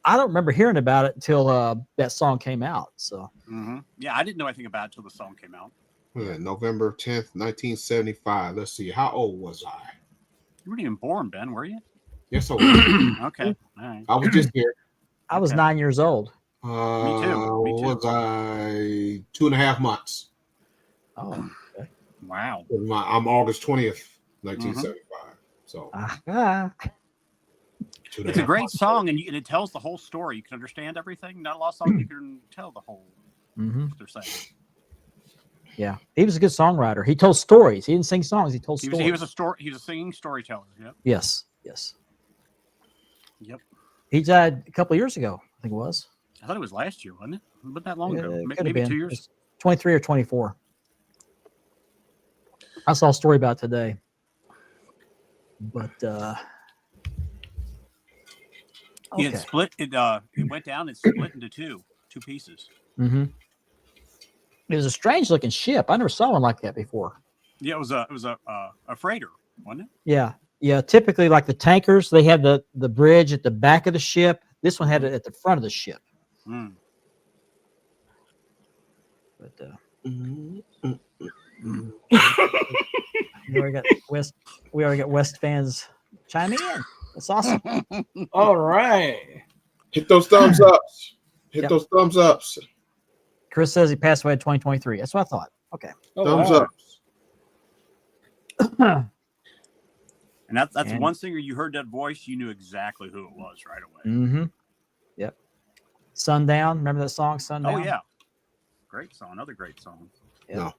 I don't remember hearing about it until that song came out. So yeah, I didn't know anything about it until the song came out. Yeah, November 10th, 1975. Let's see. How old was I? You weren't even born, Ben, were you? Yes, I was. Okay, all right. I was just here. I was 9 years old. Me too. Me too. Was I 2.5 months? Oh, okay. Wow. I'm August 20th, 1975. So it's a great song, and it tells the whole story. You can understand everything. Not a lot of songs you can tell the whole what they're saying. Yeah, he was a good songwriter. He told stories. He didn't sing songs. He told stories. He was a singing storyteller. Yep. Yes. Yep. He died a couple of years ago. I think it was. I thought it was last year, wasn't it? Wasn't that long ago? Maybe Been 2 years. 23 or 24. I saw a story about it today. But okay. It split. It went down and split into two pieces. Mm-hmm. It was a strange looking ship. I never saw one like that before. Yeah, it was a freighter, wasn't it? Yeah. Typically, like the tankers, they had the bridge at the back of the ship. This one had it at the front of the ship. Mm. But we already got West fans chiming in. That's awesome. All right. Hit those thumbs ups. Hit those thumbs ups. Chris says he passed away in 2023. That's what I thought. Okay. Thumbs ups. And that's one singer. You heard that voice, you knew exactly who it was right away. Mm-hmm. Yep. Sundown. Remember that song, Sundown? Oh yeah. Great song. Another great song. Yep. No.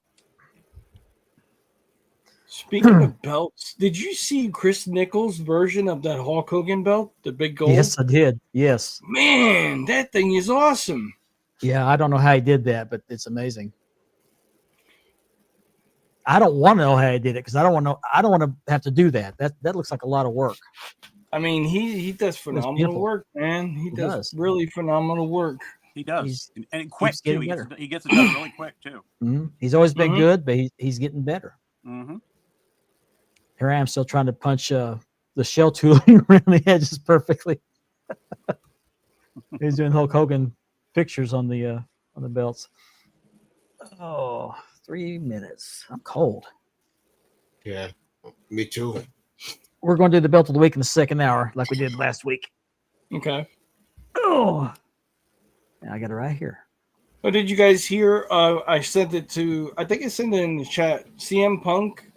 Speaking of belts, did you see Chris Nichols' version of that Hulk Hogan belt, the big gold? Yes, I did. Yes. Man, that thing is awesome. Yeah, I don't know how he did that, but it's amazing. I don't want to know how he did it because I don't want to have to do that. That looks like a lot of work. I mean, he does phenomenal work, man. He does really phenomenal work. He does, and quick too. He gets it done really quick too. Mm-hmm. He's always been good, but he's getting better. Mm-hmm. Here I am still trying to punch the shell tooling around the edges perfectly. He's doing Hulk Hogan pictures on the belts. Oh, 3 minutes. I'm cold. Yeah, me too. We're going to do the belt of the week in the second hour, like we did last week. Okay. Oh, I got it right here. Oh, did you guys hear? I sent it to. I think I sent it in the chat. CM Punk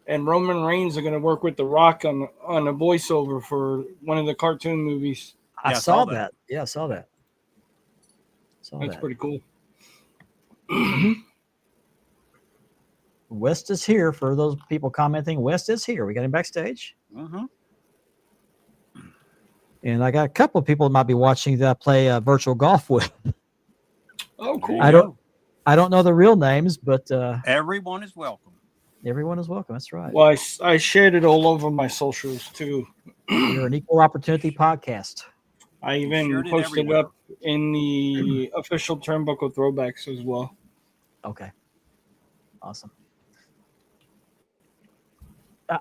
and Roman Reigns are going to work with The Rock on a voiceover for one of the cartoon movies. I saw that. Yeah, I saw that. That's pretty cool. West is here for those people commenting. West is here. We got him backstage. Mm-hmm. And I got a couple of people that might be watching that I play virtual golf with. Oh, cool. I don't know the real names, but everyone is welcome. Everyone is welcome. That's right. Well, I shared it all over my socials too. You're an equal opportunity podcast. I even posted up in the official Turnbuckle throwbacks as well. Okay. Awesome.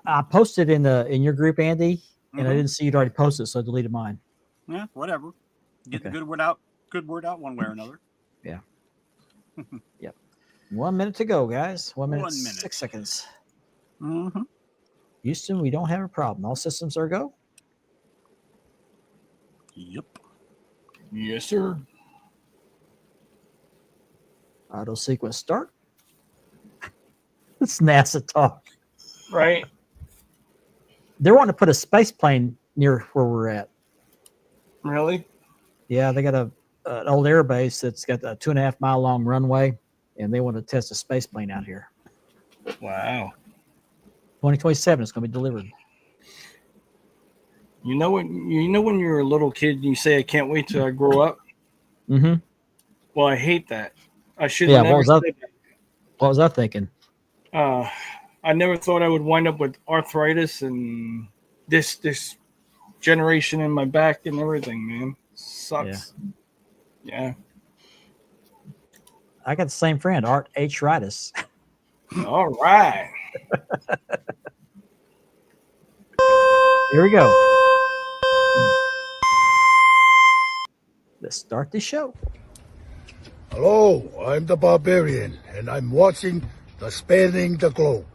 I posted in your group, Andy, and I didn't see you'd already posted, so I deleted mine. Yeah, whatever. Get the good word out one way or another. Yeah. Yep. 1 minute to go, guys. 1 minute, 6 seconds. Mm-hmm. Houston, we don't have a problem. All systems are go. Yep. Yes, sir. Auto sequence start. It's NASA talk. Right. They're wanting to put a space plane near where we're at. Really? Yeah, they got an old air base that's got a 2.5 mile long runway, and they want to test a space plane out here. Wow. 2027 is going to be delivered. You know when you're a little kid and you say, "I can't wait till I grow up." Mm-hmm. Well, I hate that. I should have never said that. What was I thinking? I never thought I would wind up with arthritis and this generation in my back and everything, man. Sucks. Yeah. I got the same friend, Art H. Ritis. All right. Here we go. let's start the show. Hello, I'm the Barbarian, and I'm watching the Spanning the Globe.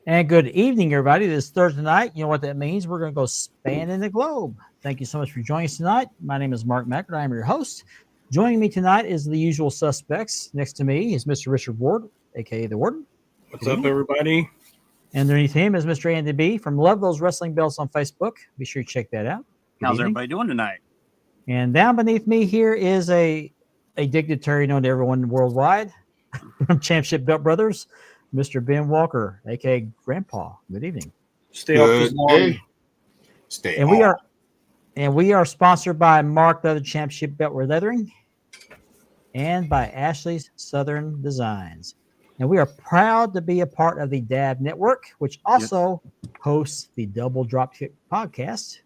And good evening, everybody. This is Thursday night. You know what that means. We're going to go spanning the globe. Thank you so much for joining us tonight. My name is Mark Mackert. I'm your host. Joining me tonight is the usual suspects. Next to me is Mr. Richard Ward, a.k.a. The Warden. What's up, everybody? And underneath him is Mr. Andy B. from Love Those Wrestling Belts on Facebook. Be sure you check that out. Good How's evening. everybody doing tonight? And down beneath me here is a dignitary known to everyone worldwide from Championship Belt Brothers, Mr. Ben Walker, a.k.a. Grandpa. Good evening. Stay off this lawn. Stay And we are sponsored by Mark Leather Championship Beltware Leathering and by Ashley's Southern Designs. And we are proud to be a part of the DAB Network, which also hosts the Double Dropkick podcast,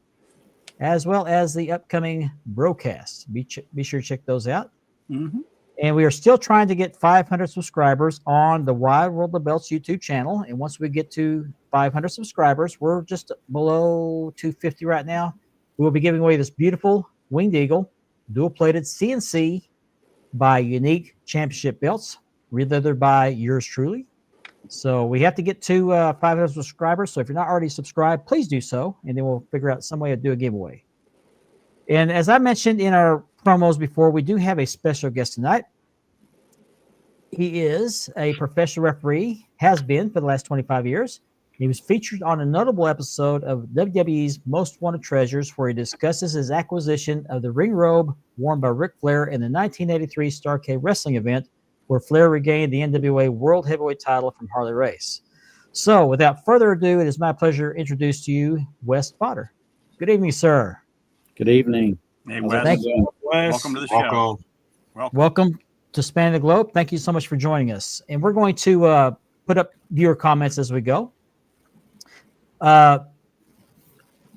as well as the upcoming broadcast. Be sure to check those out. Mm-hmm. And we are still trying to get 500 subscribers on the Wide World of Belts YouTube channel. And once we get to 500 subscribers, we're just below 250 right now. We will be giving away this beautiful Winged Eagle, dual-plated CNC by Unique Championship Belts, re-leathered by yours truly. So we have to get to 500 subscribers. So if you're not already subscribed, please do so. And then we'll figure out some way to do a giveaway. And as I mentioned in our promos before, we do have a special guest tonight. He is a professional referee, has been for the last 25 years. He was featured on a notable episode of WWE's Most Wanted Treasures, where he discusses his acquisition of the ring robe worn by Ric Flair in the 1983 Starrcade wrestling event, where Flair regained the NWA World Heavyweight title from Harley Race. So, without further ado, it is my pleasure to introduce to you Wes Potter. Good evening, sir. Good evening. Hey, How's Wes. it Thank going? Welcome to the show. Welcome to Spanning the Globe. Thank you so much for joining us. And we're going to put up viewer comments as we go. I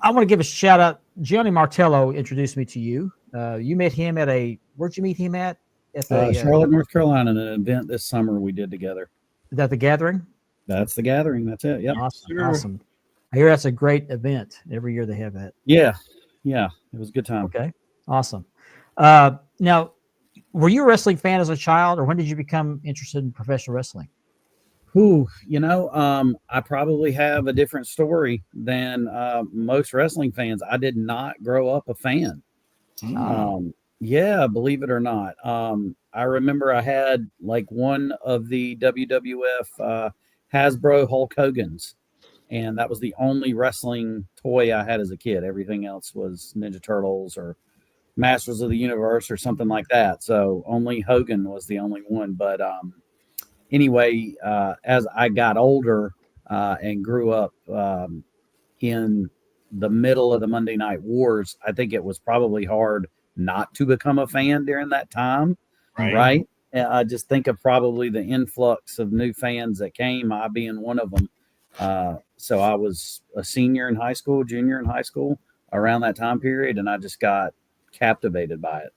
want to give a shout out. Gianni Martello introduced me to you. You met him at where'd you meet him at? At the Charlotte, North Carolina, an event this summer we did together. Is that the Gathering? That's the Gathering. That's it. Yep. Awesome. Sure. Awesome. I hear that's a great event. Every year they have that. Yeah. Yeah. It was a good time. Okay. Awesome. Now, were you a wrestling fan as a child, or when did you become interested in professional wrestling? I probably have a different story than most wrestling fans. I did not grow up a fan. Yeah, believe it or not. I remember I had like one of the WWF Hasbro Hulk Hogan's, and that was the only wrestling toy I had as a kid. Everything else was Ninja Turtles or Masters of the Universe or something like that. So only Hogan was the only one. But anyway, as I got older and grew up in the middle of the Monday Night Wars, I think it was probably hard not to become a fan during that time. Right? I just think of probably the influx of new fans that came, I being one of them. So I was a senior in high school, junior in high school around that time period, and I just got captivated by it.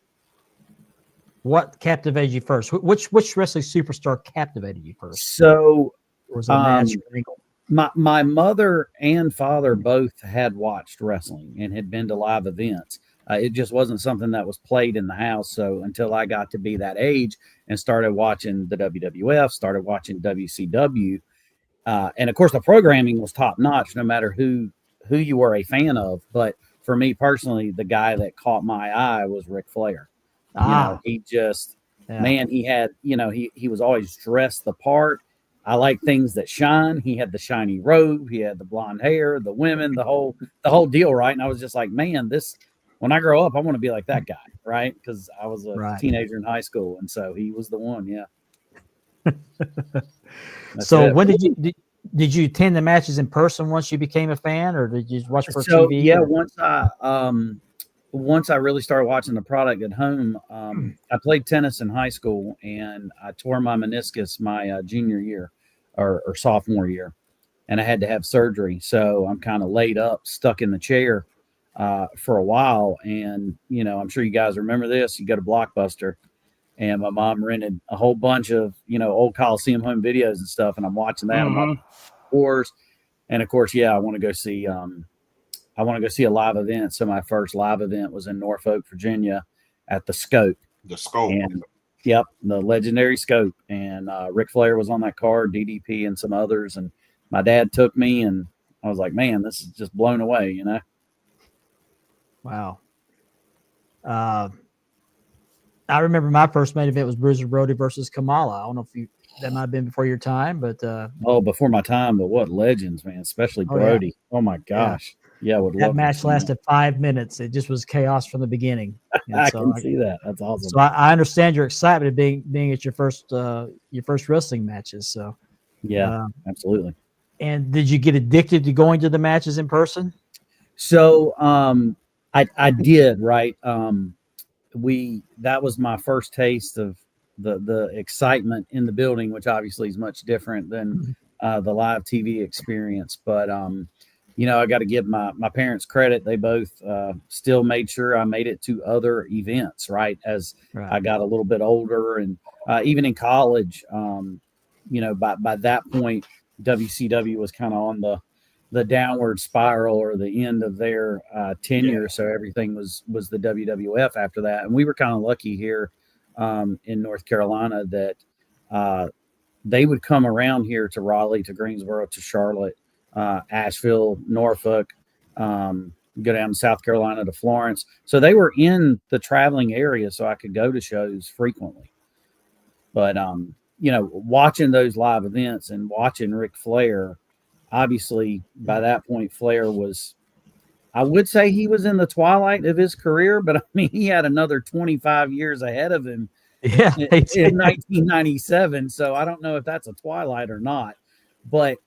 What captivated you first? Which wrestling superstar captivated you first? So Or was it a match or angle? my mother and father both had watched wrestling and had been to live events. It just wasn't something that was played in the house. So until I got to be that age and started watching the WWF, started watching WCW, and of course the programming was top notch, no matter who you were a fan of. But for me personally, the guy that caught my eye was Ric Flair. He just, man, he had, he was always dressed the part. I like things that shine. He had the shiny robe. He had the blonde hair, the women, the whole deal, right? And I was just like, man, when I grow up, I want to be like that guy, right? Because I was a teenager in high school, and so he was the one, yeah. So when did you attend the matches in person once you became a fan, or did you watch for TV? Yeah, once I really started watching the product at home, I played tennis in high school, and I tore my meniscus my junior year or sophomore year, and I had to have surgery. So I'm kind of laid up, stuck in the chair for a while. And, I'm sure you guys remember this. You go to Blockbuster, and my mom rented a whole bunch of, old Coliseum home videos and stuff, and I'm watching that. I'm watching wars. And, of course, I want to go see a live event. So my first live event was in Norfolk, Virginia at the Scope. The Scope. And, yep, the legendary Scope. And Ric Flair was on that card, DDP and some others. And my dad took me, and I was like, man, this is just blown away, Wow. I remember my first main event was Bruiser Brody versus Kamala. I don't know if that might have been before your time, but before my time, but what legends, man, especially Brody. Yeah. Oh my gosh. Yeah, that match lasted 5 minutes. It just was chaos from the beginning. I can see that. That's awesome. So I understand your excitement of being at your first wrestling matches. So yeah, absolutely. And did you get addicted to going to the matches in person? So I did, right. That was my first taste of the excitement in the building, which obviously is much different than the live TV experience. But I got to give my parents credit. They both still made sure I made it to other events, right? As I got a little bit older, and even in college, by that point, WCW was kind of on the downward spiral, or the end of their tenure. So everything was the WWF after that. And we were kind of lucky here in North Carolina that they would come around here to Raleigh, to Greensboro, to Charlotte, Asheville, Norfolk, go down to South Carolina to Florence. So they were in the traveling area, so I could go to shows frequently. But, watching those live events and watching Ric Flair, obviously, by that point, Flair was, I would say he was in the twilight of his career, but I mean, he had another 25 years ahead of him in 1997. So I don't know if that's a twilight or not, but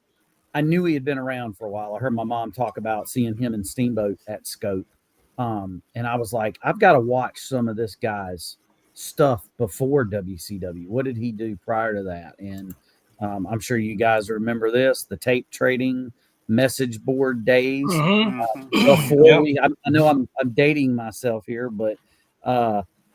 I knew he had been around for a while. I heard my mom talk about seeing him in Steamboat at Scope. And I was like, I've got to watch some of this guy's stuff before WCW. What did he do prior to that? And I'm sure you guys remember this, the tape trading message board days. Before I know I'm dating myself here, but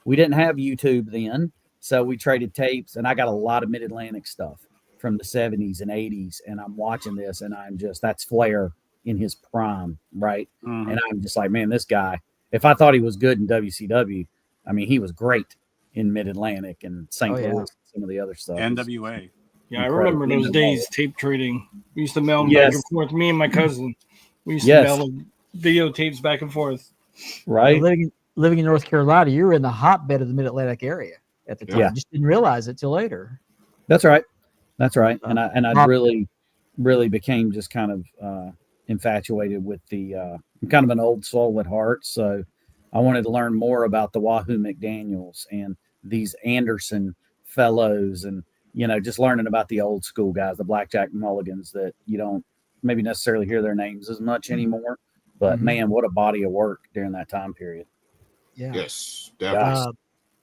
we didn't have YouTube then. So we traded tapes, and I got a lot of Mid-Atlantic stuff from the 70s and 80s. And I'm watching this, and that's Flair in his prime, right? And I'm just like, man, this guy, if I thought he was good in WCW, I mean, he was great in Mid-Atlantic and St. Louis and some of the other stuff. NWA. Yeah, I remember those days, tape trading. We used to mail them back and forth. Me and my cousin, we used to mail videotapes back and forth. Right. Living in North Carolina, you were in the hotbed of the Mid-Atlantic area at the time. Yeah. Just didn't realize it till later. That's right. And I really became just kind of infatuated with I'm kind of an old soul at heart. So I wanted to learn more about the Wahoo McDaniels and these Anderson fellows, and just learning about the old school guys, the Blackjack Mulligans, that you don't maybe necessarily hear their names as much anymore. But man, what a body of work during that time period. Yeah. Yes, definitely.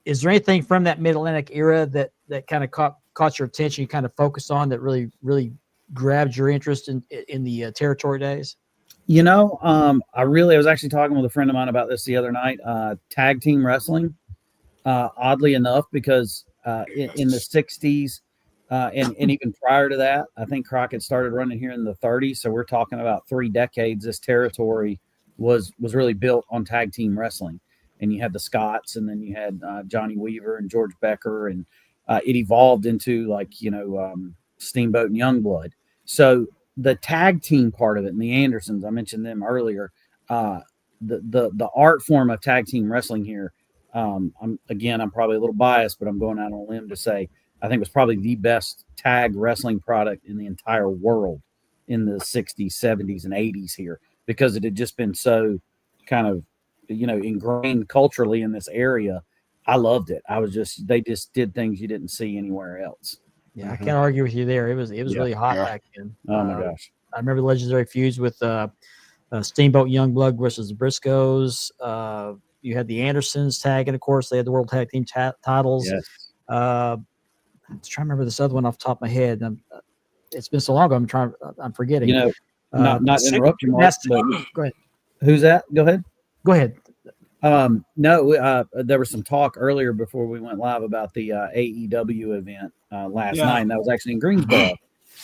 Is there anything from that Mid-Atlantic era that kind of caught your attention, you kind of focused on, that really grabbed your interest in the territory days? I was actually talking with a friend of mine about this the other night. Tag team wrestling, oddly enough, because in the 60s and even prior to that, I think Crockett started running here in the 30s. So we're talking about 3 decades. This territory was really built on tag team wrestling. And you had the Scots, and then you had Johnny Weaver and George Becker, and it evolved into Steamboat and Youngblood. So the tag team part of it, and the Andersons, I mentioned them earlier. The art form of tag team wrestling here. I'm probably a little biased, but I'm going out on a limb to say I think it was probably the best tag wrestling product in the entire world in the 60s, 70s, and 80s here, because it had just been so kind of ingrained culturally in this area. I loved it. They just did things you didn't see anywhere else. Yeah, I can't argue with you there. It was really hot back then. Oh my gosh. I remember the legendary feuds with Steamboat Youngblood versus the Briscoes. You had the Andersons tagging, of course. They had the World Tag Team titles. Yes. I'm trying to remember this other one off the top of my head. It's been so long ago. I'm forgetting. Not interrupt you, Mark. Go ahead. Who's that? Go ahead. Go ahead. There was some talk earlier before we went live about the AEW event last night, and that was actually in Greensboro,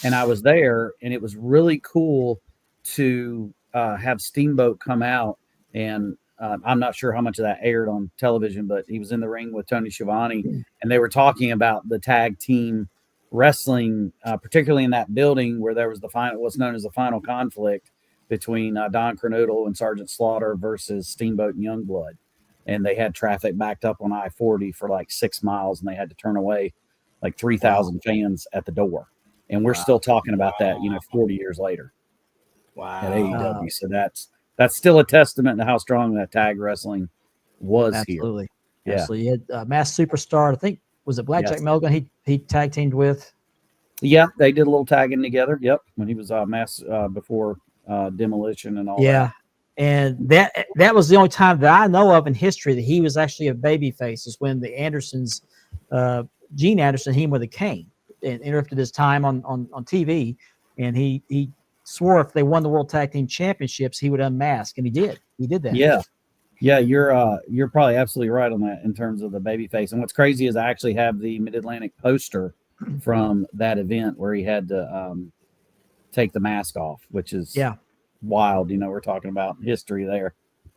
and I was there, and it was really cool to have Steamboat come out, and I'm not sure how much of that aired on television, but he was in the ring with Tony Schiavone, and they were talking about the tag team wrestling, particularly in that building where there was what's known as the final conflict between Don Cornudle and Sergeant Slaughter versus Steamboat and Youngblood. And they had traffic backed up on I-40 for like 6 miles, and they had to turn away like 3,000 fans at the door. And we're still talking about that, 40 years later. Wow. At AEW. So that's still a testament to how strong that tag wrestling was here. Absolutely. Yeah. Absolutely. You had Mass Superstar, I think, was it Blackjack Melgan he tag teamed with? Yeah, they did a little tagging together. Yep. When he was before Demolition and all that. Yeah. And that was the only time that I know of in history that he was actually a babyface, is when the Andersons, Gene Anderson, hit him with a cane and interrupted his time on TV. And he swore if they won the World Tag Team Championships, he would unmask. And he did. He did that. Yeah. Yeah, you're probably absolutely right on that in terms of the babyface. And what's crazy is I actually have the Mid-Atlantic poster from that event where he had to take the mask off, which is wild. We're talking about history there.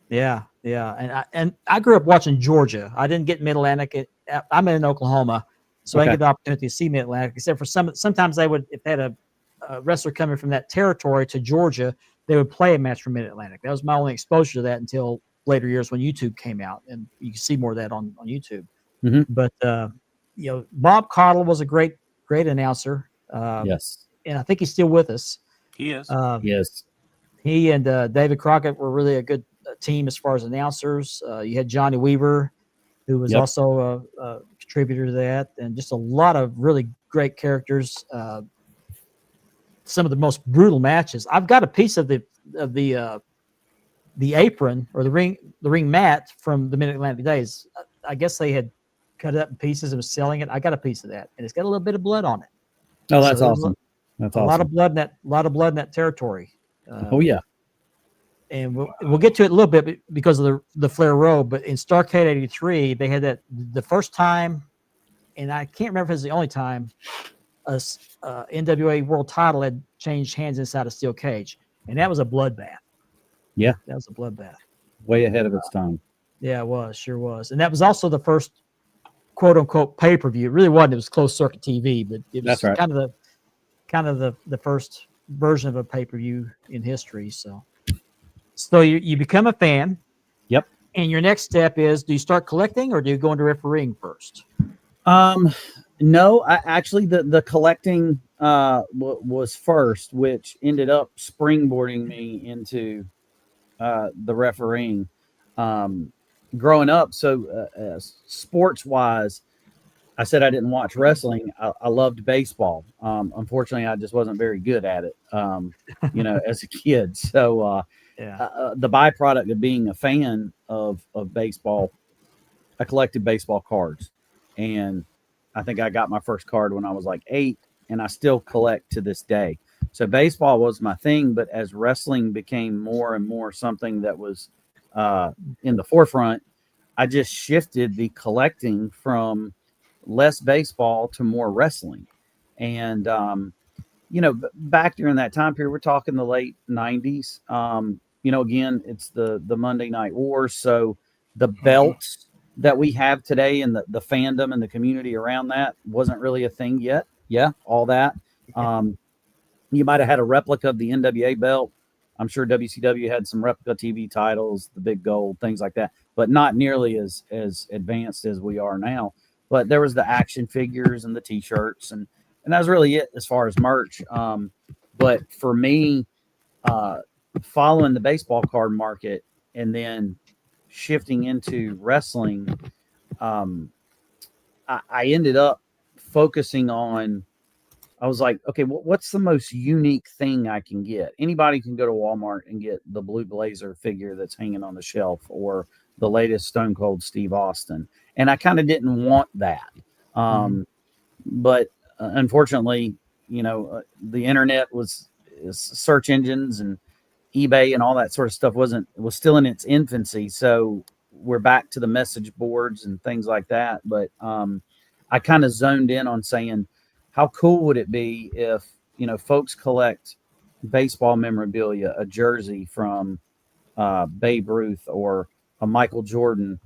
Yeah, yeah. And I grew up watching Georgia. I didn't get Mid-Atlantic. I'm in Oklahoma, so I get the opportunity to see Mid-Atlantic. Except for sometimes they would, if they had a wrestler coming from that territory to Georgia, they would play a match from Mid-Atlantic. That was my only exposure to that until later years when YouTube came out, and you can see more of that on YouTube. Mm-hmm. But Bob Caudle was a great announcer. Yes, and I think he's still with us. He is. Yes. He and David Crockett were really a good team as far as announcers. You had Johnny Weaver, who was also a contributor to that, and just a lot of really great characters. Some of the most brutal matches. I've got a piece of the apron or the ring mat from the Mid-Atlantic days. I guess they had cut it up in pieces and was selling it. I got a piece of that, and it's got a little bit of blood on it. Oh, that's awesome. That's awesome. A lot of blood in that territory. Oh yeah. And we'll get to it a little bit because of the Flair Robe. But in Starrcade '83, they had that the first time, and I can't remember if it was the only time, a NWA World Title had changed hands inside a steel cage, and that was a bloodbath. Yeah, that was a bloodbath. Way ahead of its time. Yeah, it was, sure was, and that was also the first quote unquote pay per view. It really wasn't. It was closed circuit TV, but it was kind of the first version of a pay per view in history. So you become a fan. Yep. And your next step is: do you start collecting, or do you go into refereeing first? No, actually the collecting was first, which ended up springboarding me into the refereeing. Growing up, so sports wise, I said I didn't watch wrestling. I loved baseball. Unfortunately, I just wasn't very good at it, as a kid. So the byproduct of being a fan of baseball, I collected baseball cards, and I think I got my first card when I was like 8, and I still collect to this day. So baseball was my thing, but as wrestling became more and more something that was in the forefront, I just shifted the collecting from less baseball to more wrestling. And back during that time period, we're talking the late '90s. Again, it's the Monday Night Wars, so the belts that we have today and the fandom and the community around that wasn't really a thing yet. Yeah, all that. You might have had a replica of the NWA belt. I'm sure WCW had some replica TV titles, the big gold, things like that, but not nearly as advanced as we are now. But there was the action figures and the T-shirts, and that was really it as far as merch. But for me, following the baseball card market and then shifting into wrestling, I ended up focusing on. I was like, okay, what's the most unique thing I can get? Anybody can go to Walmart and get the Blue Blazer figure that's hanging on the shelf or the latest Stone Cold Steve Austin. And I kind of didn't want that. But unfortunately, the internet was search engines and eBay and all that sort of stuff was still in its infancy. So we're back to the message boards and things like that. But I kind of zoned in on saying, how cool would it be if, folks collect baseball memorabilia, a jersey from Babe Ruth or a Michael Jordan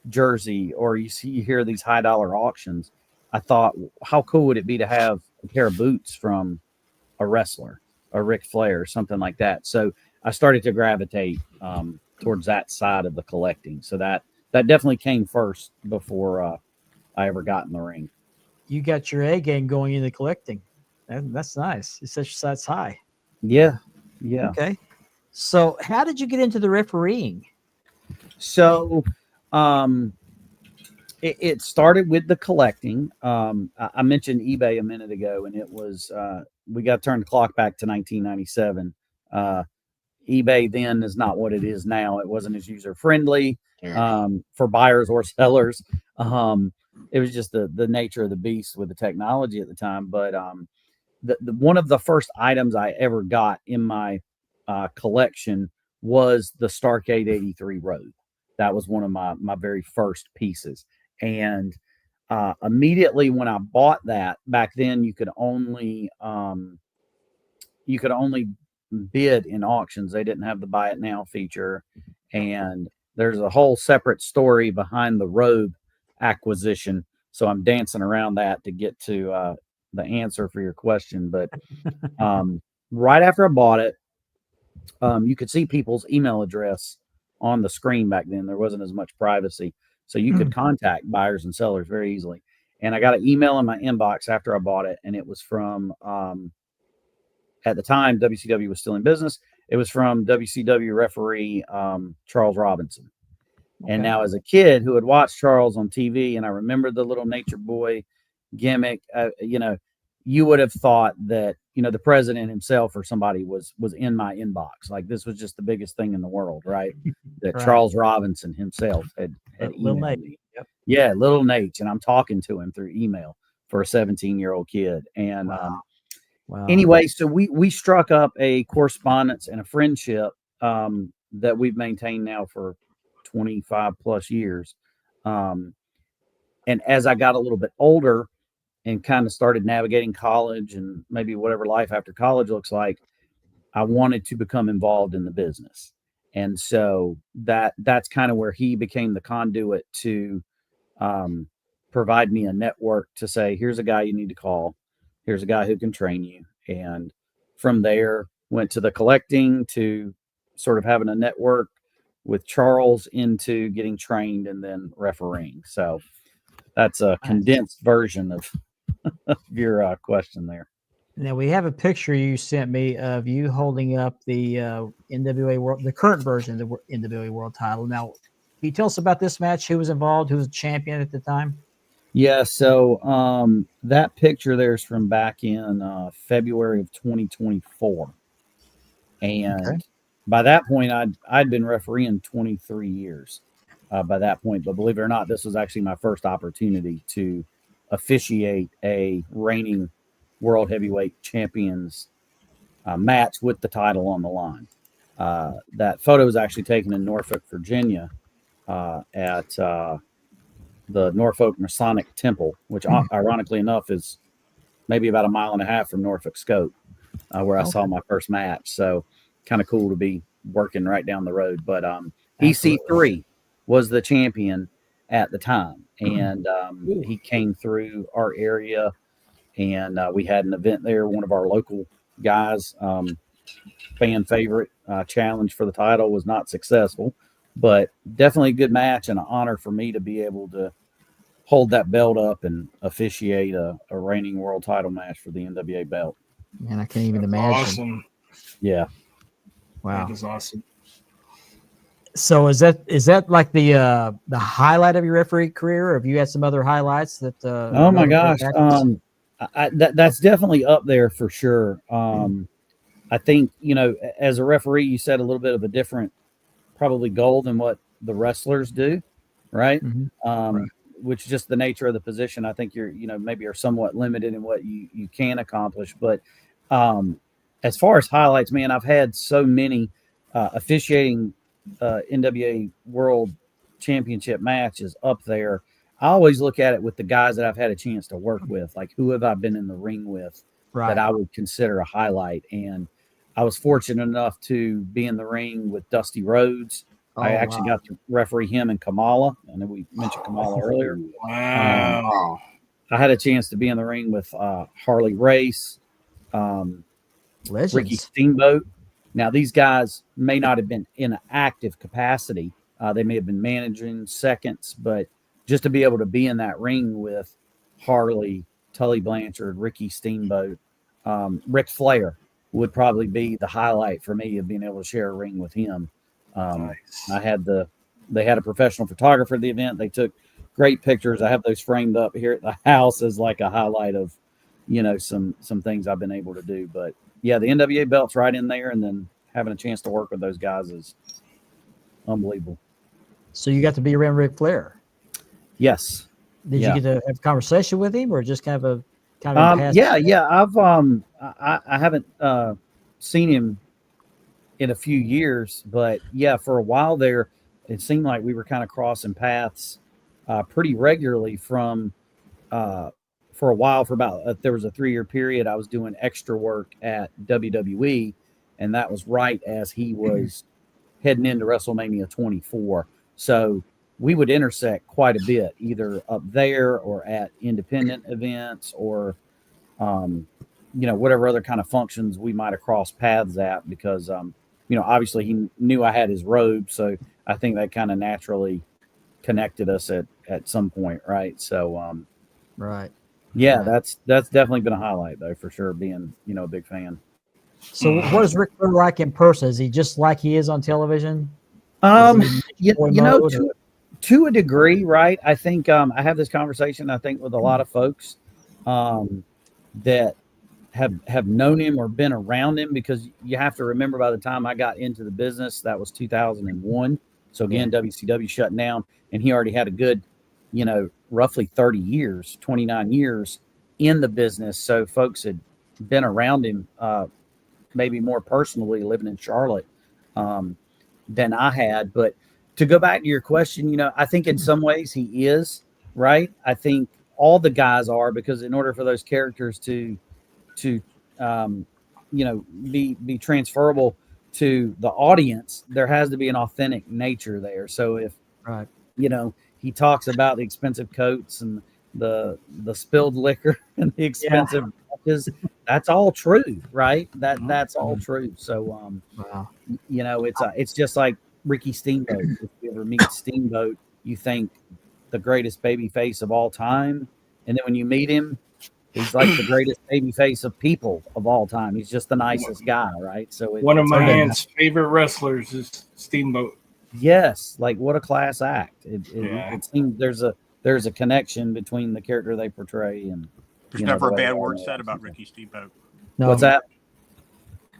jersey, or you hear these high dollar auctions. I thought, how cool would it be to have a pair of boots from a wrestler, a Ric Flair, something like that. So I started to gravitate towards that side of the collecting. So that definitely came first before I ever got in the ring. You got your A game going into collecting. That's nice. It sets your sights high. Yeah. Okay. So how did you get into the refereeing? So it started with the collecting. I mentioned eBay a minute ago, and it was we got to turn the clock back to 1997. eBay then is not what it is now. It wasn't as user friendly for buyers or sellers. It was just the nature of the beast with the technology at the time. But the one of the first items I ever got in my collection was the Starrcade 83 Robe. That was one of my very first pieces. And immediately when I bought that, back then you could only bid in auctions. They didn't have the buy it now feature. And there's a whole separate story behind the Robe acquisition. So I'm dancing around that to get to the answer for your question. But right after I bought it, you could see people's email address on the screen back then. There wasn't as much privacy. So you could contact buyers and sellers very easily. And I got an email in my inbox after I bought it. And it was from, at the time, WCW was still in business. It was from WCW referee Charles Robinson. Okay. And now as a kid who had watched Charles on TV, and I remember the little nature boy gimmick, you would have thought that, the president himself or somebody was in my inbox. Like this was just the biggest thing in the world, right? That right. Charles Robinson himself had little Nate. Yep. Yeah, little Nate. And I'm talking to him through email for a 17-year-old kid. And wow. Anyway, so we struck up a correspondence and a friendship that we've maintained now for 25 plus years. And as I got a little bit older and kind of started navigating college and maybe whatever life after college looks like, I wanted to become involved in the business. And so that's kind of where he became the conduit to provide me a network to say, here's a guy you need to call. Here's a guy who can train you. And from there, went to the collecting to sort of having a network with Charles into getting trained and then refereeing. So that's a condensed version of your question there. Now we have a picture you sent me of you holding up the NWA World, the current version of the NWA World title. Now, can you tell us about this match? Who was involved? Who was champion at the time? Yeah, so that picture there's from back in February of 2024. And by that point, I'd been refereeing 23 years by that point. But believe it or not, this was actually my first opportunity to officiate a reigning World Heavyweight Champions match with the title on the line. That photo was actually taken in Norfolk, Virginia, at the Norfolk Masonic Temple, which ironically enough is maybe about 1.5 miles from Norfolk Scope, where I saw my first match. So kind of cool to be working right down the road. But EC3 was the champion at the time, and he came through our area, and we had an event there. One of our local guys, fan favorite, challenge for the title was not successful, but definitely a good match and an honor for me to be able to hold that belt up and officiate a reigning world title match for the NWA belt. Man, I can't even That's imagine. awesome. Yeah. Wow. That is awesome. So is that like the highlight of your referee career, or have you had some other highlights that? Oh my gosh, that's definitely up there for sure. I think, you know, as a referee, you set a little bit of a different, probably goal than what the wrestlers do, right? Right. Which is just the nature of the position. I think you're, you know, maybe are somewhat limited in what you can accomplish. But as far as highlights, man, I've had so many officiating NWA World Championship matches up there. I always look at it with the guys that I've had a chance to work with, like who have I been in the ring with that I would consider a highlight. And I was fortunate enough to be in the ring with Dusty Rhodes. I actually got to referee him and Kamala. I know we mentioned Kamala earlier. Wow. I had a chance to be in the ring with Harley Race, Legends. Ricky Steamboat. Now, these guys may not have been in an active capacity. They may have been managing seconds, but just to be able to be in that ring with Harley, Tully Blanchard, Ricky Steamboat, Ric Flair would probably be the highlight for me of being able to share a ring with him. Nice. They had a professional photographer at the event. They took great pictures. I have those framed up here at the house as like a highlight of, you know, some things I've been able to do. But yeah, the NWA belt's right in there, and then having a chance to work with those guys is unbelievable. So you got to be around Ric Flair. Yes. Did you get to have a conversation with him, or just kind of yeah. I haven't seen him in a few years, but yeah, for a while there, it seemed like we were kind of crossing paths pretty regularly for a while. For about there was a 3-year period I was doing extra work at WWE, and that was right as he was heading into WrestleMania 24. So we would intersect quite a bit, either up there or at independent events, or you know, whatever other kind of functions we might have crossed paths at, because you know, obviously he knew I had his robe, so I think that kind of naturally connected us at some point, right? So right. Yeah, that's definitely been a highlight, though, for sure, being, you know, a big fan. So what is Ric Flair like in person? Is he just like he is on television? You know, to a degree, right? I think I have this conversation, I think, with a lot of folks that have known him or been around him, because you have to remember, by the time I got into the business, that was 2001. So again, WCW shutting down, and he already had a good, you know, roughly 30 years, 29 years in the business. So folks had been around him, maybe more personally, living in Charlotte than I had. But to go back to your question, you know, I think in some ways he is, right? I think all the guys are, because in order for those characters to you know, be transferable to the audience, there has to be an authentic nature there. So if, you know, he talks about the expensive coats and the spilled liquor and the expensive watches, that's all true, right? That's all true. So you know, it's just like Ricky Steamboat. If you ever meet Steamboat, you think the greatest baby face of all time, and then when you meet him, he's like the greatest baby face of people of all time. He's just the nicest guy, right? So one of my aunt's favorite wrestlers is Steamboat. Yes, like what a class act. It seems there's a connection between the character they portray and. There's never a bad word said about Ricky Steamboat. No. What's that?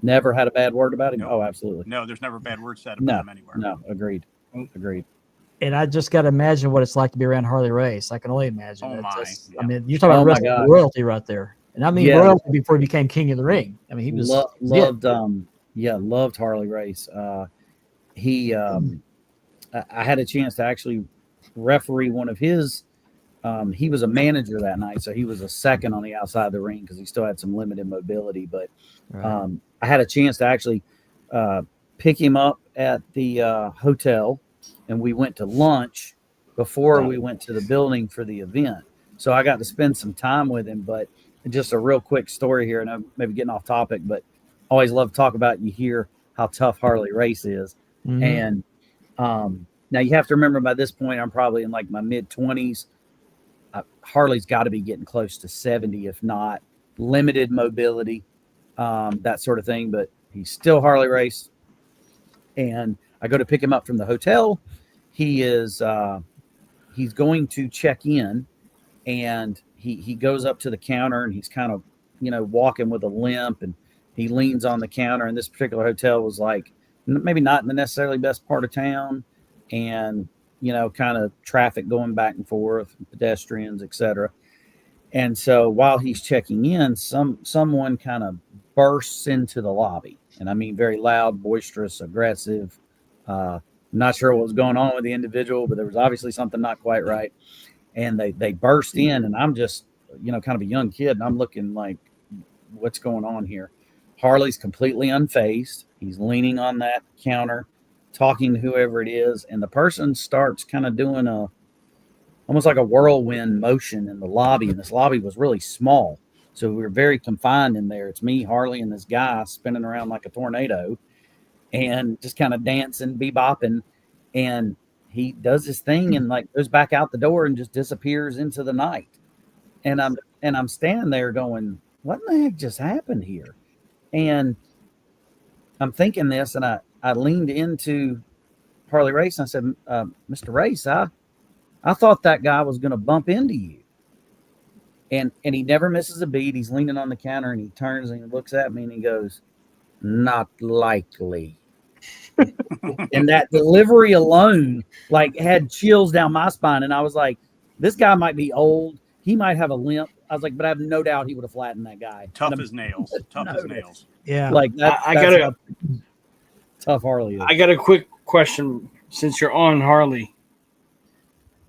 Never had a bad word about him? No. Oh, absolutely. No, there's never a bad word said about him anywhere. No, agreed. And I just got to imagine what it's like to be around Harley Race. I can only imagine. Oh, my. I mean, you're talking about wrestling royalty right there. And I mean royalty before he became king of the ring. I mean, he was loved Harley Race. I had a chance to actually referee one of his. He was a manager that night, so he was a second on the outside of the ring because he still had some limited mobility. But I had a chance to actually pick him up at the hotel, and we went to lunch before we went to the building for the event. So I got to spend some time with him. But just a real quick story here, and I'm maybe getting off topic, but always love to talk about. You hear how tough Harley Race is, and now you have to remember by this point I'm probably in like my mid-20s. Harley's got to be getting close to 70, if not limited mobility, that sort of thing. But he's still Harley Race, and I go to pick him up from the hotel. He's going to check in, and he goes up to the counter, and he's kind of walking with a limp, and he leans on the counter. And this particular hotel was like maybe not in the necessarily best part of town, and kind of traffic going back and forth, pedestrians, etc. And so while he's checking in, someone kind of bursts into the lobby, and I mean very loud, boisterous, aggressive. Not sure what was going on with the individual, but there was obviously something not quite right. And they burst in, and I'm just kind of a young kid, and I'm looking like, what's going on here? Harley's completely unfazed. He's leaning on that counter, talking to whoever it is, and the person starts kind of doing almost like a whirlwind motion in the lobby, and this lobby was really small, so we were very confined in there. It's me, Harley, and this guy spinning around like a tornado and just kind of dancing, bebopping, and he does his thing and like goes back out the door and just disappears into the night. And I'm standing there going, what in the heck just happened here? And I'm thinking this, and I leaned into Harley Race, and I said, Mr. Race, I thought that guy was going to bump into you. And he never misses a beat. He's leaning on the counter, and he turns and he looks at me, and he goes, not likely. And that delivery alone like had chills down my spine. And I was like, this guy might be old. He might have a limp. I was like, but I have no doubt he would have flattened that guy. Tough as nails. Tough as nails. Yeah. Like that. I got a tough Harley is. I got a quick question. Since you're on Harley,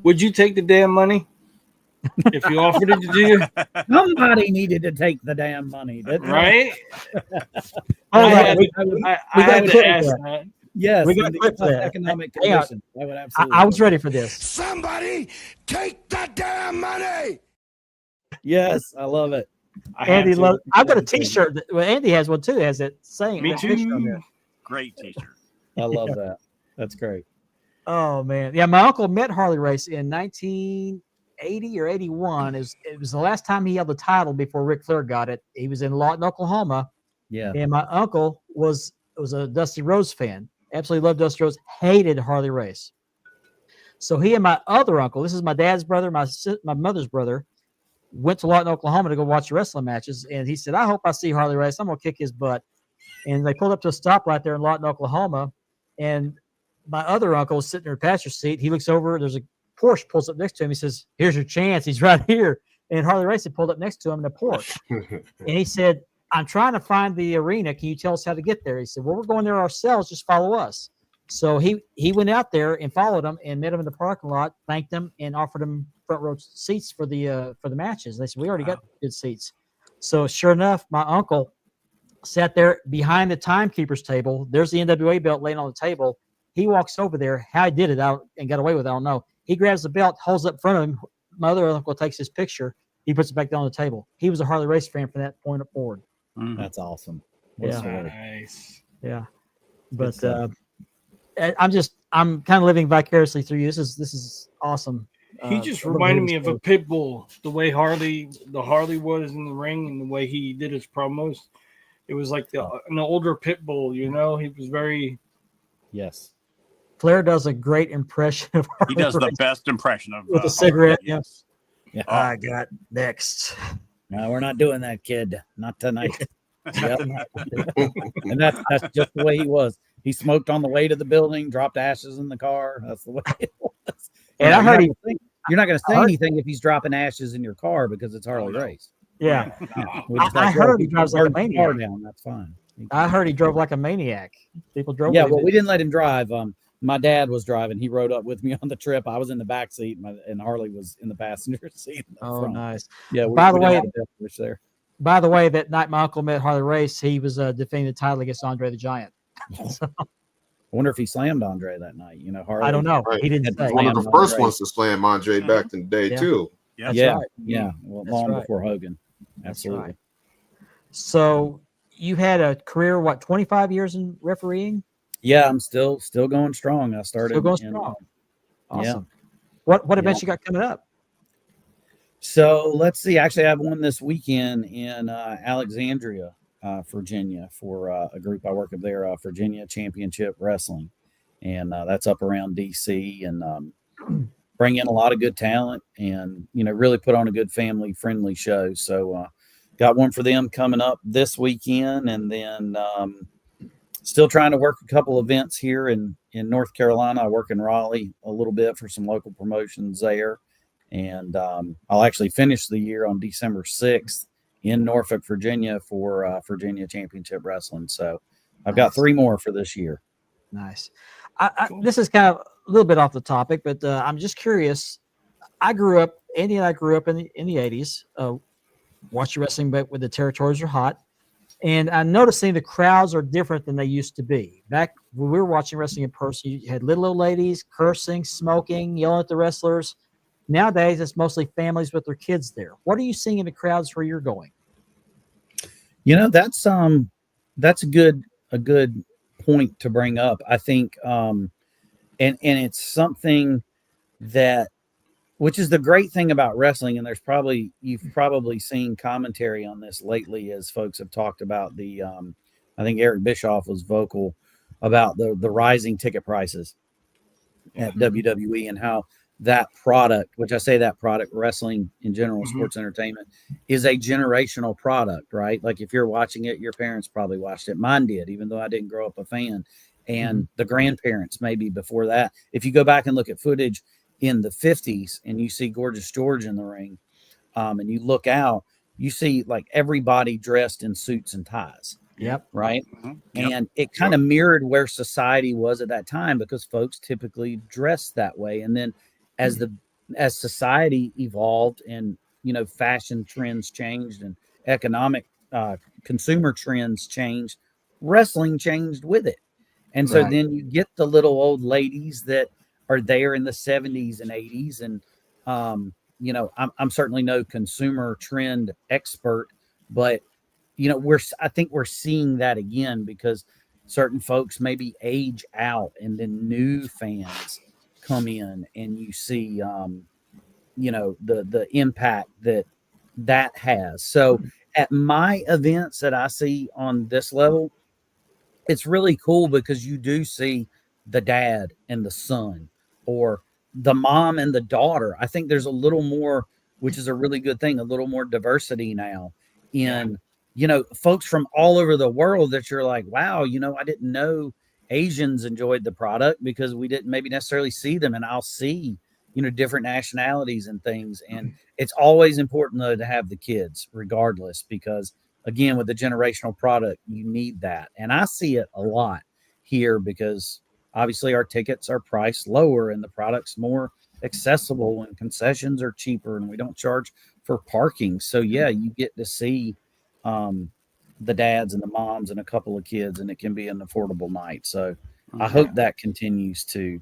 would you take the damn money if you offered it to you? Somebody needed to take the damn money, didn't they? Right? Oh, I had to ask that. Yes, we got in the clips there. economic Hang on. conditions. I would absolutely. I was ready for this. Somebody take the damn money. Yes, I love it. Andy loves. I've got a T-shirt. Well, Andy has one too. Has it saying? Me that picture on too. there. Great T-shirt. I love that. That's great. Oh man, yeah. My uncle met Harley Race in 1980 or 81. It was the last time he held the title before Ric Flair got it. He was in Lawton, Oklahoma. Yeah. And my uncle was a Dusty Rhodes fan. Absolutely loved Dusty Rhodes. Hated Harley Race. So he and my other uncle, this is my dad's brother, my mother's brother, went to Lawton, Oklahoma to go watch the wrestling matches. And he said, I hope I see Harley Race. I'm going to kick his butt. And they pulled up to a stoplight there in Lawton, Oklahoma. And my other uncle was sitting in the passenger seat. He looks over. There's a Porsche pulls up next to him. He says, here's your chance. He's right here. And Harley Race had pulled up next to him in a Porsche. And he said, I'm trying to find the arena. Can you tell us how to get there? He said, well, we're going there ourselves. Just follow us. So he went out there and followed him and met him in the parking lot, thanked him, and offered him front row seats for the matches. They said, we already got good seats. So sure enough, my uncle sat there behind the timekeeper's table. There's the NWA belt laying on the table. He walks over there. How he did it out and got away with it, I don't know. He grabs the belt, holds it up in front of him. My other uncle takes his picture. He puts it back down on the table. He was a Harley Race fan from that point forward. That's awesome. Yeah. Nice. Yeah. But I'm kind of living vicariously through you. This is awesome. He just reminded me of a pit bull. The way Harley was in the ring and the way he did his promos. It was like an older pit bull, He was very. Yes. Flair does a great impression of Harley. He does the best impression of with a cigarette. Yes. Yeah. I got next. No, we're not doing that, kid. Not tonight. Yep. And that's just the way he was. He smoked on the way to the building, dropped ashes in the car. That's the way it was. And I heard you're not going to say anything if he's dropping ashes in your car because it's Harley Race. Yeah. We just I like, well, heard he if drives like a burns the car maniac. down, that's fine. I heard he drove like a maniac. People drove Yeah, with him. well, we didn't let him drive. My dad was driving. He rode up with me on the trip. I was in the back seat, and Harley was in the passenger seat in the Oh, front. nice. Yeah, By the we didn't way, have a death wish there. By the way, that night my uncle met Harley Race, he was defending the title against Andre the Giant. So, I wonder if he slammed Andre that night. You know, Harley. I don't know. Right. He didn't Had say. One of the Slammed first Andre. ones to slam Andre back in the day, Yeah. too. Yeah. That's yeah, right. yeah. Well, That's long right. before Hogan. That's Absolutely. right. So you had a career, 25 years in refereeing? Yeah, I'm still going strong. I started. Still going in, strong. yeah. Awesome. What Yeah. events you got coming up? So let's see. Actually, I have one this weekend in Alexandria, Virginia, for a group I work with there, Virginia Championship Wrestling, and that's up around DC, and bring in a lot of good talent, and really put on a good family friendly show. So got one for them coming up this weekend, and then still trying to work a couple events here in North Carolina. I work in Raleigh a little bit for some local promotions there. And I'll actually finish the year on December 6th in Norfolk, Virginia for Virginia Championship Wrestling. So I've got 3 more for this year. Nice. This is kind of a little bit off the topic, but I'm just curious. Andy and I grew up in the 80s, watching wrestling, but when the territories are hot. And I'm noticing the crowds are different than they used to be. Back when we were watching wrestling in person, you had little old ladies cursing, smoking, yelling at the wrestlers. Nowadays, it's mostly families with their kids there. What are you seeing in the crowds where you're going? That's a good point to bring up. I think, and it's something that, which is the great thing about wrestling. And you've probably seen commentary on this lately as folks have talked about I think Eric Bischoff was vocal about the rising ticket prices at WWE, and how that product, which I say that product, wrestling in general, sports entertainment, is a generational product, right? Like if you're watching it, your parents probably watched it. Mine did, even though I didn't grow up a fan. And the grandparents maybe before that. If you go back and look at footage in the 50s and you see Gorgeous George in the ring, and you look out, you see like everybody dressed in suits and ties. Yep. Right. Yep. And it kind of mirrored where society was at that time, because folks typically dressed that way. And then as society evolved and, fashion trends changed and economic consumer trends changed, wrestling changed with it. And so then you get the little old ladies that are there in the 70s and 80s. And, I'm certainly no consumer trend expert, but I think we're seeing that again, because certain folks maybe age out and then new fans come in, and you see, the impact that has. So at my events that I see on this level, it's really cool because you do see the dad and the son, or the mom and the daughter. I think there's a little more, which is a really good thing, a little more diversity now in, folks from all over the world that you're like, wow, I didn't know Asians enjoyed the product, because we didn't maybe necessarily see them. And I'll see, different nationalities and things. And it's always important though to have the kids regardless, because again, with the generational product, you need that. And I see it a lot here, because obviously our tickets are priced lower and the product's more accessible, and concessions are cheaper, and we don't charge for parking. So yeah, you get to see the dads and the moms and a couple of kids, and it can be an affordable night. So I hope that continues to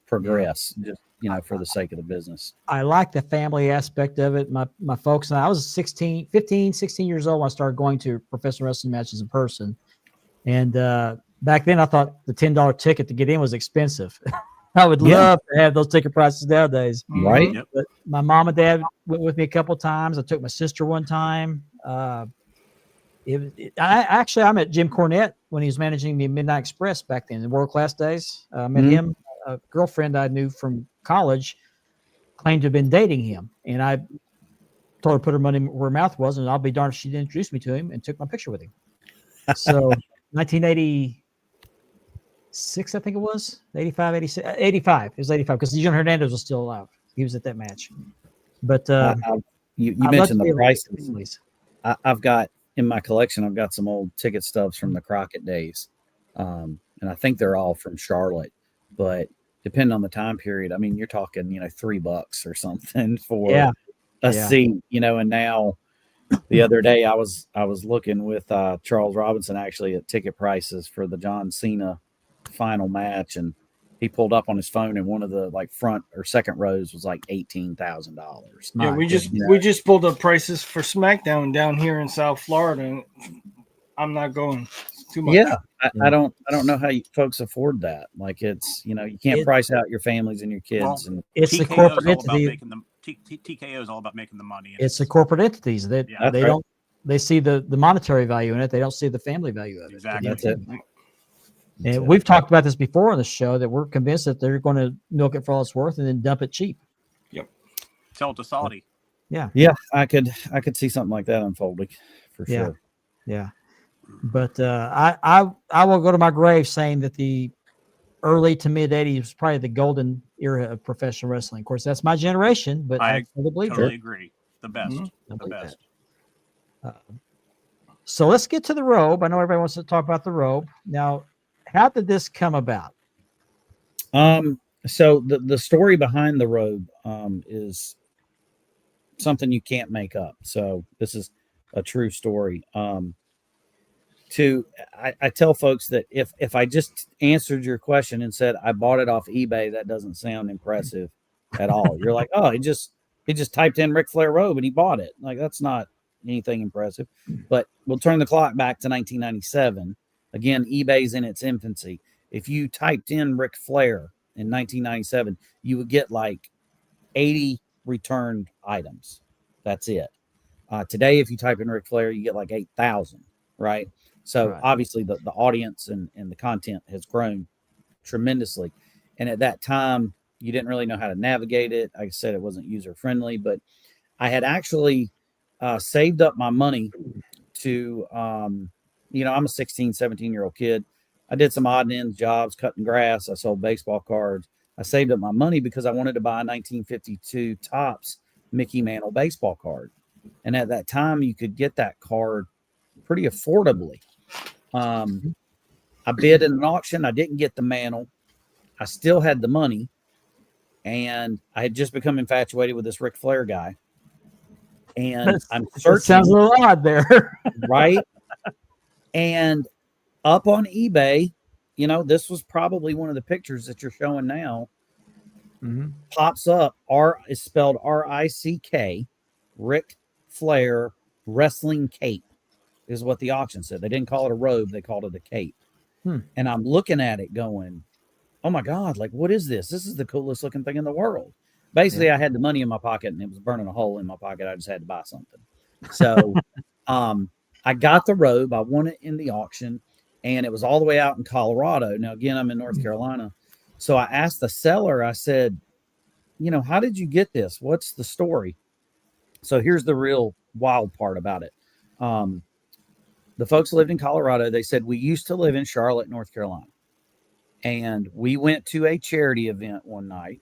progress, just for the sake of the business. I like the family aspect of it. My folks and I was 16 years old when I started going to professional wrestling matches in person. And back then I thought the $10 ticket to get in was expensive. I would love to have those ticket prices nowadays. Right. But my mom and dad went with me a couple of times. I took my sister one time. I met Jim Cornette when he was managing the Midnight Express back then, in World Class days. I met him. A girlfriend I knew from college claimed to have been dating him, and I told her to put her money where her mouth was, and I'll be darned if she didn't introduce me to him and took my picture with him. So 1986, I think it was 85, 86, 85. It was 85 because Dijon Hernandez was still alive. He was at that match. But You I'd love mentioned to be the able to get prices. families. I've got in my collection, I've got some old ticket stubs from the Crockett days. And I think they're all from Charlotte, but depending on the time period, I mean, you're talking, $3 or something for Yeah, a yeah. seat, and now the other day I was looking with Charles Robinson actually at ticket prices for the John Cena final match, and he pulled up on his phone and one of the like front or second rows was like $18,000. Yeah, My we goodness. just pulled up prices for SmackDown down here in South Florida, and I'm not going. It's too much. Yeah, I Yeah. don't know how you folks afford that. Like it's you can't It- price out your families and your kids, and It's the TKO corporate is all about entity. making them. TKO is all about making the money. And It's the corporate entities that Yeah. they That's don't. They see the monetary value in it. They don't see the family value of it. Exactly. that's it. And So, we've talked about this before on the show that we're convinced that they're going to milk it for all it's worth and then dump it cheap. sell it to Saudi. yeah, I could see something like that unfolding for Yeah. sure. Yeah, but I will go to my grave saying that the early to mid '80s was probably the golden era of professional wrestling. Of course, that's my generation, but I fully believe Totally that. agree. The best. Mhm. I The believe best. that. So let's get to the robe. I know everybody wants to talk about the robe. Now, how did this come about? So the story behind the robe is something you can't make up. So this is a true story. I tell folks that if I just answered your question and said I bought it off eBay, that doesn't sound impressive at all. You're like, oh, he just typed in Ric Flair robe and he bought it. Like that's not anything impressive. But we'll turn the clock back to 1997. Again, eBay's in its infancy. If you typed in Ric Flair in 1997, you would get like 80 returned items. That's it. Today, if you type in Ric Flair, you get like 8,000, right? So Right. obviously the audience and the content has grown tremendously. And at that time, you didn't really know how to navigate it. Like I said, it wasn't user friendly, but I had actually saved up my money to, I'm a 16, 17-year-old kid. I did some odd and ends jobs, cutting grass. I sold baseball cards. I saved up my money because I wanted to buy a 1952 Topps Mickey Mantle baseball card. And at that time, you could get that card pretty affordably. I bid in an auction. I didn't get the Mantle. I still had the money. And I had just become infatuated with this Ric Flair guy. And I'm It searching. sounds a little odd there. Right? And up on eBay, this was probably one of the pictures that you're showing now. Mhm. Pops up. R is spelled R-I-C-K. Ric Flair wrestling cape is what the auction said. They didn't call it a robe, they called it a cape. And I'm looking at it going, oh my God, like what is this? This is the coolest looking thing in the world. Basically, I had the money in my pocket and it was burning a hole in my pocket. I just had to buy something. So I got the robe. I won it in the auction and it was all the way out in Colorado. Now, again, I'm in North Carolina. So I asked the seller, I said, how did you get this? What's the story? So here's the real wild part about it. The folks lived in Colorado. They said, we used to live in Charlotte, North Carolina. And we went to a charity event one night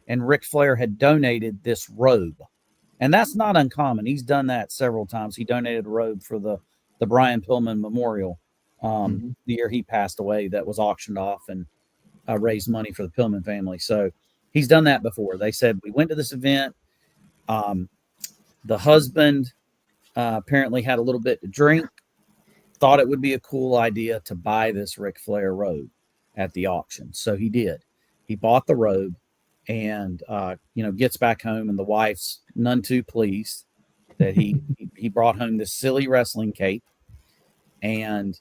and Ric Flair had donated this robe. And that's not uncommon. He's done that several times. He donated a robe for the Brian Pillman Memorial the year he passed away that was auctioned off and raised money for the Pillman family. So he's done that before. They said, we went to this event. The husband apparently had a little bit to drink, thought it would be a cool idea to buy this Ric Flair robe at the auction. So he did. He bought the robe and, gets back home and the wife's none too pleased that he brought home this silly wrestling cape. And,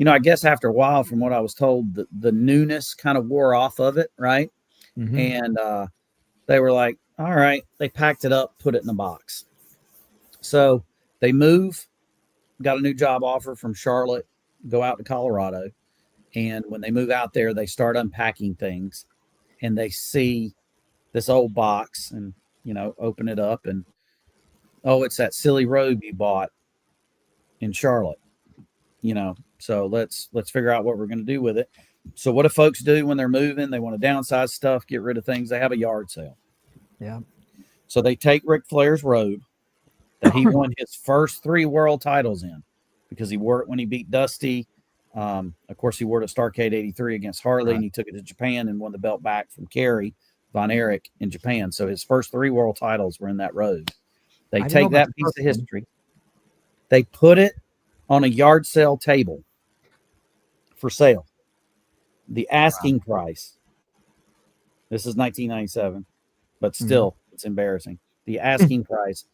I guess after a while, from what I was told, the newness kind of wore off of it. Right. And they were like, all right, they packed it up, put it in a box. So they move, got a new job offer from Charlotte, go out to Colorado. And when they move out there, they start unpacking things and they see this old box and, open it up and, oh, it's that silly robe you bought in Charlotte, so let's figure out what we're going to do with it. So what do folks do when they're moving? They want to downsize stuff, get rid of things. They have a yard sale. Yeah. So they take Ric Flair's robe that he won his first 3 world titles in, because he wore it when he beat Dusty. Of course, he wore it at Starrcade 83 against Harley, and he took it to Japan and won the belt back from Kerry Von Erich in Japan. So his first 3 world titles were in that Robe. They take that piece of history, they put it on a yard sale table for sale. The asking price, this is 1997, but still, it's embarrassing. The asking price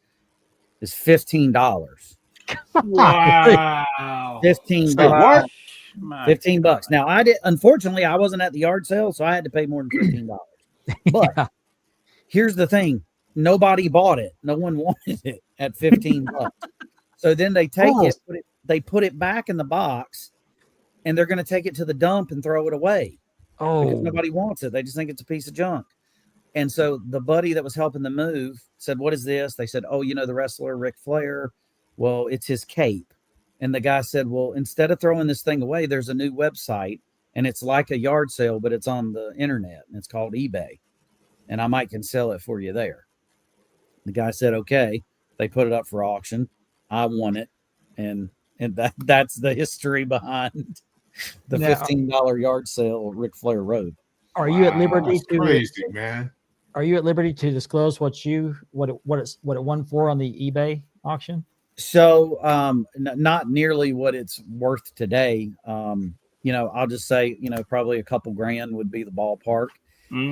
is $15. Wow. $15. What? $15. Now, unfortunately, I wasn't at the yard sale, so I had to pay more than $15. But here's the thing. Nobody bought it. No one wanted it at $15. So then they take they put it back in the box, and they're going to take it to the dump and throw it away. Because nobody wants it. They just think it's a piece of junk. And so the buddy that was helping them move said, "What is this?" They said, "Oh, you know the wrestler Ric Flair? Well, it's his cape." And the guy said, "Well, instead of throwing this thing away, there's a new website, and it's like a yard sale, but it's on the internet, and it's called eBay. And I might can sell it for you there." The guy said, "Okay." They put it up for auction. I won it. And that's the history behind the $15 yard sale Ric Flair Robe. Are you at liberty That's crazy, man. Are you at liberty to disclose what it won for on the eBay auction? So not nearly what it's worth today. I'll just say, probably a couple grand would be the ballpark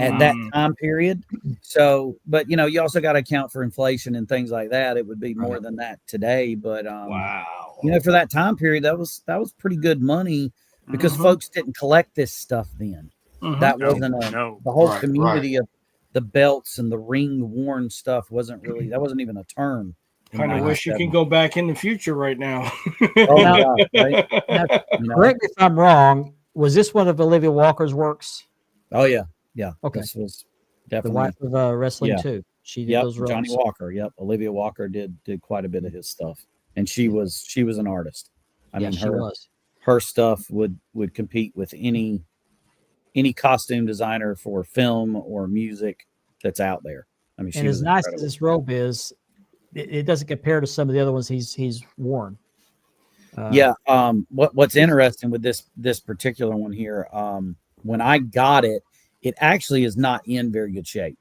at that time period. So, but you also got to account for inflation and things like that. It would be more than that today. But for that time period, that was pretty good money, because folks didn't collect this stuff then. That wasn't the whole community of the belts and the ring worn stuff that wasn't even a term. Kind of wish you can go back in the future right now. Now, correct me if I'm wrong. Was this one of Olivia Walker's works? Oh yeah. Okay. This was The definitely wife of wrestling too. She did those robes. Johnny Walker. Yep. Olivia Walker did quite a bit of his stuff, and she was an artist. I mean, her stuff would compete with any costume designer for film or music that's out there. I mean, and as nice as this robe is, it doesn't compare to some of the other ones he's worn. What's interesting with this particular one here, when I got it, it actually is not in very good shape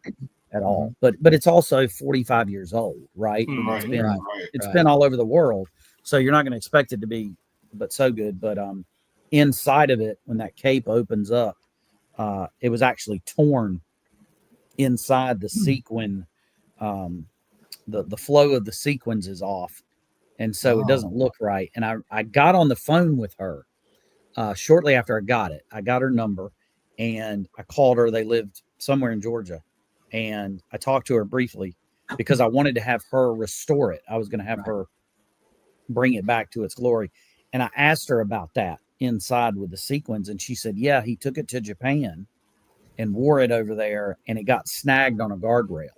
at all. But it's also 45 years old, right? It's been all over the world, so you're not going to expect it to be, but so good. But inside of it, when that cape opens up, it was actually torn inside the sequin. The flow of the sequins is off, and so it doesn't look right. And I got on the phone with her shortly after I got it. I got her number, and I called her. They lived somewhere in Georgia, and I talked to her briefly because I wanted to have her restore it. I was going to have her bring it back to its glory. And I asked her about that inside with the sequins, and she said, yeah, he took it to Japan and wore it over there, and it got snagged on a guardrail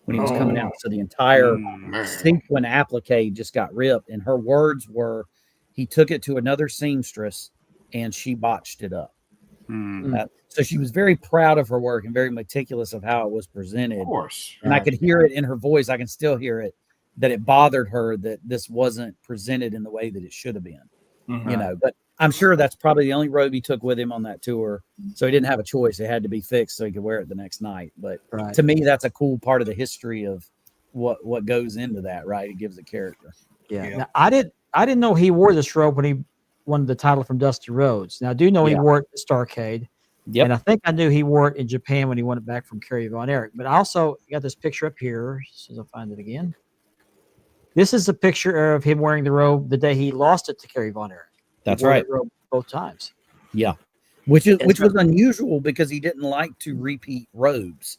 when he was coming out. So the entire sequin applique just got ripped. And her words were, he took it to another seamstress and she botched it up. So she was very proud of her work and very meticulous of how it was presented. Of course. And I could hear it in her voice. I can still hear it, that it bothered her that this wasn't presented in the way that it should have been. But I'm sure that's probably the only robe he took with him on that tour. So he didn't have a choice. It had to be fixed so he could wear it the next night. But to me, that's a cool part of the history of what goes into that, right? It gives a character. Yeah. Now, I didn't know he wore this robe when he won the title from Dusty Rhodes. Now I do know he wore it at Starrcade. And I think I knew he wore it in Japan when he won it back from Kerry Von Erich. But I also got this picture up here. As soon as I find it again. This is a picture of him wearing the robe the day he lost it to Kerry Von Erich. That's right. Both times. Yeah. Which was unusual because he didn't like to repeat robes.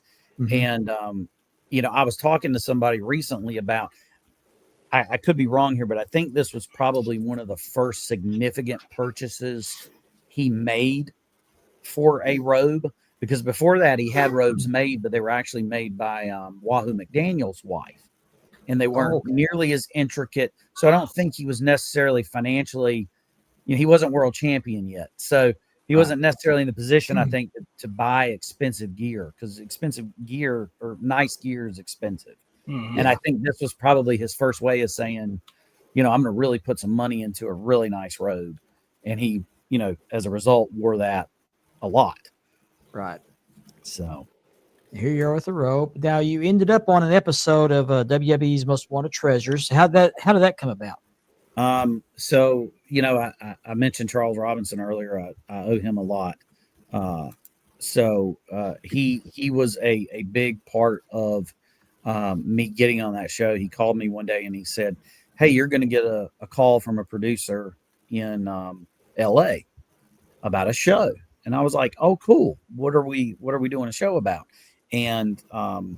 And, I was talking to somebody recently about, I could be wrong here, but I think this was probably one of the first significant purchases he made for a robe, because before that he had robes made, but they were actually made by Wahoo McDaniel's wife, and they weren't nearly as intricate. So I don't think he was necessarily financially, he wasn't world champion yet. So he wasn't necessarily in the position, I think, to buy expensive gear, because expensive gear or nice gear is expensive. Mhm. And I think this was probably his first way of saying, I'm going to really put some money into a really nice robe. And he, as a result, wore that a lot. Right. So Here you are with the robe. Now you ended up on an episode of WWE's Most Wanted Treasures. How did that come about? So I mentioned Charles Robinson earlier. I owe him a lot. He was a big part of me getting on that show. He called me one day and he said, "Hey, you're going to get a call from a producer in L.A. about a show." And I was like, "Oh, cool. What are we doing a show about?" And kind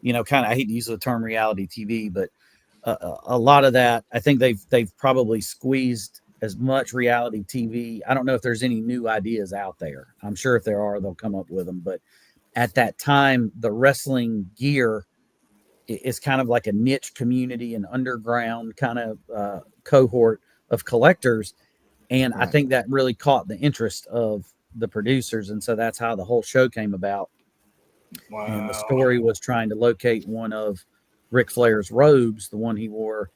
of, I hate to use the term reality TV, but a lot of that, I think they've probably squeezed as much reality TV. I don't know if there's any new ideas out there. I'm sure if there are, they'll come up with them. But at that time, the wrestling gear is kind of like a niche community, an underground kind of cohort of collectors. And I think that really caught the interest of the producers. And so that's how the whole show came about. Wow. And the story was trying to locate one of Ric Flair's robes, the one he wore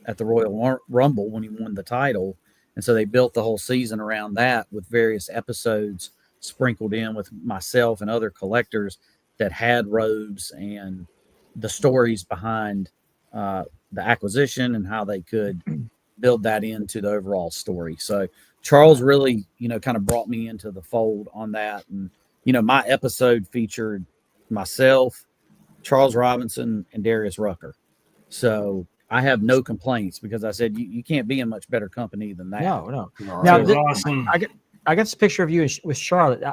at the Royal Rumble when he won the title. And so they built the whole season around that with various episodes sprinkled in with myself and other collectors that had robes and the stories behind the acquisition and how they could build that into the overall story. So Charles really, kind of brought me into the fold on that. And, my episode featured myself, Charles Robinson, and Darius Rucker. So I have no complaints because I said you can't be in much better company than that. No. All Now, right. That was awesome. I got this picture of you with Charlotte.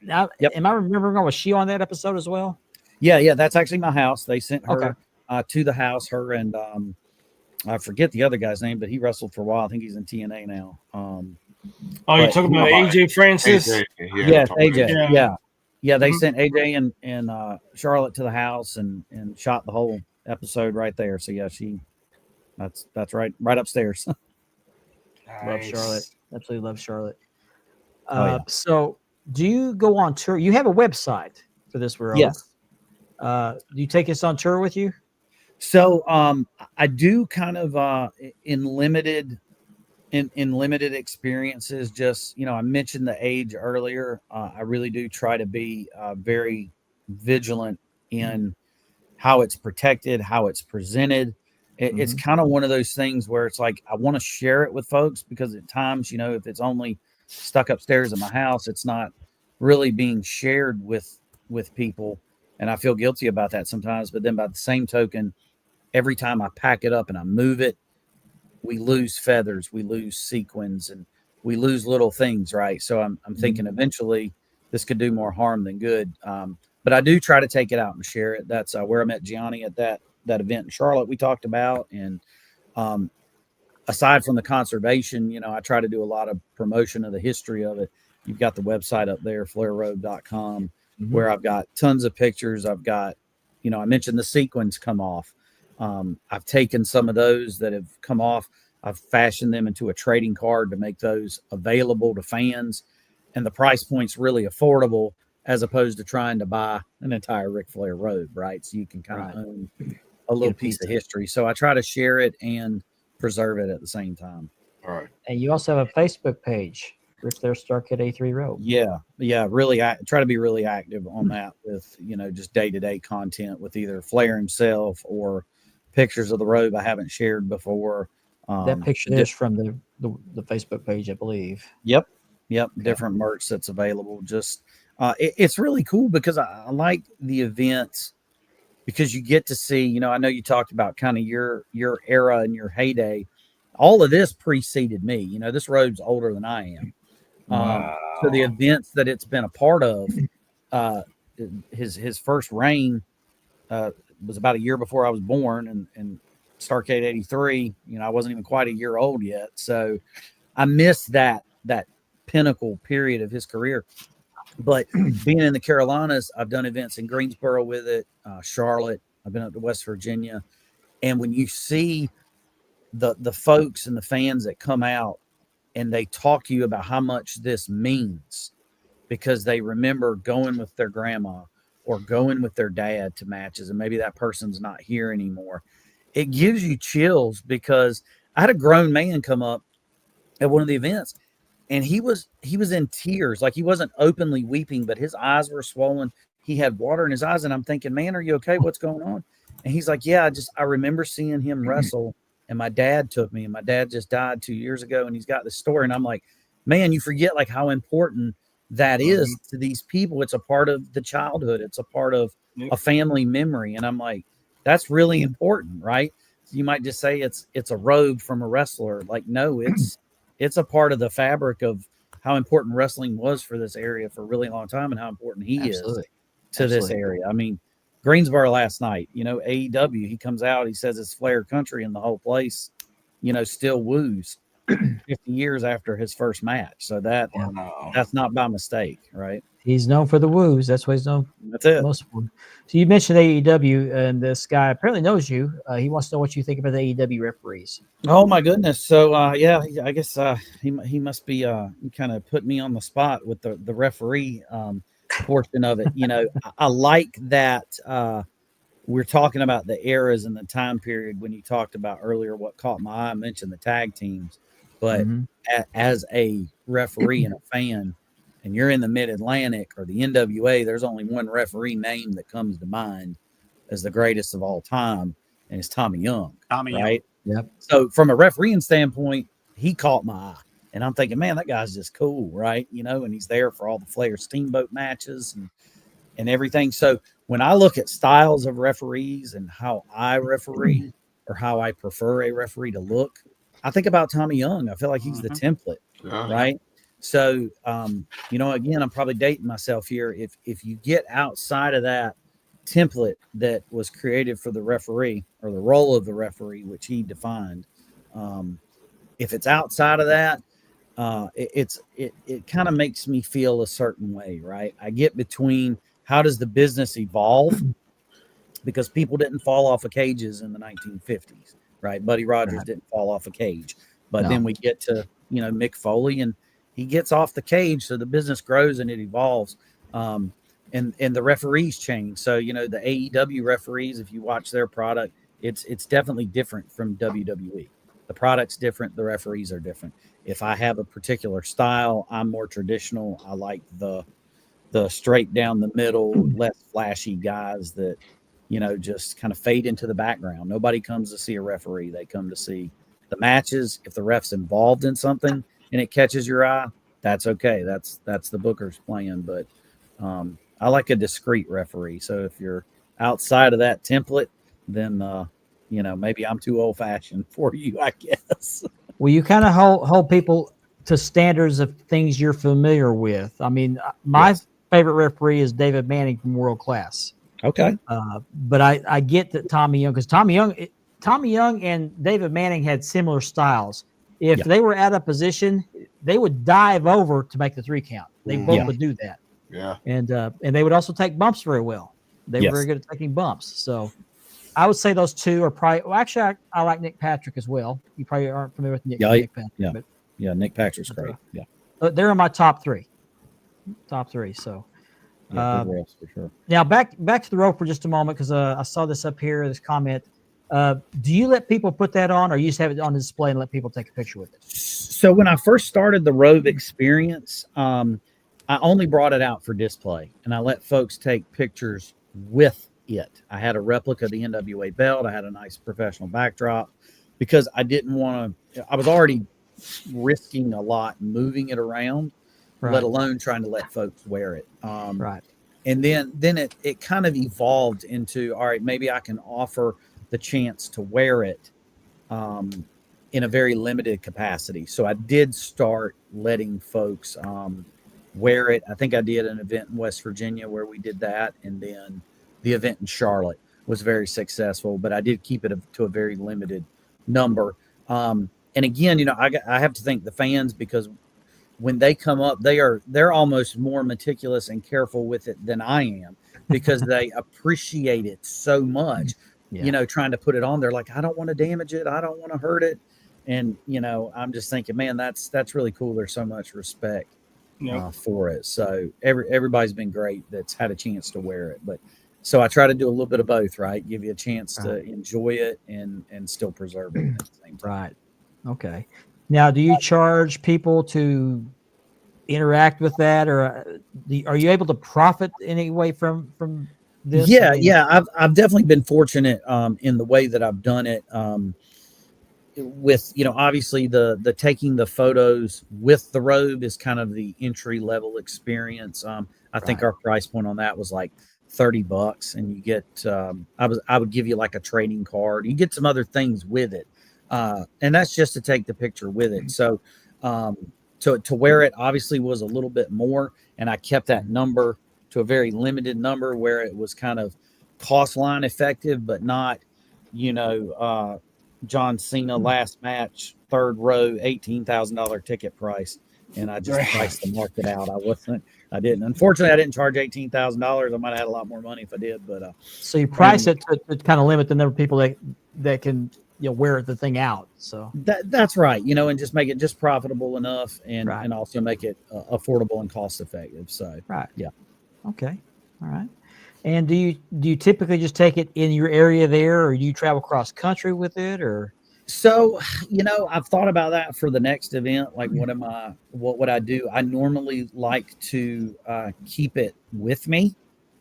Now, Yep. am I remembering? Was she on that episode as well? Yeah, that's actually my house. They sent her Okay. to the house. Her and I forget the other guy's name, but he wrestled for a while. I think he's in TNA now. You're but- talking about AJ Francis? AJ, Yes, AJ. Yeah. Yeah. They Mhm. sent AJ and Charlotte to the house and shot the whole episode right there. So yeah, that's right upstairs. Love Nice. Charlotte. Absolutely love Charlotte. Yeah. So, do you go on tour? You have a website for this world. Yes. Do you take us on tour with you? So I do kind of in limited experiences. Just I mentioned the age earlier. I really do try to be very vigilant in how it's protected, how it's presented. It's kind of one of those things where it's like I want to share it with folks because at times, if it's only stuck upstairs in my house, it's not really being shared with people, and I feel guilty about that sometimes. But then by the same token, every time I pack it up and I move it, we lose feathers, we lose sequins, and we lose little things, right? So I'm thinking eventually this could do more harm than good. But I do try to take it out and share it. That's where I met Gianni at that event in Charlotte we talked about. And aside from the conservation, I try to do a lot of promotion of the history of it. You've got the website up there, flairrobe.com, where I've got tons of pictures. I've got, I mentioned the sequins come off. I've taken some of those that have come off. I've fashioned them into a trading card to make those available to fans. And the price point's really affordable as opposed to trying to buy an entire Ric Flair robe, right? So you can kind of own a little piece of history. So I try to share it and preserve it at the same time. All right. And you also have a Facebook page, Ric Flair Starrcade A3 Robe. Yeah. Really, I try to be really active on that with, just day-to-day content with either Flair himself or pictures of the robe I haven't shared before. That picture is from the Facebook page, I believe. Yep. Different merch that's available. Just it's really cool because I like the events because you get to see, I know you talked about kind of your era and your heyday. All of this preceded me. This robe's older than I am. Wow. So the events that it's been a part of, his first reign was about a year before I was born, and Starrcade 83, I wasn't even quite a year old yet. So I missed that pinnacle period of his career. But being in the Carolinas, I've done events in Greensboro with it, Charlotte. I've been up to West Virginia. And when you see the folks and the fans that come out and they talk to you about how much this means because they remember going with their grandma or going with their dad to matches, and maybe that person's not here anymore, it gives you chills because I had a grown man come up at one of the events, and he was in tears. Like, he wasn't openly weeping, but his eyes were swollen. He had water in his eyes, and I'm thinking, man, are you okay? What's going on? And he's like, yeah, I remember seeing him wrestle, and my dad took me, and my dad just died 2 years ago, and he's got this story. And I'm like, man, you forget like how important that is to these people. It's a part of the childhood. It's a part of a family memory. And I'm like, that's really important, right? So you might just say it's a robe from a wrestler. Like, no, it's a part of the fabric of how important wrestling was for this area for a really long time, and how important he is to this area. I mean, Greensboro last night, AEW, he comes out, he says it's Flair country, and the whole place, still woos 50 years after his first match. So that's not by mistake, right? He's known for the woos. That's what he's known. That's it. Most of them. So you mentioned AEW, and this guy apparently knows you. He wants to know what you think about the AEW referees. Oh my goodness! So yeah, I guess he must be kind of put me on the spot with the referee portion of it. I like that we're talking about the eras and the time period when you talked about earlier. What caught my eye, I mentioned the tag teams, but as a referee and a fan, and you're in the Mid-Atlantic or the NWA, there's only one referee name that comes to mind as the greatest of all time, and it's Tommy Young. Right? Yep. So from a refereeing standpoint, he caught my eye. And I'm thinking, man, that guy's just cool, right? And he's there for all the Flair Steamboat matches and everything. So when I look at styles of referees and how I referee or how I prefer a referee to look, I think about Tommy Young. I feel like he's the template, right? So, again, I'm probably dating myself here. If you get outside of that template that was created for the referee or the role of the referee, which he defined, if it's outside of that, it kind of makes me feel a certain way, right? I get between how does the business evolve, because people didn't fall off of cages in the 1950s, right? Buddy Rogers didn't fall off a cage, but then we get to Mick Foley, and he gets off the cage, so the business grows and it evolves, and the referees change. So the AEW referees, if you watch their product, it's definitely different from WWE. The product's different, the referees are different. If I have a particular style, I'm more traditional. I like the straight down the middle, less flashy guys that, just kind of fade into the background. Nobody comes to see a referee. They come to see the matches. If the ref's involved in something and it catches your eye, that's okay. That's the booker's plan. But I like a discreet referee. So if you're outside of that template, then, maybe I'm too old fashioned for you, I guess. Well, you kind of hold people to standards of things you're familiar with. I mean, my favorite referee is David Manning from World Class. Okay. But I get that Tommy Young, because Tommy Young and David Manning had similar styles. If they were out of position, they would dive over to make the 3 count. They both would do that. Yeah. And they would also take bumps very well. They were very good at taking bumps. So I would say those two are probably. Well, actually, I like Nick Patrick as well. You probably aren't familiar with Nick Patrick. But, Nick Patrick's great. Yeah. They're in my top three. So. For sure. Now back to the rope for just a moment, because I saw this up here, this comment. Do you let people put that on, or you just have it on display and let people take a picture with it? So when I first started the Robe experience, I only brought it out for display, and I let folks take pictures with it. I had a replica of the NWA belt. I had a nice professional backdrop, because I didn't want to. I was already risking a lot moving it around, let alone trying to let folks wear it. And then it kind of evolved into, all right, maybe I can offer the chance to wear it in a very limited capacity. So I did start letting folks wear it. I think I did an event in West Virginia where we did that, and then the event in Charlotte was very successful, but I did keep it to a very limited number. And again, I have to thank the fans, because when they come up, they're almost more meticulous and careful with it than I am, because they appreciate it so much. Trying to put it on, they're like, I don't want to damage it, I don't want to hurt it. And I'm just thinking, man, that's really cool. There's so much respect for it. So everybody's been great that's had a chance to wear it. But so I try to do a little bit of both, right? Give you a chance to enjoy it and still preserve it at the same time. Right. Okay. Now, do you charge people to interact with that, or are you able to profit any way from this? Yeah, I've definitely been fortunate in the way that I've done it. With obviously the taking the photos with the robe is kind of the entry level experience. I think our price point on that was like $30, and you get I would give you like a trading card. You get some other things with it, and that's just to take the picture with it. So to wear it obviously was a little bit more, and I kept that number to a very limited number where it was kind of cost line effective, but not John Cena last match, third row, $18,000 ticket price. And I just priced the market out. I didn't. Unfortunately, I didn't charge $18,000. I might have had a lot more money if I did, but so you price it to kind of limit the number of people that can wear the thing out. So that's right. And just make it just profitable enough, and also make it affordable and cost effective. So yeah. Okay. All right. And do you typically just take it in your area there, or do you travel cross country with it, or? So, I've thought about that for the next event. Like, what would I do? I normally like to keep it with me.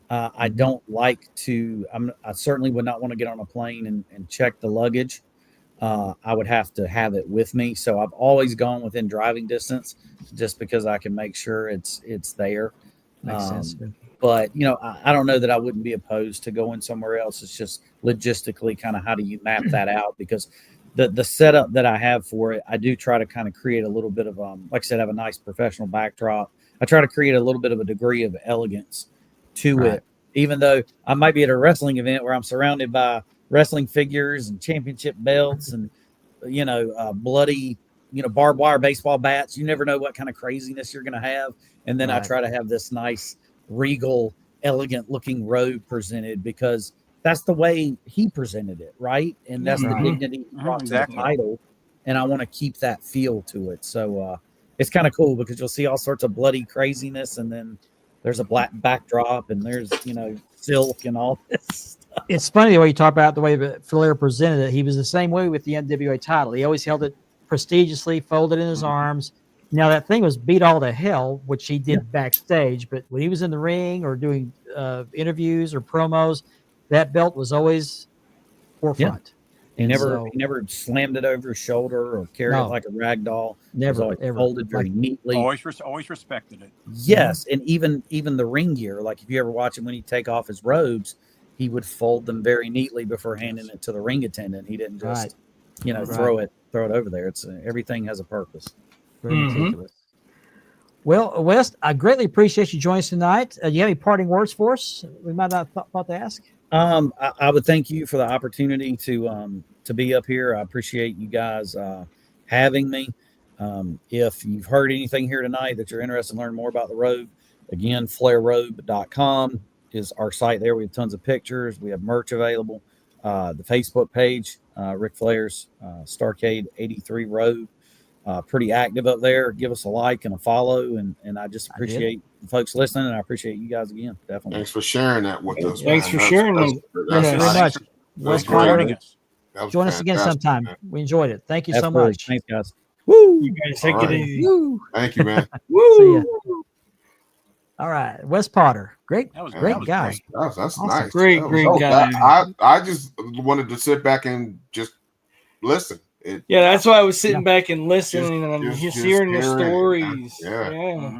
I don't like to, I certainly would not want to get on a plane and check the luggage. I would have to have it with me. So I've always gone within driving distance just because I can make sure it's there. Makes sense. But, I don't know that I wouldn't be opposed to going somewhere else. It's just logistically kind of how do you map that out? Because the setup that I have for it, I do try to kind of create a little bit of, like I said, I have a nice professional backdrop. I try to create a little bit of a degree of elegance to it, even though I might be at a wrestling event where I'm surrounded by wrestling figures and championship belts and, bloody, barbed wire baseball bats. You never know what kind of craziness you're going to have. And then I try to have this nice, regal, elegant looking robe presented because that's the way he presented it, right? And that's the dignity he brought to the title. And I want to keep that feel to it. So it's kind of cool because you'll see all sorts of bloody craziness, and then there's a black backdrop, and there's silk and all this stuff. It's funny the way you talk about the way that Flair presented it. He was the same way with the NWA title. He always held it prestigiously, folded in his arms. Now, that thing was beat all to hell, which he did backstage. But when he was in the ring or doing interviews or promos, that belt was always forefront. He never slammed it over his shoulder or carried it like a rag doll. Never, ever. Folded very neatly. Always respected it. Yes, and even the ring gear. Like if you ever watch him when he take off his robes, he would fold them very neatly before handing it to the ring attendant. He didn't just throw it over there. It's everything has a purpose. Very meticulous. Well, Wes, I greatly appreciate you joining us tonight. Do you have any parting words for us? We might not thought to ask. I would thank you for the opportunity to be up here. I appreciate you guys having me. If you've heard anything here tonight that you're interested in learning more about the Robe, again, flairrobe.com is our site there. We have tons of pictures. We have merch available. The Facebook page, Ric Flair's Starrcade 83 Robe. Pretty active up there. Give us a like and a follow, and I just appreciate the folks listening, and I appreciate you guys again. Definitely. Thanks for sharing that with us. Thanks for sharing that. Very much. That's great. Join us again sometime. Man. We enjoyed it. Thank you so much. Thanks, guys. Woo! You guys take it easy. Woo. Thank you, man. Woo! See ya. All right, Wes Potter, great guy. That's awesome. nice. Great guy. I just wanted to sit back and just listen. That's why I was sitting back and listening, and I'm just hearing the stories.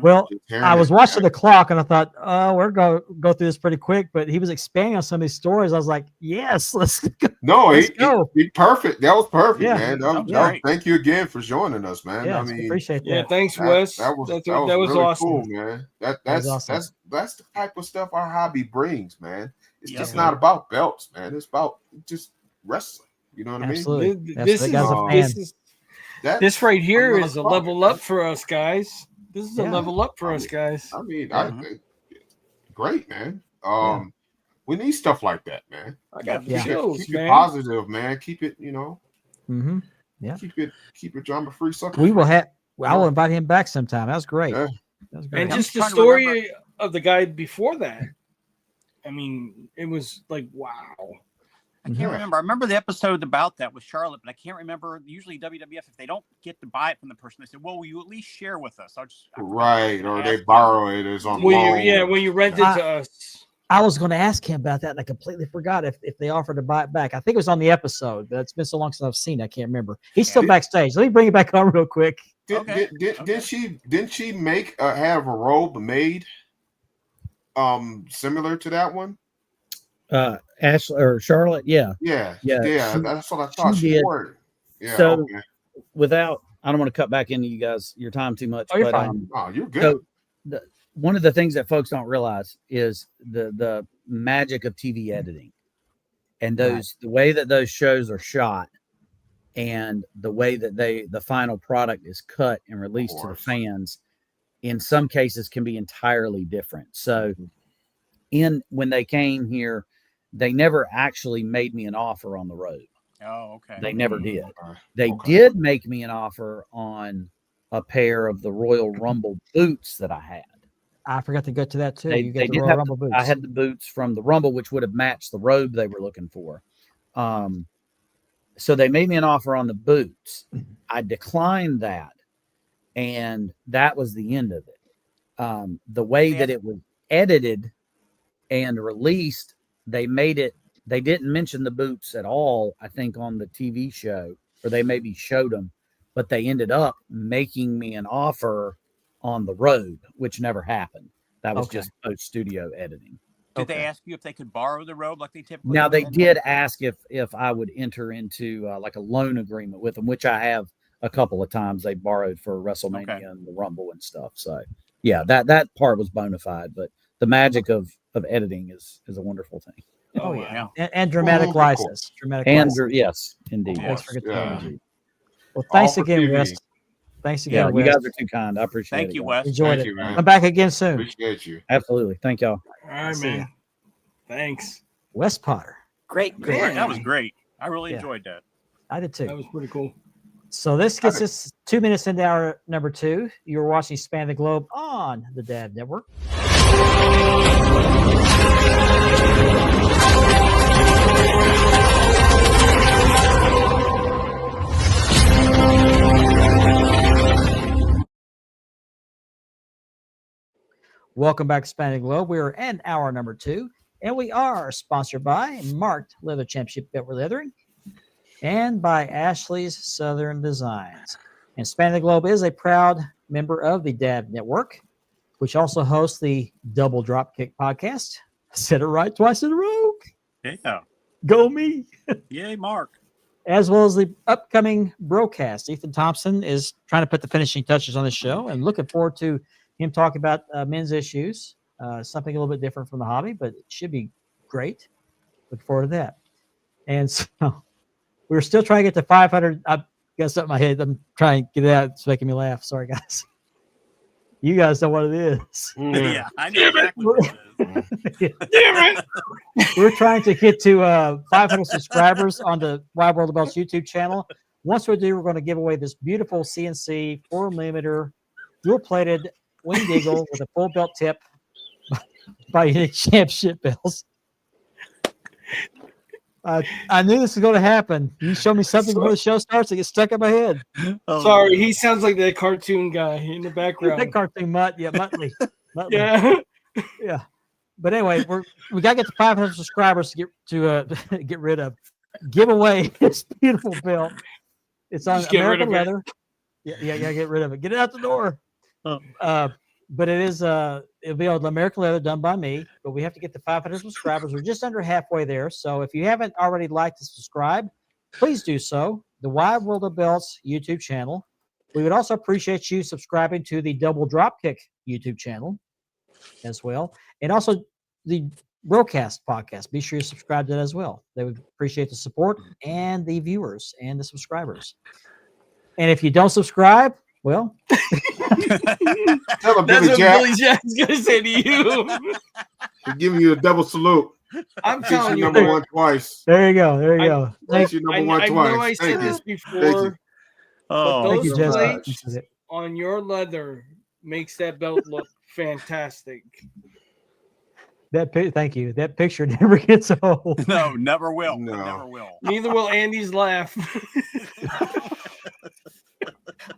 Well, I was watching the clock, and I thought, oh, we're going to go through this pretty quick. But he was expanding on some of these stories. I was like, yes, let's go. No, he perfect. That was perfect, man. Thank you again for joining us, man. Yeah, I mean, appreciate that. Yeah, thanks, Wes. That was really awesome, cool, man. That's the type of stuff our hobby brings, man. It's just not about belts, man. It's about just wrestling. You know what Absolutely. I mean? This right here is a level up for us guys. This is a level up for us guys. I mean, great, man. We need stuff like that, man. I got the shows, keep man. It positive, man. Keep it, keep it drama free. We will have. I will invite him back sometime. That was great. That was great. And just the story of the guy before that. I mean, it was like, wow. I can't remember. I remember the episode about that with Charlotte, but I can't remember. Usually WWF, if they don't get to buy it from the person, they say, well, will you at least share with us? Right, or they borrow it as on loan. When you rent it to us. I was going to ask him about that, and I completely forgot if they offered to buy it back. I think it was on the episode, but it's been so long since I've seen it, I can't remember. He's still backstage. Let me bring it back on real quick. Didn't she make have a robe made similar to that one? Ashley or Charlotte, yeah. That's what I thought. She wore it. Yeah. So, without, I don't want to cut back into your time too much. Oh, you're fine. You're good. So one of the things that folks don't realize is the magic of TV editing, and the way that those shows are shot, and the way that the final product is cut and released to the fans, in some cases can be entirely different. So, when they came here, they never actually made me an offer on the Robe. Oh, okay. They never did. They did make me an offer on a pair of the Royal Rumble boots that I had. I forgot to go to that too. They did have Rumble boots. I had the boots from the Rumble, which would have matched the Robe they were looking for. So they made me an offer on the boots. I declined that, and that was the end of it. The way that it was edited and released, they didn't mention the boots at all, I think, on the TV show, or they maybe showed them, but they ended up making me an offer on the Robe, which never happened. That was just post-studio editing. Did they ask you if they could borrow the Robe like they typically Now, they did ask if I would enter into like a loan agreement with them, which I have a couple of times. They borrowed for WrestleMania and the Rumble and stuff. So, yeah, that part was bona fide, but the magic of editing is a wonderful thing. Oh yeah, and dramatic license. Yes, indeed. Thanks for Well, thanks again, Wes. Thanks again, Wes. You guys are too kind. I appreciate it. Thank you, Wes. Enjoyed it. Come back again soon. Appreciate you. Absolutely. Thank y'all. All right, man. Thanks. Wes Potter. Great. That was great. I really enjoyed that. I did too. That was pretty cool. So this gets us 2 minutes into our number 2. You're watching Span the Globe on the Dad Network. Welcome back to Span the Globe. We are in hour number 2, and we are sponsored by Marked Leather Championship Belt Leathering and by Ashley's Southern Designs. And Span the Globe is a proud member of the Dad Network, which also hosts the Double Dropkick podcast. I said it right twice in a row. Yeah. Go me. Yay, Mark. As well as the upcoming broadcast. Ethan Thompson is trying to put the finishing touches on the show, and looking forward to him talking about men's issues, something a little bit different from the hobby, but it should be great. Look forward to that. And so we're still trying to get to 500. I've got something in my head. I'm trying to get it out. It's making me laugh. Sorry, guys. You guys know what it is. Yeah, I know exactly what it is. Damn it. We're trying to get to 500 subscribers on the Wide World of Belts YouTube channel. Once we do, we're going to give away this beautiful CNC 4mm dual-plated winged eagle with a full belt tip by Unique Championship Belts. I knew this was going to happen. You show me something before the show starts, it gets stuck in my head. Sorry, he sounds like that cartoon guy in the background. That cartoon Muttley. Yeah. But anyway, we got to get to 500 subscribers to get rid of. Give away this beautiful belt. It's on American leather. Yeah, get rid of it. Get it out the door. But it is it'll be on American leather done by me. But we have to get to 500 subscribers. We're just under halfway there. So if you haven't already liked and subscribed, please do so. The Wide World of Belts YouTube channel. We would also appreciate you subscribing to the Double Dropkick YouTube channel as well, and also the Broadcast podcast. Be sure you subscribe to that as well. They would appreciate the support and the viewers and the subscribers. And if you don't subscribe, well, tell him, that's Billy what Jack. Billy Jack's gonna say to you. He's giving you a double salute. I'm telling you, number one twice. There you go. Thank you, number one twice. I know I said this before. Oh, but those thank you, plates on your leather makes that belt look fantastic. Thank you. That picture never gets old. No, never will. No. Never will. Neither will Andy's laugh.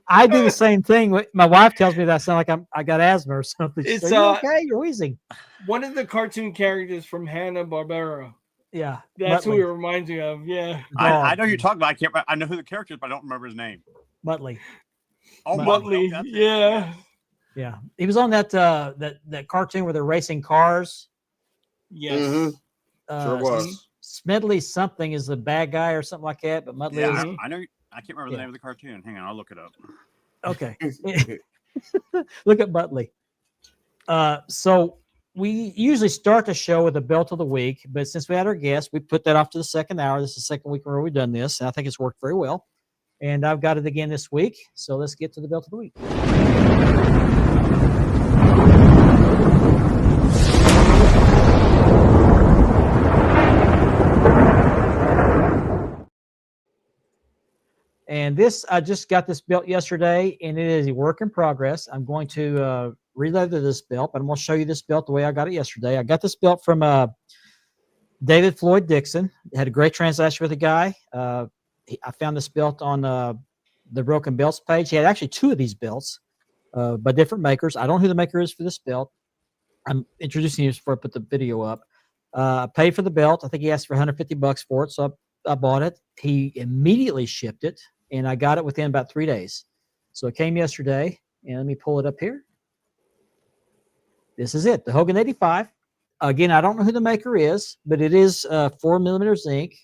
I do the same thing. My wife tells me that I sound like I got asthma or something. It's, She's like, okay, you're wheezing. One of the cartoon characters from Hanna-Barbera. Yeah, That's Muttley. who it reminds me of. Yeah, I know who you're talking about. I know who the character is, but I don't remember his name. Muttley. Oh, Muttley. Muttley. Yeah. Yeah, he was on that cartoon where they're racing cars. Yes. Mm-hmm. Sure was. Smedley something is the bad guy or something like that, but Muttley is. I know. I can't remember the name of the cartoon. Hang on, I'll look it up. Okay. Look at Muttley. So we usually start the show with a belt of the week, but since we had our guest, we put that off to the second hour. This is the second week where we've done this, and I think it's worked very well. And I've got it again this week. So let's get to the belt of the week. And this, I just got this belt yesterday, and it is a work in progress. I'm going to re-leather this belt, but I'm going to show you this belt the way I got it yesterday. I got this belt from David Floyd Dixon. Had a great transaction with a guy. I found this belt on the Broken Belts page. He had actually two of these belts by different makers. I don't know who the maker is for this belt. I'm introducing you before I put the video up. I paid for the belt. I think he asked for $150 for it, so I bought it. He immediately shipped it, and I got it within about 3 days. So it came yesterday, and let me pull it up here. This is it, the Hogan 85. Again, I don't know who the maker is, but it is 4mm zinc.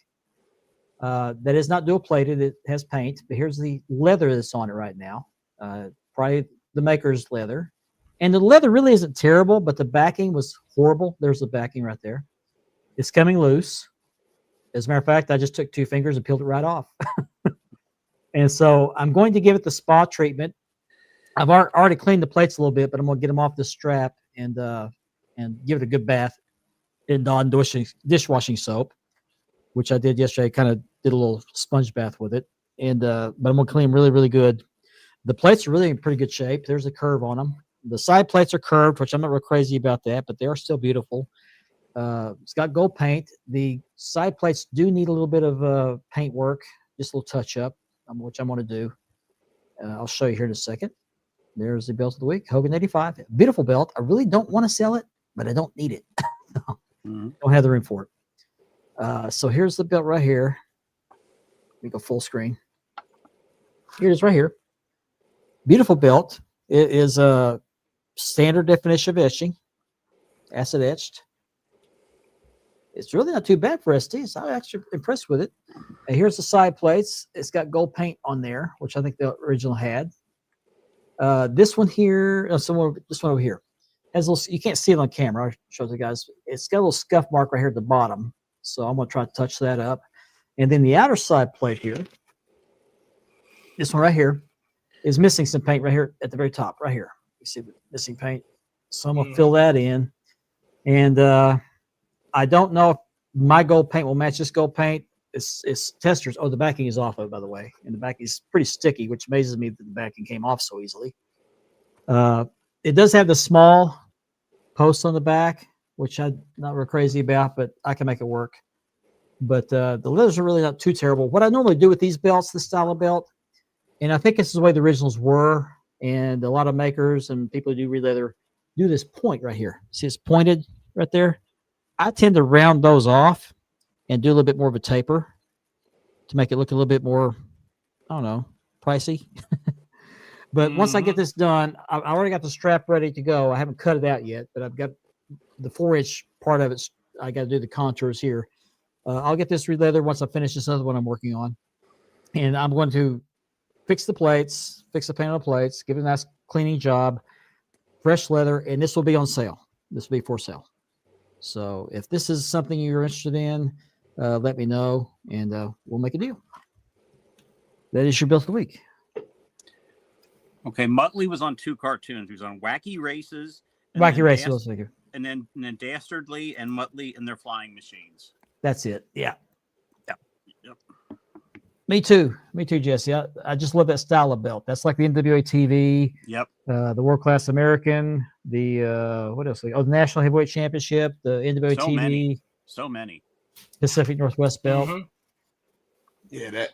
That is not dual plated. It has paint, but here's the leather that's on it right now. Probably the maker's leather. And the leather really isn't terrible, but the backing was horrible. There's the backing right there. It's coming loose. As a matter of fact, I just took 2 fingers and peeled it right off. And so I'm going to give it the spa treatment. I've already cleaned the plates a little bit, but I'm going to get them off the strap and give it a good bath in non-dishwashing soap, which I did yesterday. Kind of did a little sponge bath with it. And but I'm going to clean them really, really good. The plates are really in pretty good shape. There's a curve on them. The side plates are curved, which I'm not real crazy about that, but they are still beautiful. It's got gold paint. The side plates do need a little bit of paint work, just a little touch up, which I'm going to do. I'll show you here in a second. There's the belt of the week, Hogan 85. Beautiful belt. I really don't want to sell it, but I don't need it. Don't have the room for it. So here's the belt right here. Let me go full screen. Here it is right here. Beautiful belt. It is a standard definition of etching, acid etched. It's really not too bad for ST. So I'm actually impressed with it. And here's the side plates. It's got gold paint on there, which I think the original had. This one here, this one over here, has a little, you can't see it on camera. I'll show the guys. It's got a little scuff mark right here at the bottom. So I'm going to try to touch that up. And then the outer side plate here, this one right here, is missing some paint right here at the very top, right here. You see the missing paint. So I'm going to fill that in. And I don't know if my gold paint will match this gold paint. It's testers. Oh, the backing is off of it, by the way. And the backing is pretty sticky, which amazes me that the backing came off so easily. It does have the small post on the back, which I'm not real crazy about, but I can make it work. But the leathers are really not too terrible. What I normally do with these belts, this style of belt, and I think this is the way the originals were, and a lot of makers and people who do re-leather do this point right here. See, it's pointed right there. I tend to round those off and do a little bit more of a taper to make it look a little bit more, I don't know, pricey. But once I get this done, I already got the strap ready to go. I haven't cut it out yet, but I've got the 4-inch part of it. I got to do the contours here. I'll get this re-leather once I finish this other one I'm working on. And I'm going to fix the plates, fix the paint on the plates, give it a nice cleaning job, fresh leather, and this will be on sale. This will be for sale. So if this is something you're interested in, let me know, and we'll make a deal. That is your belt of the week. Okay, Muttley was on 2 cartoons. He was on Wacky Races. Wacky Races, thank you. And then Dastardly and Muttley and their flying machines. That's it. Yeah. Yep. Me too, Jesse. I just love that style of belt. That's like the NWA TV. Yep. The World Class American. The what else? Oh, the National Heavyweight Championship. The NWA So TV. many. So many. Pacific Northwest belt. Mhm. Yeah,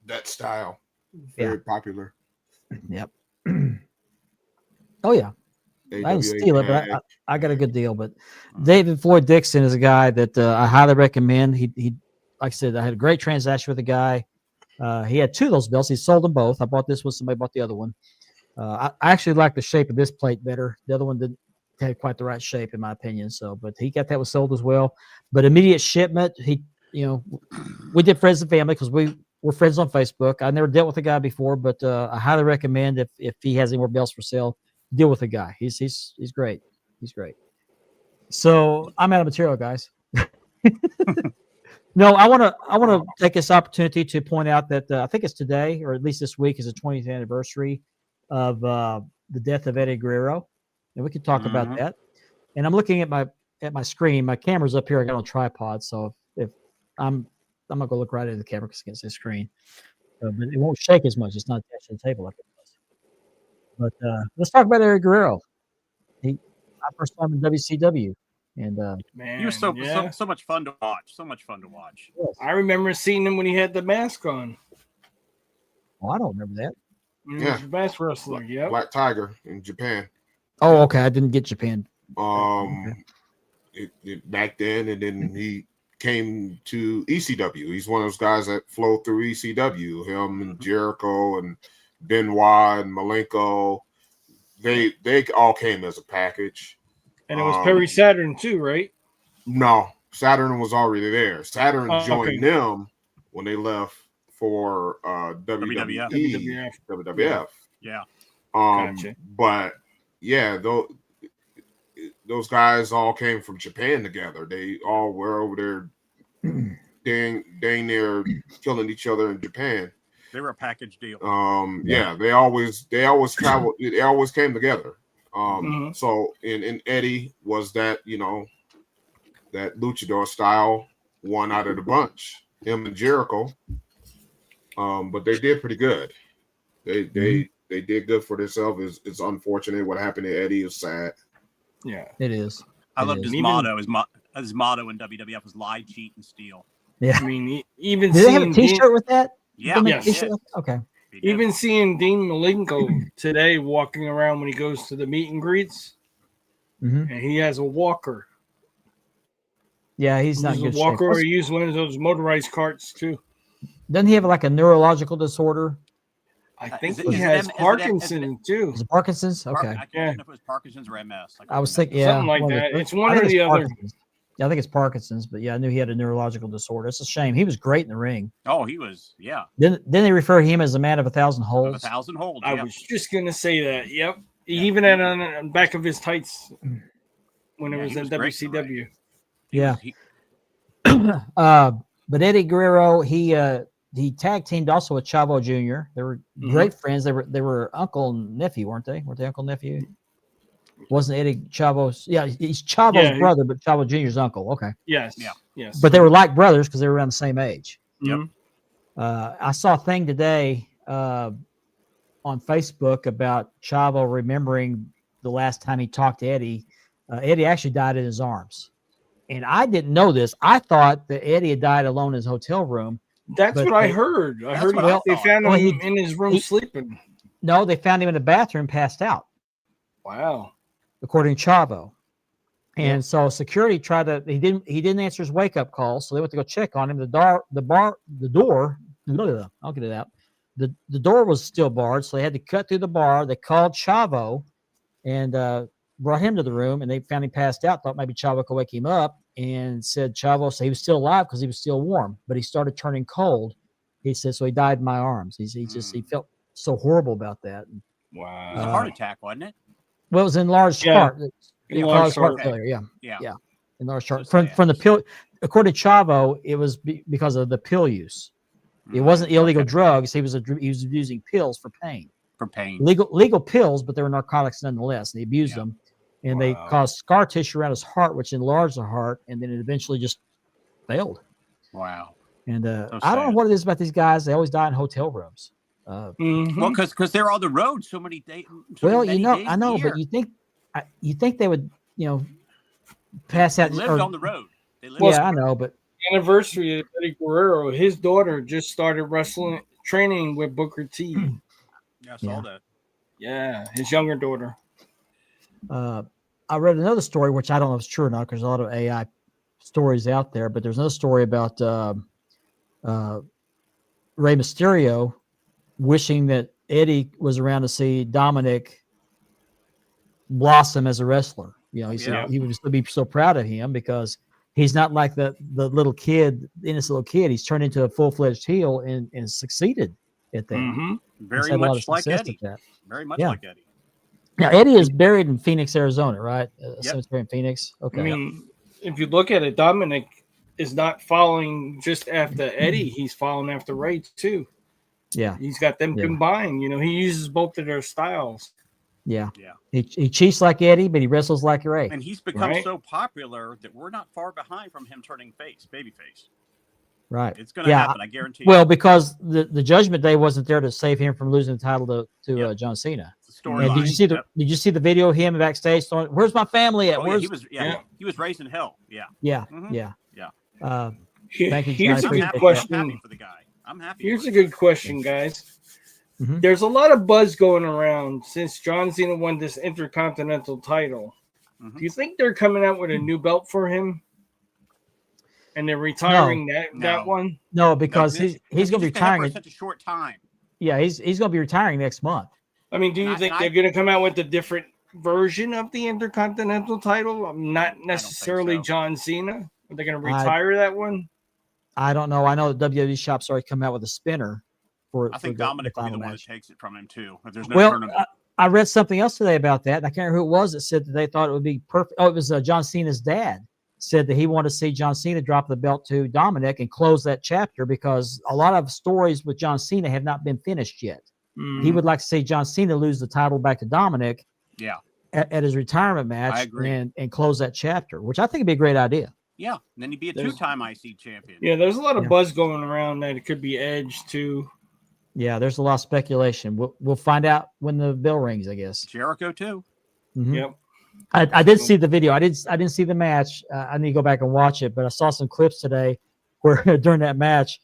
that style very popular. Yep. Oh yeah. I didn't steal it, but I got a good deal. But David Floyd Dixon is a guy that I highly recommend. He, like I said, I had a great transaction with the guy. He had 2 of those belts. He sold them both. I bought this one. Somebody bought the other one. I actually like the shape of this plate better. The other one didn't have quite the right shape, in my opinion. So, but he got that was sold as well. But immediate shipment. We did friends and family because we're friends on Facebook. I never dealt with the guy before, but I highly recommend if he has any more belts for sale, deal with the guy. He's great. He's great. So I'm out of material, guys. No, I want to take this opportunity to point out that I think it's today, or at least this week, is the 20th anniversary of the death of Eddie Guerrero, and we can talk about that. And I'm looking at my screen. My camera's up here. I got on a tripod, so if I'm not gonna look right at the camera because against the screen, but it won't shake as much. It's not attached to the table like it was. But let's talk about Eddie Guerrero. I first saw him in WCW. And he was so much fun to watch. So much fun to watch. Yes. I remember seeing him when he had the mask on. Oh, I don't remember that. He was a mask wrestler. Yeah, Black Tiger in Japan. Oh, okay. I didn't get Japan. Back then, and then he came to ECW. He's one of those guys that flowed through ECW. Him and Jericho and Benoit and Malenko. They all came as a package. And it was Perry Saturn too, right? No, Saturn was already there. Saturn joined them when they left for WWF. Yeah. Gotcha. But yeah, those guys all came from Japan together. They all were over there, dang near killing each other in Japan. They were a package deal. Yeah, they always traveled. They always came together. So in Eddie was that, that luchador style one out of the bunch, him and Jericho. But they did pretty good. They did good for themselves. It's unfortunate what happened to Eddie. Is sad. Yeah, it is. I loved his motto. His motto in WWF was lie, cheat, and steal. Yeah. I mean, even did they have a T-shirt with that? Yeah. Yes. Okay. Even seeing Dean Malenko today walking around when he goes to the meet and greets, and he has a walker. Yeah, he's not a good walker, shape. or he used one of those motorized carts too. Doesn't he have like a neurological disorder? I think he has Parkinson's too. Is it Parkinson's? Okay. I can't know if it was Parkinson's or MS. I was thinking, something like that. It's one or the other. Yeah, I think it's Parkinson's, but yeah, I knew he had a neurological disorder. It's a shame. He was great in the ring. Oh, he was, yeah. Then they refer to him as a man of 1,000 holds. 1,000 holds. I was just gonna say that. Yep. He even had on the back of his tights when it was in WCW. Yeah. But Eddie Guerrero, he tag teamed also with Chavo Jr. They were great friends. They were uncle and nephew, weren't they? Weren't they uncle and nephew? Wasn't Eddie Chavo's? Yeah, he's Chavo's brother, but Chavo Jr.'s uncle. Okay. Yes. Yeah. Yes. But they were like brothers because they were around the same age. Yep. I saw a thing today on Facebook about Chavo remembering the last time he talked to Eddie. Eddie actually died in his arms. And I didn't know this. I thought that Eddie had died alone in his hotel room. That's what I heard. I heard they found him in his room sleeping. No, they found him in the bathroom passed out. Wow. According to Chavo. And so security tried to he didn't answer his wake-up call, so they went to go check on him. The door, I'll get it out. The door was still barred, so they had to cut through the bar. They called Chavo and brought him to the room, and they found him passed out. Thought maybe Chavo could wake him up, and said Chavo, so he was still alive because he was still warm, but he started turning cold. He said, so he died in my arms. He felt so horrible about that. Wow. It was a heart attack, wasn't it? Well, it was enlarged heart. Enlarged heart failure. Yeah. Enlarged heart from the pill. According to Chavo, it was because of the pill use. It wasn't illegal drugs. He was using pills for pain. Legal pills, but they were narcotics nonetheless. They abused them, and they caused scar tissue around his heart, which enlarged the heart, and then it eventually just failed. Wow. And So I don't know sad. what it is about these guys. They always die in hotel rooms. Mhm. Well, because they're on the road so many days. Well, many you know, days I a know, year. but you think they would, pass They out. lived on the road. They lived. Yeah, I know, but Anniversary of Eddie Guerrero, his daughter just started wrestling training with Booker T. Yeah, I saw Yeah. that. Yeah, his younger daughter. I read another story, which I don't know if it's true or not, because there's a lot of AI stories out there. But there's another story about Rey Mysterio wishing that Eddie was around to see Dominic blossom as a wrestler. He said Yeah. he would just be so proud of him because he's not like the little kid, innocent little kid. He's turned into a full-fledged heel and succeeded at that. Mm-hmm. Very had a lot of much like success Eddie. at that. Very much Yeah. like Eddie. Now Eddie is buried in Phoenix, Arizona, right? Cemetery in Phoenix. Okay. I mean, if you look at it, Dominic is not following just after Eddie. He's following after Ray too. Yeah. He's got them Yeah. combined. He uses both of their styles. Yeah. Yeah. He cheats like Eddie, but he wrestles like Ray. And he's become Right. so popular that we're not far behind from him turning babyface. Right. It's going to happen, I guarantee you. Well, because the Judgment Day wasn't there to save him from losing the title to John Cena. It's a storyline. And did you see the video of him backstage throwing, "Where's my family at?" Oh, yeah, Where's he was raised in hell. Yeah. yeah, Mhm. yeah. Yeah. Thank you, Here's Johnny. a good I'm question. happy for the guy. I'm happy. Here's for a the good question, guys. Mhm. There's a lot of buzz going around since John Cena won this Intercontinental title. Mhm. Do you think they're coming out with a new belt for him? And they're retiring that No. one? No, because No, he's going to be just to have for retiring. such a short time. Yeah, he's going to be retiring next month. I mean, do you And think I- they're going to come out with a different version of the Intercontinental title? Not necessarily so. John Cena. Are they going to retire that one? I don't know. I know the WWE shop's already come out with a spinner for. I think for Dominic will be final the one match. that takes it from him too. If there's no Well, tournament. I read something else today about that. And I can't remember who it was that said that they thought it would be perfect. Oh, it was John Cena's dad said that he wanted to see John Cena drop the belt to Dominic and close that chapter because a lot of stories with John Cena have not been finished yet. Mm-hmm. He would like to see John Cena lose the title back to Dominic Yeah. at his retirement match I agree. and close that chapter, which I think would be a great idea. Yeah. And then he'd be a There's- two-time IC champion. Yeah, there's a lot of Yeah. buzz going around that it could be Edge too. Yeah, there's a lot of speculation. We'll find out when the bell rings, I guess. Jericho too. Mhm. Yep. I did see the video. I didn't see the match. I need to go back and watch it, but I saw some clips today where during that match,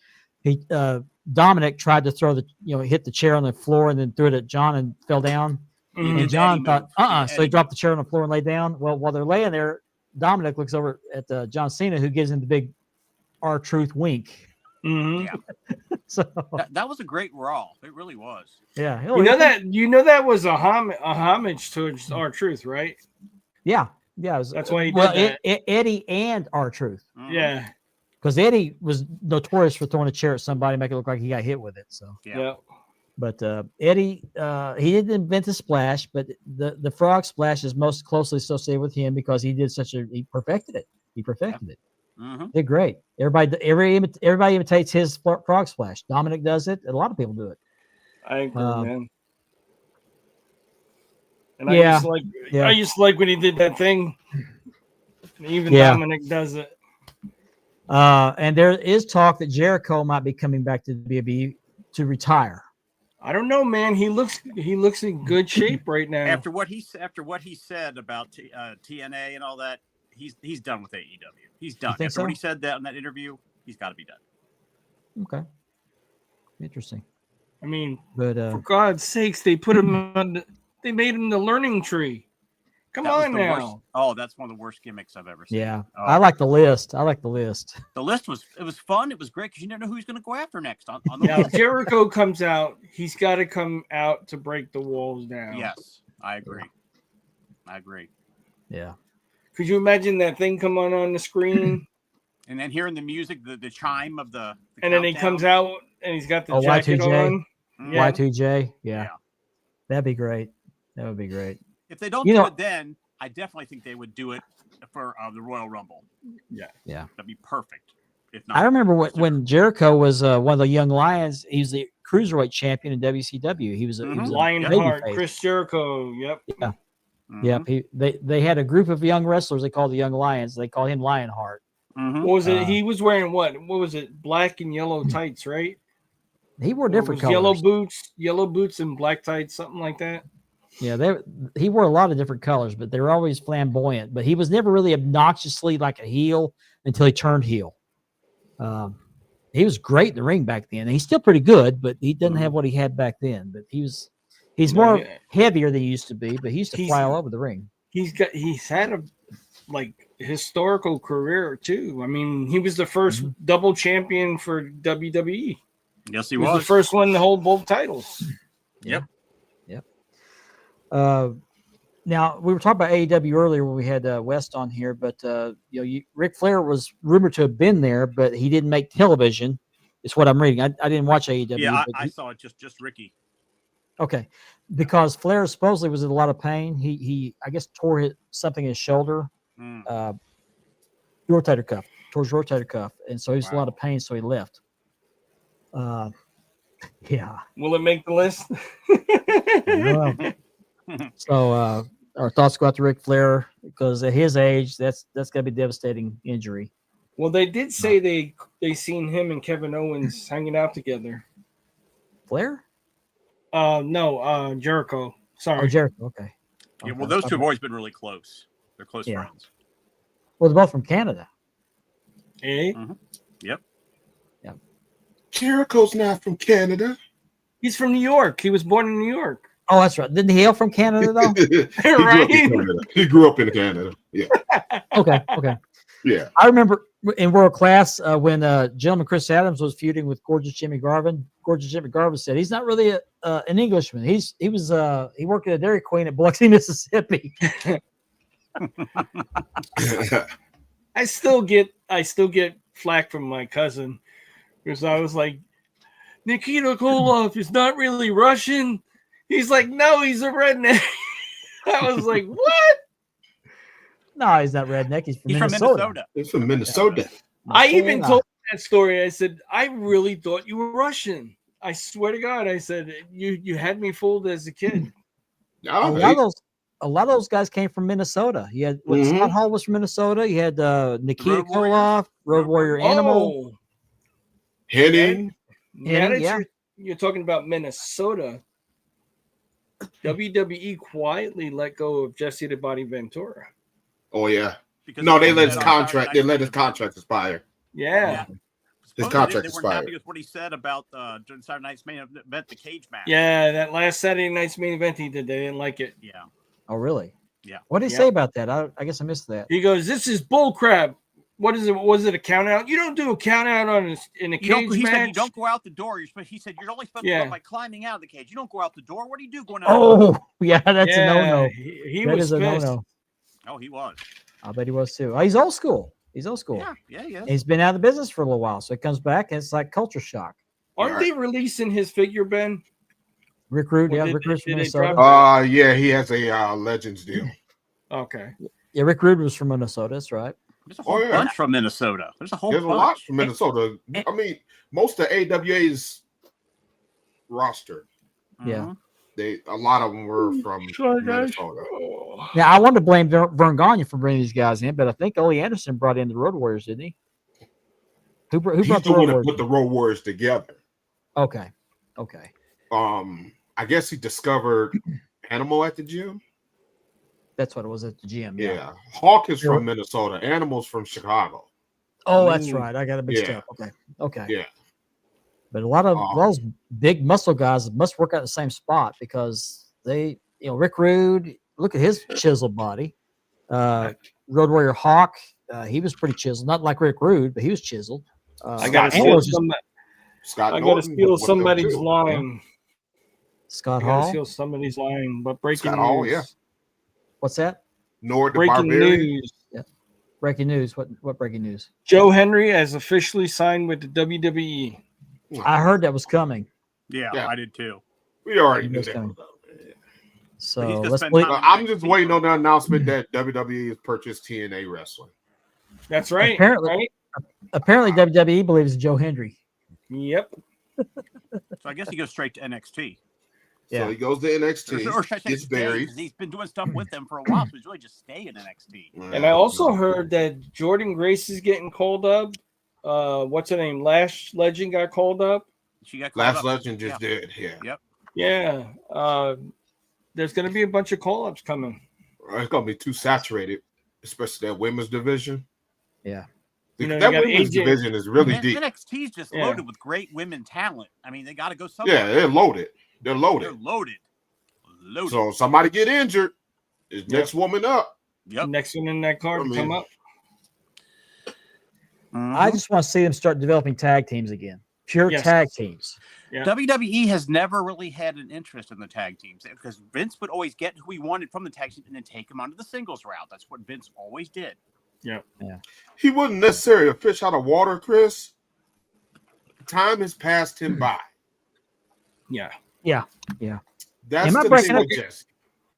Dominic tried to throw hit the chair on the floor and then threw it at John and fell down. Mhm. And did John Eddie thought, move. so he dropped the chair on the floor and lay down. Well, while they're laying there, Dominic looks over at John Cena, who gives him the big R-Truth wink. Mhm. Yeah. So That was a great Raw. It really was. yeah, You know that was a homage towards R-Truth, right? yeah. It was- That's why he did well, that. Eddie and R-Truth. Mhm. Yeah. Because Eddie was notorious for throwing a chair at somebody, make it look like he got hit with it. So, Yeah. but Eddie, he didn't invent the splash, but the frog splash is most closely associated with him because he did he perfected it. He perfected it. Mhm. Did great. Everybody imitates his frog splash. Dominic does it. And a lot of people do it. I agree, man. And yeah, I just like when he did that thing. Even Yeah. Dominic does it. And there is talk that Jericho might be coming back to WWE to retire. I don't know, man. He looks in good shape right now. After what he said about TNA and all that, he's done with AEW. He's done. think After so? what he said that in that interview, he's got to be done. Okay. Interesting. I mean, But for God's sakes, they put him on. They made him the learning tree. Come That was on the now. worst- Oh, that's one of the worst gimmicks I've ever seen. yeah, Oh. I like the list. The list was fun. It was great because you never know who he's going to go after next on the Now, list. if Jericho comes out, he's got to come out to break the walls down. Yes, I agree. I agree. Yeah. Could you imagine that thing come on the screen, And then hearing the music, the chime of the and then he countdown. comes out and he's got the Oh, jacket Y2J. on? Mhm. Yeah. Y2J. Yeah. Yeah. That'd be great. That would be great. If they don't You do know- it then, I definitely think they would do it for the Royal Rumble. Yeah. That'd be perfect. If not, I remember when Jericho was one of the young lions. He was the cruiserweight champion in WCW. He was a Lionheart, babyface. Chris Jericho. Yep. Mhm. Yep. They had a group of young wrestlers they called the Young Lions. They called him Lionheart. Mhm. What was it? He was wearing what? What was it? Black and yellow tights, right? He wore Or different was colors. yellow boots and black tights, something like that. Yeah, he wore a lot of different colors, but they were always flamboyant. But he was never really obnoxiously like a heel until he turned heel. He was great in the ring back then. And he's still pretty good, but he doesn't have what he had back then. But he's more heavier than he used to be. But he used to fly all over the ring. He's had a historical career too. I mean, he was the first double champion for WWE. Yes, He was the first one to hold both titles. Yep. Now we were talking about AEW earlier when we had West on here, but Ric Flair was rumored to have been there, but he didn't make television. It's what I'm reading. I didn't watch AEW. Yeah, I saw it. Just Ricky. Okay, because Flair supposedly was in a lot of pain. He I guess tore something in his shoulder, rotator cuff, tore his rotator cuff, and so he's in a lot of pain. So he left. Yeah. Will it make the list? So our thoughts go out to Ric Flair because at his age, that's got to be a devastating injury. Well, they did say they seen him and Kevin Owens hanging out together. Flair? No, Jericho. Sorry. Oh, Jericho. Okay. Yeah, well, those two have always been really close. They're close friends. Well, they're both from Canada. Eh? Mm-hmm. Yep. Jericho's not from Canada. He's from New York. He was born in New York. Oh, that's right. Didn't he hail from Canada, though? Right? He grew up in Canada. Yeah. Okay. Yeah. I remember in World Class when gentleman Chris Adams was feuding with Gorgeous Jimmy Garvin. Gorgeous Jimmy Garvin said he's not really an Englishman. He worked at a Dairy Queen at Biloxi, Mississippi. I still get flack from my cousin because I was like, Nikita Koloff is not really Russian. He's like, no, he's a redneck. I was like, what? No, he's not redneck. He's from Minnesota. He's from Minnesota. I even told that story. I said, I really thought you were Russian. I swear to God, I said, you had me fooled as a kid. A lot of those guys came from Minnesota. You had Scott Hall was from Minnesota. You had Nikita Koloff, Road Warrior Animal. Henning. You're talking about Minnesota. WWE quietly let go of Jesse the Body Ventura. Oh yeah. Because they let his contract. They let his contract expire. Yeah. His contract they expired. weren't happy with what he said about during Saturday Night's main event, the cage match. Yeah, that last Saturday Night's main event he did. They didn't like it. Yeah. Oh really? Yeah. What did he say about that? I guess I missed that. He goes, "This is bullcrap. What is it? Was it a count out? You don't do a count out in a cage match. He said you don't go out the door. He said you're only supposed to go by climbing out of the cage. You don't go out the door. What do you do going out? Oh, yeah, that's a no-no. He was a pissed. no-no. Oh, he was. I bet he was too. Oh, he's old school. Yeah. He's been out of the business for a little while, so he comes back and it's like culture shock. Aren't they releasing his figure, Ben? Rick Rude, Rick Rude from Minnesota. Yeah, he has a Legends deal. Okay. Yeah, Rick Rude was from Minnesota. That's right. There's a whole bunch from Minnesota. There's a lot from Minnesota. I mean, most of AWA's roster. Yeah. A lot of them were from Minnesota. Now, I wanted to blame Vern Gagne for bringing these guys in, but I think Ole Anderson brought in the Road Warriors, didn't he? Who brought the Road Warriors? Put the Road Warriors together. Okay. I guess he discovered Animal at the gym. That's what it was at the gym. Yeah. Hawk is from Minnesota. Animal's from Chicago. Oh, that's right. I got a mixed up. Okay. Yeah. But a lot of those big muscle guys must work out the same spot because they, Rick Rude, look at his chiseled body. Road Warrior Hawk, he was pretty chiseled. Not like Rick Rude, but he was chiseled. I got to steal somebody's line. Scott Hall? Steal somebody's line, but breaking Scott news. Hall, yeah. What's that? Breaking news. Yeah. Breaking news. What breaking news? Joe Henry has officially signed with the WWE. I heard that was coming. Yeah. I did too. We already knew that. So I'm just waiting on the announcement that WWE has purchased TNA Wrestling. That's right. Apparently WWE believes Joe Henry. Yep. So I guess he goes straight to NXT. So he goes to NXT, or should I say gets stay, buried. because he's been doing stuff with them for a while, so he's really just staying in NXT. And I also heard that Jordan Grace is getting called up. What's her name? Lash Legend got called up. She got called Last up. Legend just did. Yeah. Yep. Yeah. There's going to be a bunch of call-ups coming. It's going to be too saturated, especially that women's division. Yeah. That women's division is really deep. NXT is just loaded with great women talent. I mean, they got to go somewhere. Yeah, they're loaded. They're loaded. So somebody get injured. Is next woman up. Yep. Next one in that card to come up. I just want to see them start developing tag teams again. Pure tag teams. Yeah. WWE has never really had an interest in the tag teams because Vince would always get who he wanted from the tag team and then take him onto the singles route. That's what Vince always did. Yeah. He wasn't necessarily a fish out of water, Chris. Time has passed him by. Yeah. That's the thing with Jesse.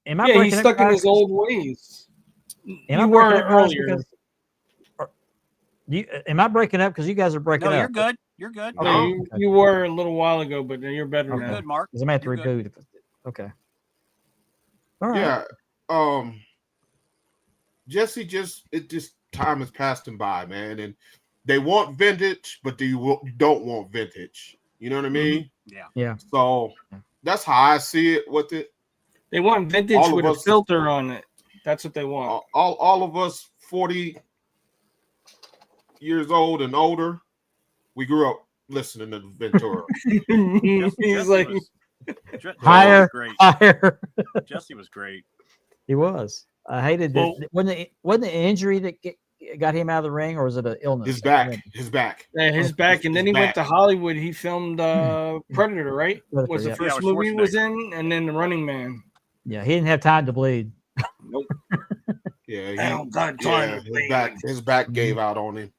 He's stuck in his old ways. You were earlier. Am I breaking up? Because you guys are breaking up. No, you're good. You're good. Okay. You were a little while ago, but you're better now. Good, Mark. Because I'm going to have to reboot. Okay. All right. Yeah. Jesse time has passed him by, man. And they want vintage, but you don't want vintage. You know what I mean? Yeah. So that's how I see it with it. They want vintage with a filter on it. That's what they want. All of us 40 years old and older, we grew up listening to Ventura. He's like higher. Jesse was great. He was. I hated that. Wasn't the injury that got him out of the ring, or was it an illness? His back. Yeah, his back. And then he went to Hollywood. He filmed Predator, right? Was the first movie he was in, and then The Running Man. Yeah, he didn't have time to bleed. Nope. His back gave out on him.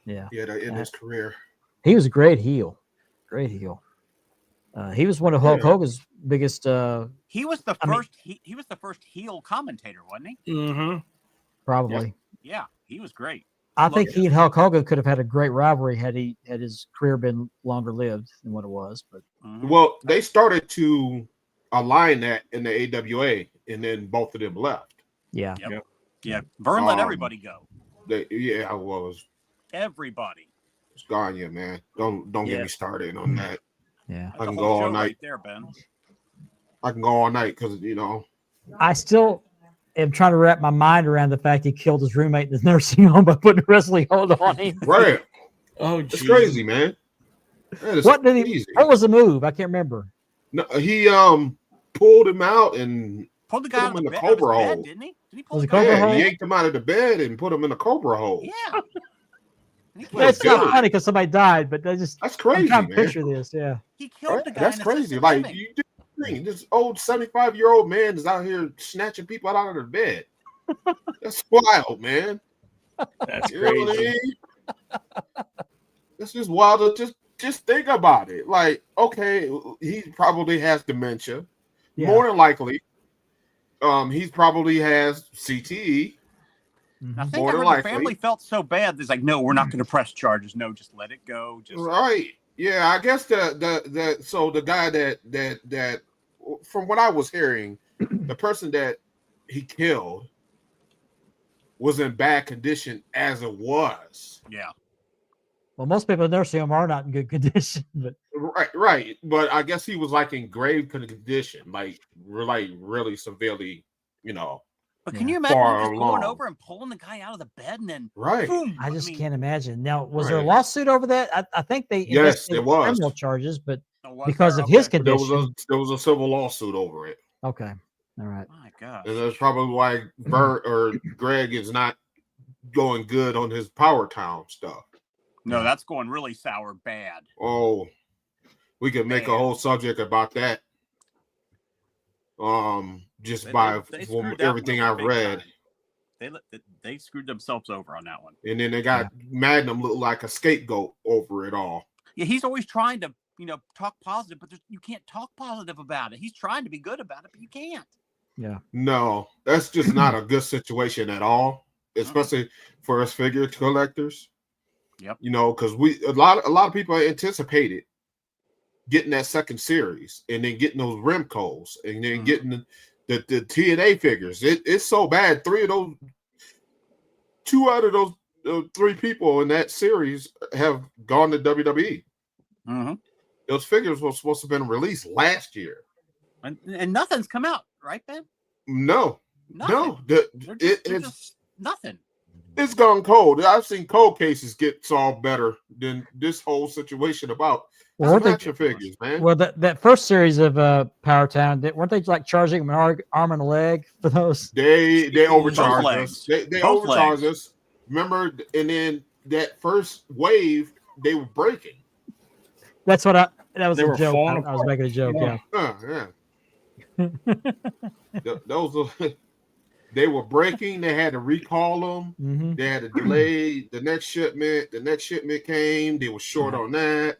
Yeah. He had to end his career. He was a great heel. He was one of Hulk Hogan's biggest. He was the first. He was the first heel commentator, wasn't he? Mm-hmm. Probably. Yeah, he was great. I think he and Hulk Hogan could have had a great rivalry had his career been longer lived than what it was. But well, they started to align that in the AWA, and then both of them left. Yeah. Yeah. Vern let everybody go. I was. Everybody. It's Gagne, man. Don't get me started on that. Yeah. I can go all night. Right there, Ben. I can go all night because I still am trying to wrap my mind around the fact he killed his roommate in the nursing home by putting a wrestling hold on him. Right. Oh, it's crazy, man. What was the move? I can't remember. No, he pulled him out and pulled the guy in the cobra hole, didn't he? Did he pull the cobra hole? He yanked him out of the bed and put him in the cobra hole. Yeah. That's not funny because somebody died, but that's crazy. I'm trying to picture this. Yeah. He killed the guy. That's crazy. Like you do this old 75-year-old man is out here snatching people out of their bed. That's wild, man. That's crazy. That's just wild to just think about it. Like, okay, he probably has dementia. Yeah. More than likely, he probably has CTE. I think the family felt so bad. It's like, no, we're not going to press charges. No, just let it go. Right. Yeah, I guess the guy that from what I was hearing, the person that he killed was in bad condition as it was. Yeah. Well, most people in nursing home are not in good condition, but right. But I guess he was like in grave condition, like really severely, But can you imagine just going over and pulling the guy out of the bed and then boom? I just can't imagine. Now, was there a lawsuit over that? I think they investigated criminal charges, but because of his condition, there was a civil lawsuit over it. Okay, all right. My God, and that's probably why Greg is not going good on his Power Town stuff. No, that's going really sour bad. Oh, we could make a whole subject about that. From everything I've read, they screwed themselves over on that one. And then they got Magnum look like a scapegoat over it all. Yeah, he's always trying to talk positive, but you can't talk positive about it. He's trying to be good about it, but you can't. Yeah. No, that's just not a good situation at all, especially for us figure collectors. Yep. Because a lot of people anticipated getting that second series and then getting those Remcos and then getting the TNA figures. It's so bad. Two out of those three people in that series have gone to WWE. Mm-hmm. Those figures were supposed to have been released last year. And nothing's come out, right, Ben? No. They're just nothing. It's gone cold. I've seen cold cases get solved better than this whole situation about action figures, man. Well, that first series of Power Town, weren't they like charging them an arm and a leg for those? They overcharged us. They overcharged us. Remember, and then that first wave, they were breaking. That's what that was They a were joke. falling I was making a joke. Yeah. Those they were breaking. They had to recall them. Mm-hmm. They had to delay the next shipment. The next shipment came. They were short on that.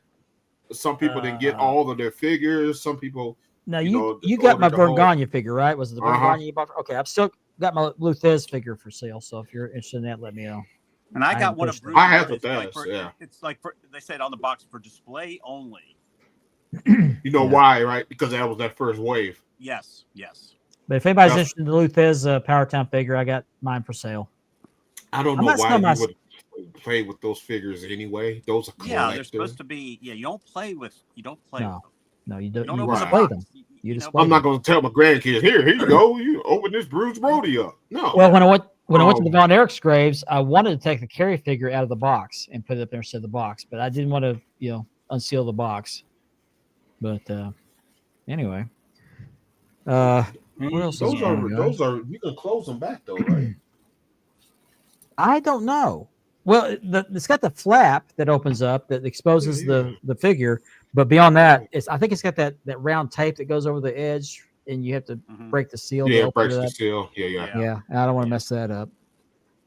Some people didn't get all of their figures. Some people. Now you got my Vergania figure, right? Was it the Vergania you bought? Okay, I've still got my Luthez figure for sale. So if you're interested in that, let me know. And I got one of Bruce's. I have the best. It's like they said on the box for display only. You know why, right? Because that was that first wave. Yes. But if anybody's interested in the Luthez Power Town figure, I got mine for sale. I don't know why you would play with those figures anyway. Those are collectors. Yeah, they're supposed to be. Yeah, you don't play with them. No, you don't. You display them. You display I'm not going to tell my grandkids, here you go. You open this Bruce Brody up. No. Well, when I went to the Von Erich's graves, I wanted to take the Carrie figure out of the box and put it up there instead of the box, but I didn't want to, unseal the box. But anyway, what else? Those are you can close them back though, right? I don't know. Well, it's got the flap that opens up that exposes the figure, but beyond that, I think it's got that round tape that goes over the edge, and you have to break the seal. Yeah, it breaks the seal. Yeah. I don't want to mess that up.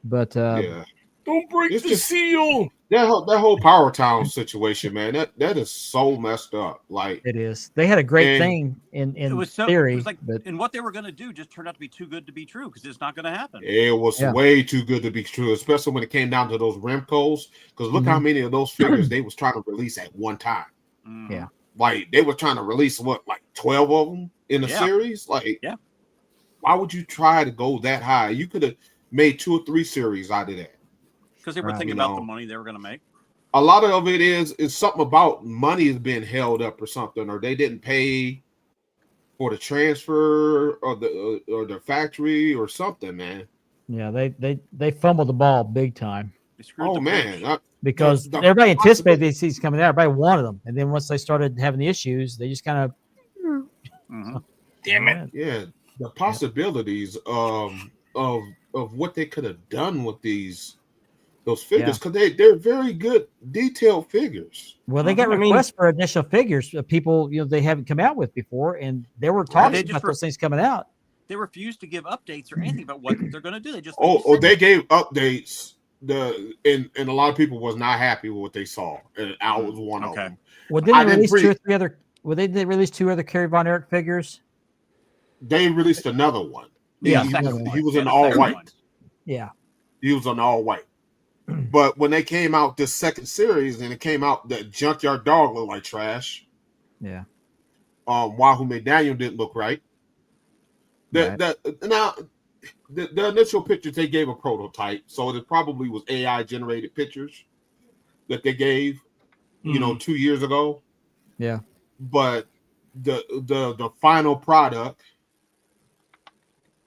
But don't break the seal. That whole Power Town situation, man, that is so messed up. Like it is. They had a great thing in theory, it was like, but and what they were going to do just turned out to be too good to be true because it's not going to happen. It was way too good to be true, especially when it came down to those Remcos. Because look how many of those figures they was trying to release at one time. Yeah, like they were trying to release 12 of them in a series. Like, why would you try to go that high? You could have made 2 or 3 series out of that. Because they were thinking about the money they were going to make. A lot of it is something about money is being held up or something, or they didn't pay for the transfer or the factory or something, man. Yeah, they fumbled the ball big time. Oh man, because everybody anticipated these seats coming out, everybody wanted them, and then once they started having the issues, they just kind of damn it. Yeah, the possibilities of what they could have done with those figures, because they're very good detailed figures. Well, they got requests for initial figures of people they haven't come out with before, and they were talking about those things coming out. They refused to give updates or anything about what they're going to do. They just they gave updates. And a lot of people was not happy with what they saw, and I was one of them. Well, didn't they release 2 or 3 other? Well, they did release 2 other Kerry Von Erich figures. They released another one. Yeah, he was in all white. Yeah, he was in all white. But when they came out this second series, and it came out that Junkyard Dog looked like trash. Yeah. Wahoo McDaniel didn't look right. Now the initial pictures they gave a prototype, so it probably was AI generated pictures that they gave, 2 years ago. Yeah. But the final product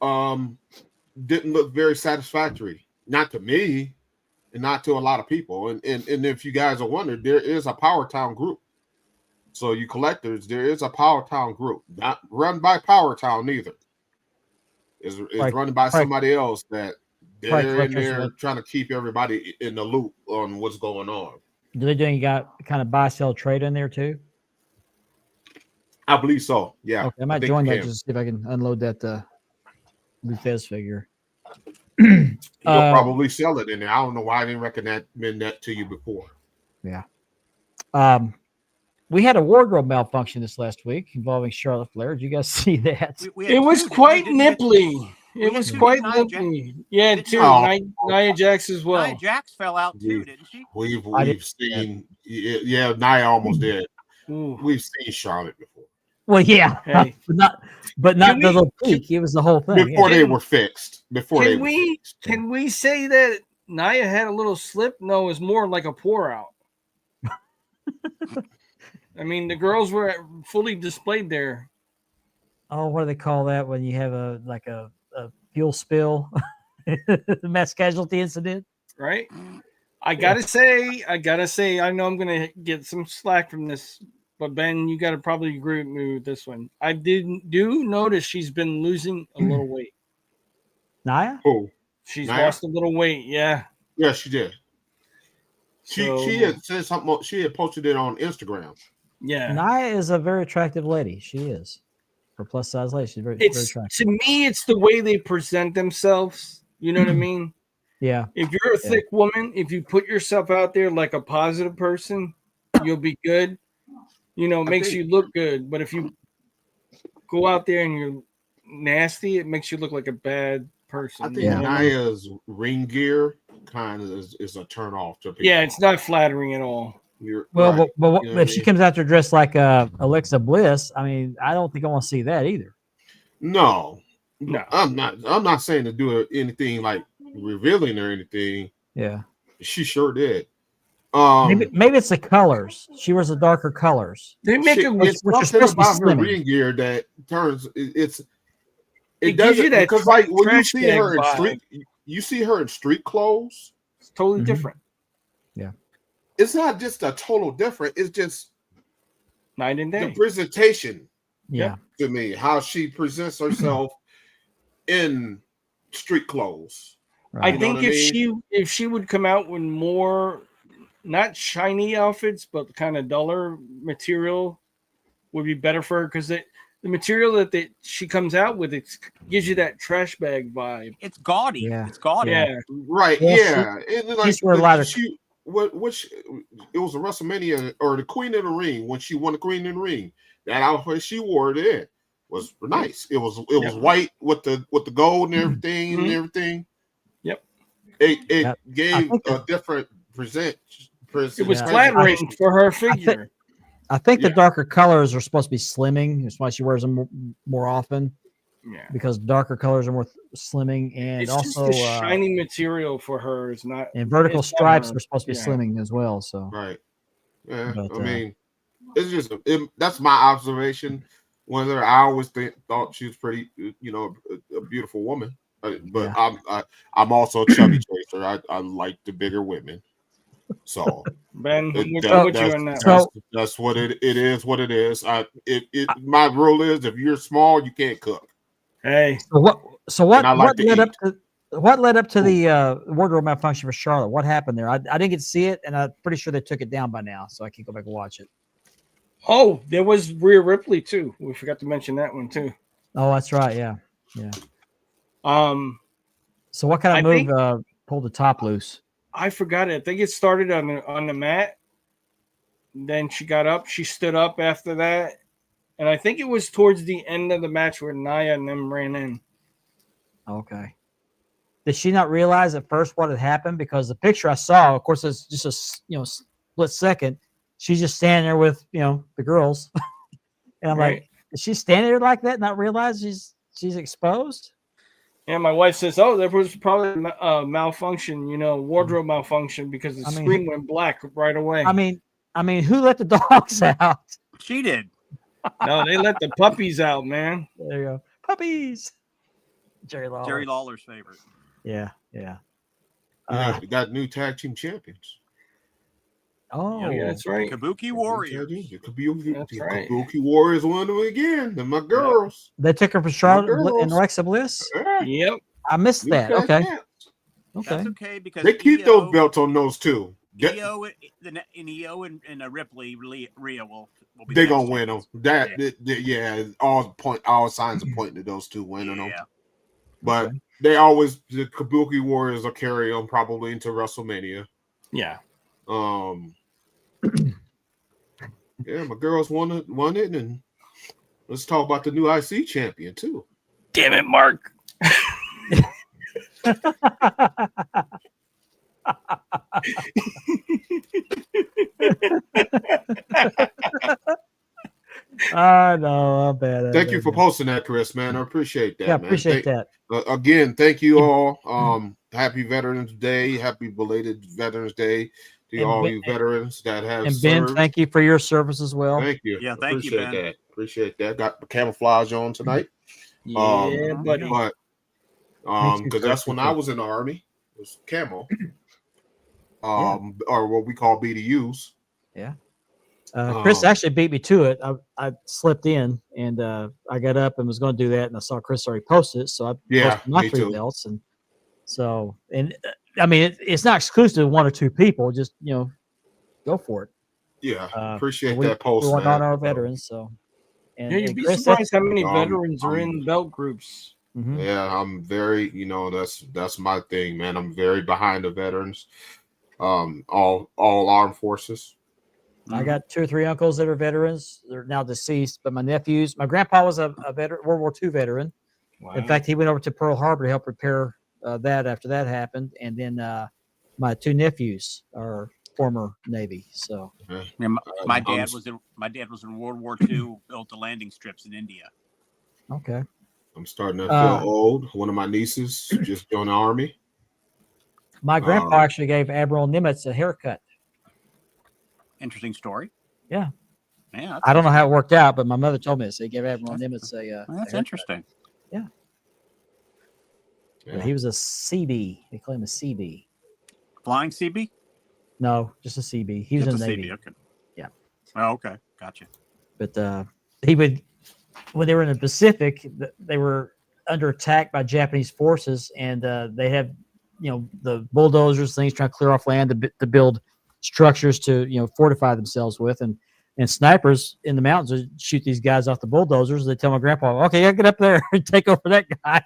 didn't look very satisfactory. Not to me, and not to a lot of people. And if you guys are wondering, there is a Power Town group. So you collectors, there is a Power Town group, not run by Power Town either. Is run by somebody else that they're in there trying to keep everybody in the loop on what's going on. Do they do any kind of buy, sell, trade in there too? I believe so. Yeah. Okay, I might join that just to see if I can unload that Luthez figure. You'll probably sell it in there. I don't know why I didn't recommend that to you before. Yeah. We had a wardrobe malfunction this last week involving Charlotte Flair. Did you guys see that? It was quite nipply. It was quite nipply. Yeah, too. Nia Jax as well. Nia Jax fell out too, didn't she? We've seen. Yeah, Nia almost did. Ooh. We've seen Charlotte before. Well, yeah, Hey. but not Can the we- little peak. It was the whole thing. Before yeah. they were fixed. Before they Can were we fixed. can we say that Nia had a little slip? No, it was more like a pour out. I mean, the girls were fully displayed there. Oh, what do they call that when you have a fuel spill, mass casualty incident? Right? I gotta say, I know I'm gonna get some slack from this, but Ben, you gotta probably agree with me with this one. I do notice she's been losing a little weight. Naya? Oh, She's Nia? lost a little weight, yeah. yeah, she did. So, She had said something. She had posted it on Instagram. yeah. Naya is a very attractive lady. She is. For plus size lady, she's very It's attractive. to me, it's the way they present themselves. You know what I mean? Yeah. If you're a thick woman, if you put yourself out there like a positive person, you'll be good. You know, it makes think- you look good. But if you go out there and you're nasty, it makes you look like a bad person. I think you know what I mean? Nia's ring gear kind of is a turn off to people. Yeah, it's not flattering at all. Well, Right. but You know what if I she mean? comes out there dressed like Alexa Bliss, I mean, I don't think I want to see that either. No, No. I'm not saying to do anything like revealing or anything. Yeah. She sure did. Maybe it's the colors. She wears the darker colors. They make She, it it's which are something supposed to be about her slimming. ring gear that turns It it gives doesn't you that because like when you trash see bag her in vibe. street, you see her in street clothes. It's totally Mhm. different. It's not just a total different. It's just Night and the day. presentation Yeah. to me, how she presents herself in street clothes. Right. I You know think what I mean? if she would come out with more not shiny outfits, but kind of duller material would be better for her because the material that she comes out with it gives you that trash bag vibe. It's gaudy. Yeah. It's gaudy. Yeah. Right? Well, yeah. It, like, she's wear a lot of- which it was a WrestleMania or the Queen of the Ring when she won the Queen of the Ring. That outfit she wore it was nice. It was white with the gold and everything and Mhm. everything. Yep. It I gave think a different present. It was Yeah. flattering for her figure. I think the Yeah. darker colors are supposed to be slimming. That's why she wears them more often Yeah. because darker colors are more slimming, and It's also just the shiny material for her is not. and vertical it's not stripes her. are supposed to be Yeah. slimming as well. So Right. Yeah. But, I mean, it's just that's my observation. Whether I always thought she was pretty, a beautiful woman. But Yeah. I'm also a chubby chaser. I like the bigger women. So Ben, I'm with you on that. that's what it is. What it is. My rule is if you're small, you can't cook. Hey, So what And I like to led up eat. to the wardrobe malfunction for Charlotte? What happened there? I didn't get to see it, and I'm pretty sure they took it down by now, so I can go back and watch it. oh, there was Rhea Ripley too. We forgot to mention that one too. Oh, that's right. Yeah. Um, So what kind of I move think- pulled the top loose? I forgot it. I think it started on the mat. Then she got up. She stood up after that, and I think it was towards the end of the match where Nia and them ran in. Okay. Did she not realize at first what had happened? Because the picture I saw, of course, it's just a split second. She's just standing there with the girls, and I'm Right. like, is she standing there like that, not realize she's exposed? And my wife says, "Oh, there was probably a malfunction, wardrobe malfunction because the screen went black right away." I mean, who let the dogs out? She did. No, they let the puppies out, man. There you go, puppies. Jerry Lawler's favorite. Yeah. We got new tag team champions. Oh, Yeah, that's right. Kabuki Warriors. The Kabuki, That's right. Kabuki Warriors won them again. They're my girls. They took her for Charlotte girls. and Alexa Bliss. Yeah. Yep. I missed New that. tag Okay. champs. That's okay because They keep those belts on those two. Io and Ripley, Rhea will be. They're the gonna next win them. champions. All signs are pointing to those two winning them. Yeah. But they always the Kabuki Warriors will carry them probably into WrestleMania. Yeah. Yeah, my girls won it, and let's talk about the new IC champion too. Damn it, Mark. I know. I'm bad. Thank you for posting that, Chris, man. I appreciate that, Yeah, man. appreciate that. Again, thank you all. Happy Veterans Day. Happy belated Veterans Day to And all Ben- you veterans that have And Ben, served. thank you for your service as well. Thank you. Yeah, thank you, Appreciate Ben. that. Appreciate that. Got the camouflage on tonight. Yeah, buddy. But Me too, because Chris, that's me when too. I was in the Army. It was camo. Or what we call BDUs. Yeah. Chris actually beat me to it. I slipped in and I got up and was going to do that, and I saw Chris already posted it, so I posted my me 3 too. belts, and so I mean it's not exclusive to 1 or 2 people. Just go for it. Yeah, So appreciate we that post, want man. on our veterans. So Yeah, you'd be Chris, surprised how many veterans are I'm- in belt groups. Mhm. Yeah, I'm very, that's my thing, man. I'm very behind the veterans. All armed forces. I got 2 or 3 uncles that are veterans. They're now deceased, but my nephews, my grandpa was a veteran, World War II veteran. Wow. In fact, he went over to Pearl Harbor to help repair that after that happened. And then my 2 nephews are former Navy. So Yeah, my dad was in World War II. Built the landing strips in India. okay, I'm starting to feel old. One of my nieces just joined the Army. my grandpa actually gave Admiral Nimitz a haircut. Interesting story. Yeah. Yeah, I don't know how it worked out, but my mother told me this. He gave Admiral Nimitz a. That's haircut. interesting. Yeah. Yeah. He was a CB. They call him a CB. Flying CB? No, just a CB. He was Just in a the Navy. CB, okay. Yeah. Oh, okay. Gotcha. But he would, when they were in the Pacific, they were under attack by Japanese forces, and they had, the bulldozers, things trying to clear off land to build structures to, fortify themselves with, and snipers in the mountains would shoot these guys off the bulldozers. They tell my grandpa, "Okay, I get up there and take over that guy."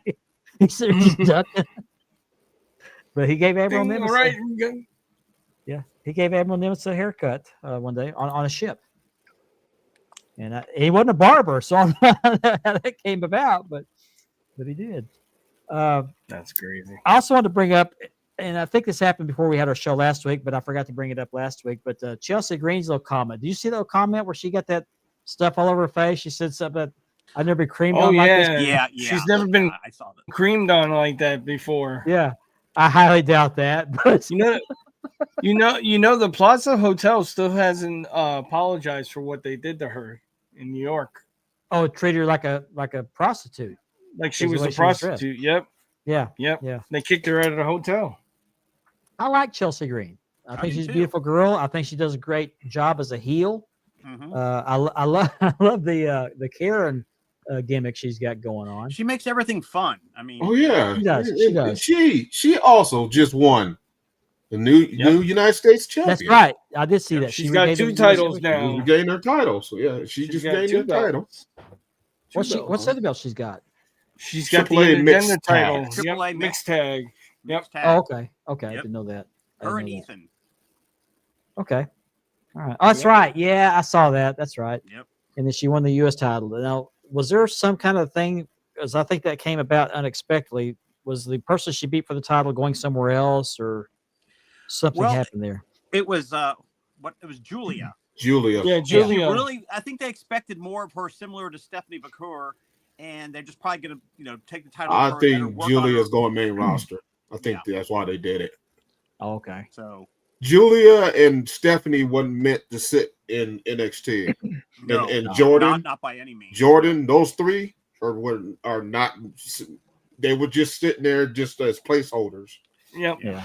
He said, "Just ducking." But he gave Admiral Nimitz. Right. Yeah, he gave Admiral Nimitz a haircut one day on a ship. And he wasn't a barber, so I don't know how that came about, but he did. That's crazy. I also wanted to bring up, and I think this happened before we had our show last week, but I forgot to bring it up last week. But Chelsea Green's little comment. Did you see that comment where she got that stuff all over her face? She said something that I've never been creamed on like this. Yeah. She's never been I saw that. creamed on like that before. Yeah, I highly doubt that. But You know, the Plaza Hotel still hasn't apologized for what they did to her in New York. oh, treat her like a prostitute. Like she Is the was way a she was dressed. prostitute. Yep. Yeah, Yep. yeah. They kicked her out of the hotel. I like Chelsea Green. I think do she's a too. beautiful girl. I think she does a great job as a heel. Mhm. I love the Karen gimmick she's got going on. She makes everything fun. I mean, Oh yeah, She does, she does. She also just won the new United States champion. That's right. I did see that. She's got regained 2 the- titles She now. regained her title, so yeah, she She's just got gained 2 her title. belts. What's the other belt she's got? She's got the AAA mixed Independent tag. title. AAA Yep, mixed tag. Yep. mixed tag. Oh, okay. Okay. I Yep. didn't know that. I Her didn't and know that. Ethan. Okay. All right. Oh, that's right. Yeah, I saw that. That's right. Yep. And then she won the U.S. title. Now, was there some kind of thing? Because I think that came about unexpectedly. Was the person she beat for the title going somewhere else, or something Well, happened there? It was it was Julia. Julia. Yeah, She Julia. really, I think they expected more of her, similar to Stephanie Bakur, and they're just probably gonna take the title. I of her, let her think work Julia's on her. going main roster. I think that's why they did it. Oh, okay. So Julia and Stephanie wasn't meant to sit in NXT. no, and Jordan, not by any means. Jordan, those 3 are not. They were just sitting there just as placeholders. Yep. Yeah.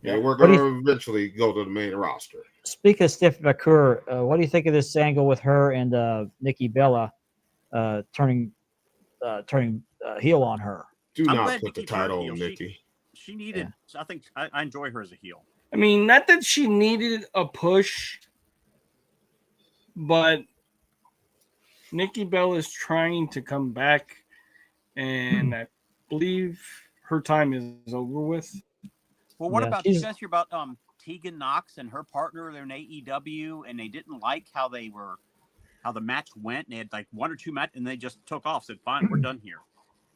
They were What do going to eventually go to the main roster. Speaking of Stephanie Bakur, what do you think of this angle with her and Nikki Bella turning heel on her? Do I'm not glad put the Nikki turned title heel. on Nikki. She needed. I think I enjoy her as a heel. I mean, not that she needed a push, but Nikki Bella is trying to come back, and I believe her time is over with. Well, what Yeah, about, did you she's- guys hear about Tegan Knox and her partner? They're in AEW, and they didn't like how the match went. And they had like 1 or 2 matches, and they just took off. Said, "Fine, we're done here."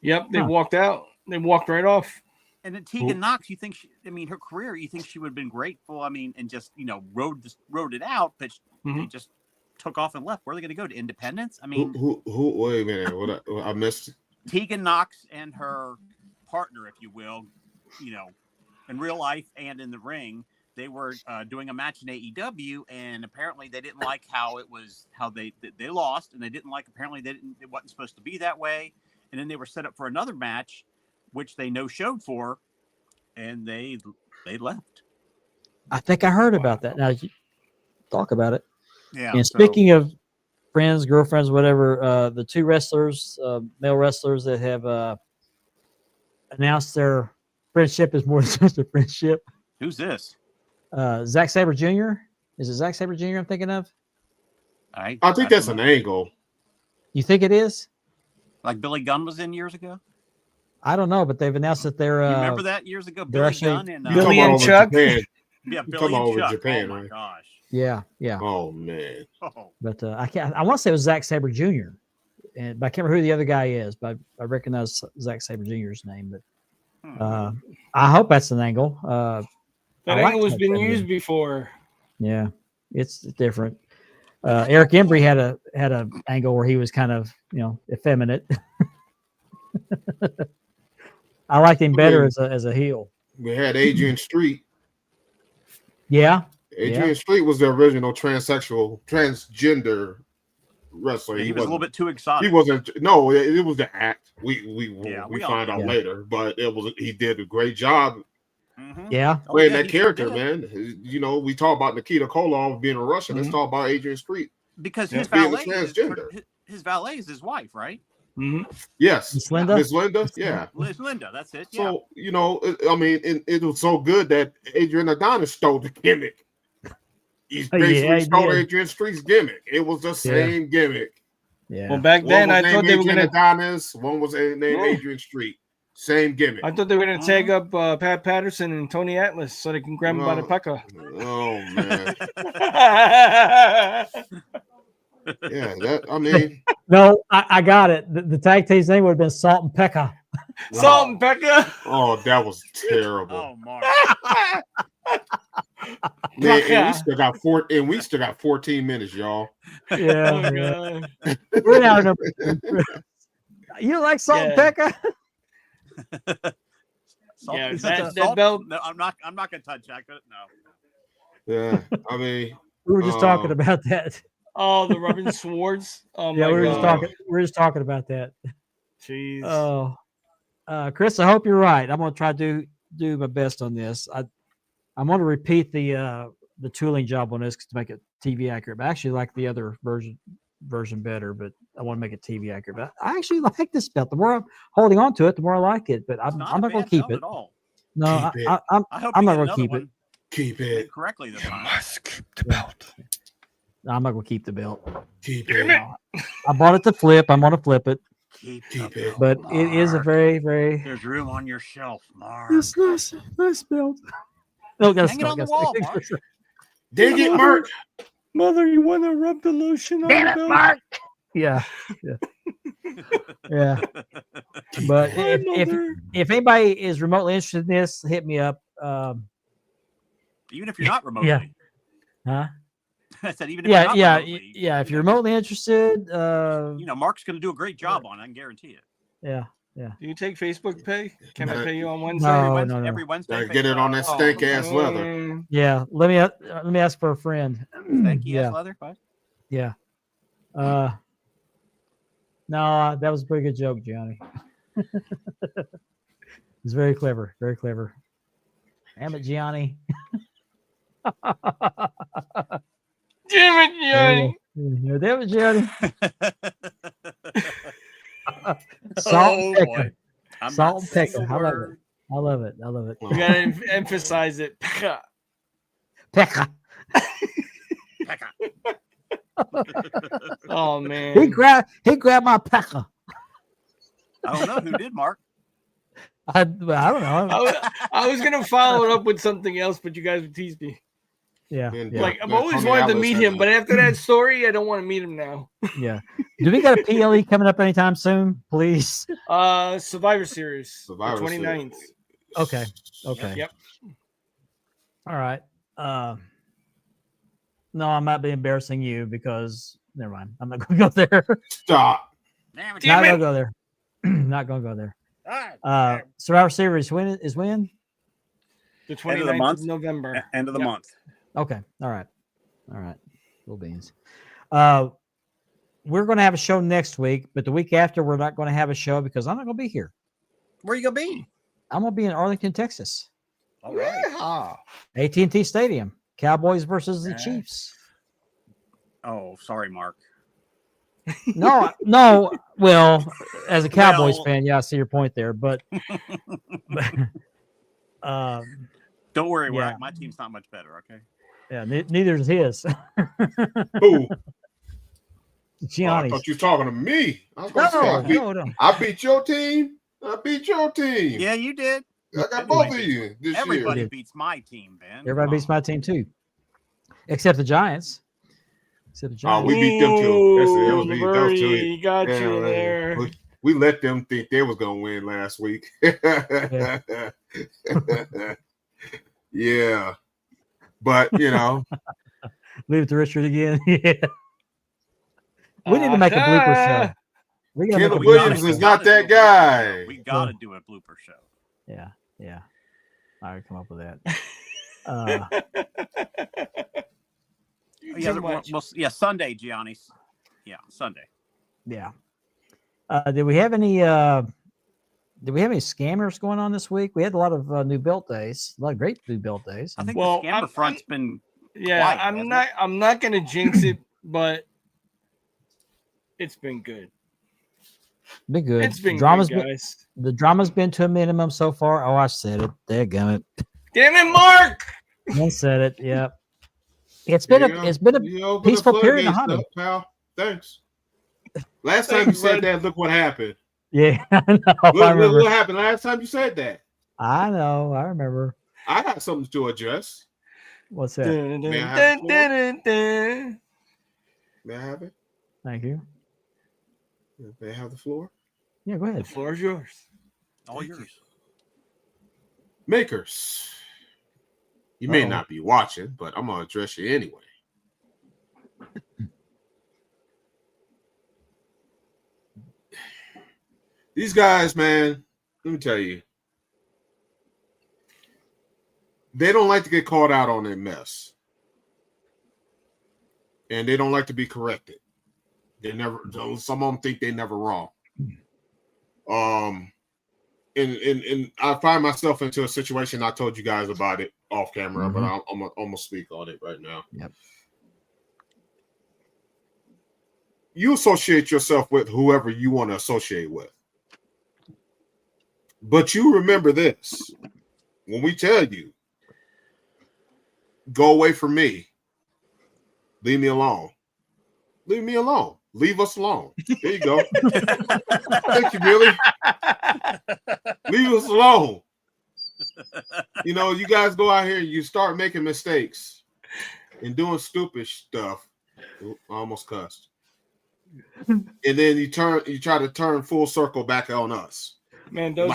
Yep, they Huh. walked out. They walked right off. And then Tegan Knox, you think her career, you think she would have been grateful. I mean, and just rode it out, but they Mhm. just took off and left. Where are they going to go to Independence? I mean, Who? Wait a minute. What? I missed. Tegan Knox and her partner, if you will, in real life and in the ring, they were doing a match in AEW, and apparently they didn't like how they lost, and they didn't like, apparently it wasn't supposed to be that way. And then they were set up for another match, which they no-showed for, and they left. I think I heard about that. Now, talk about it. Yeah. And speaking of friends, girlfriends, whatever, the two wrestlers, male wrestlers that have announced their friendship is more than just a friendship. Who's this? Zack Sabre Jr. Is it Zack Sabre Jr. I'm thinking of? I think that's an angle. You think it is? Like Billy Gunn was in years ago? I don't know, but they've announced that they're. You remember that years ago? Billy Gunn and Billy and Chuck. Japan. Yeah, Come Billy and over Chuck. Japan, Oh my right? gosh. Yeah. Oh man. Oh. But I can't. I want to say it was Zack Sabre Jr. But I can't remember who the other guy is. But I recognize Zack Sabre Jr.'s name. But I hope that's an angle. That angle has been used before. Yeah, it's different. Eric Embry had a angle where he was kind of effeminate. I liked him better as a heel. We had Adrian Street. Yeah, Adrian Street was the original transgender wrestler. He was a little bit too exotic. He wasn't. No, it was the act. We find out Yeah. later, but he did a great job Yeah. playing that character, man. We talk about Nikita Koloff being a Russian. Let's talk about Adrian Street. Because Yeah. his Being a valet, transgender. his valet is his wife, right? Yes. Miss Linda? Miss Linda, yeah. Liz Linda, that's it. Yeah. So, it was so good that Adrian Adonis stole the gimmick. He basically stole Adrian Street's gimmick. It was the same gimmick. Yeah. Well, back then I thought they were Adrian going to. Adonis. One was named Adrian Street. Same gimmick. I thought they were going to tag up Pat Patterson and Tony Atlas so they can grab him by the pecker. Oh man. Yeah, No, I got it. The tag team's name would have been Salt and Pekka. Salt and Pekka. Oh, that was terrible. Oh, Mark. Man, and we still got 14 minutes, y'all. Yeah. Oh, God. We're now you like Salt and Pekka? Yeah, Salt- that belt. No, I'm not gonna touch that. No. Yeah, We were just talking about that. Oh, the Robin Swords. Oh Yeah, my we God. were just talking about that. Jeez. Oh, Chris, I hope you're right. I'm gonna try to do my best on this. I'm gonna repeat the tooling job on this to make it TV accurate. But I actually like the other version better, but I want to make it TV accurate. But I actually like this belt. The more I'm holding on to it, the more I like it. But I'm not going to keep it. At all. No, Keep it. I hope I'm you not get going to another keep it. one keep made it. correctly this time. Must keep the belt. No, I'm not going to keep the belt. Keep it. I bought it to flip. I'm going to flip it, Keep it. but it is a very, very There's room on your shelf, Mark. nice belt. No, Hang it on the wall, Mark. Dig it, Mark. Mother, you want to rub the lotion on the belt? Yeah. But if anybody is remotely interested in this, hit me up. Even if you're not remotely. Yeah. Huh? I said even if you're not remotely. Yeah. If you're remotely interested, Mark's going to do a great job on it. I can guarantee it. yeah. Do you take Facebook pay? Can I pay you on Wednesday? No. Every Wednesday. Gotta get it on that stank ass leather. Yeah. Let me ask for a friend. Thank you, Yeah. leather. Bye. Yeah. No, that was a pretty good joke, Johnny. It's very clever. Very clever. Damn it, Gianni. Damn it, Johnny. Yeah, damn it, Gianni. Salt and pepper. Salt and pepper. I love it. You gotta emphasize it. Pekka. Pekka. Oh man. He grabbed my pekka. I don't know who did, Mark. I don't know. I was gonna follow it up with something else, but you guys would tease me. Yeah. Like I've always wanted to meet him, but after that story, I don't want to meet him now. Yeah. Do we got a PLE coming up anytime soon, please? Survivor Series, the 29th. Okay. Yep. All right. No, I might be embarrassing you because never mind. I'm not going to go there. Stop. Damn it. Not going to go there. Not going to go there. All right. Survivor Series is when? The End of the 29th month. of November. End of the Yep. month. Okay. All right. Cool beans. We're going to have a show next week, but the week after, we're not going to have a show because I'm not going to be here. Where you gonna be? I'm going to be in Arlington, Texas. All right. AT&T Stadium. Cowboys versus the Chiefs. Oh, sorry, Mark. No. Well, as a Cowboys fan, yeah, I see your point there, but Don't worry, yeah. my team's not much better. Okay. Yeah, neither is his. Who? Oh, I Gianni's. thought you were talking to me. I was gonna say, No. I beat your team. I beat your team. Yeah, you did. I got both of you this Everybody year. beats my team, Ben. Everybody beats my team too, except the Giants. Oh, we beat them too. That was me. That was too. Birdie, got you there. We let them think they was gonna win last week. Yeah. But leave it to Richard again. Yeah, we need to make a blooper show. We gotta make a Caleb blooper Williams show. is not that guy. We gotta do a blooper show. Yeah. I would come up with that. Sunday, Giannis. Yeah, Sunday. Yeah. Did we have any scammers going on this week? We had a lot of new built days, a lot of great new built days. I think the scammer front's been quiet, I'm not gonna jinx it, but it's been good. Been good. It's been Drama's good, guys. The drama's been to a minimum so far. Oh, I said it. Daggone it. Damn it, Mark! I said it. Yeah. It's been a peaceful period in the hobby. Pal. Thanks. Last time you said that, look what happened. Yeah, I know. Look what happened last time you said that. I know. I remember. I got something to address. What's that? May I have the floor? May I have it? Thank you. May I have the floor? Yeah, go ahead. The floor is yours. All yours. Makers. You may not be watching, but I'm going to address you anyway. These guys, man, let me tell you, they don't like to get called out on their mess. And they don't like to be corrected. Some of them think they're never wrong. And I find myself into a situation. I told you guys about it off camera, but I'm gonna speak on it right now. Yep. You associate yourself with whoever you want to associate with, but you remember this: when we tell you, go away from me, leave me alone. Leave me alone. Leave us alone. There you go. Thank you, Billy. Leave us alone. You guys go out here and you start making mistakes and doing stupid stuff. I almost cussed. And then you try to turn full circle back on us. Man, those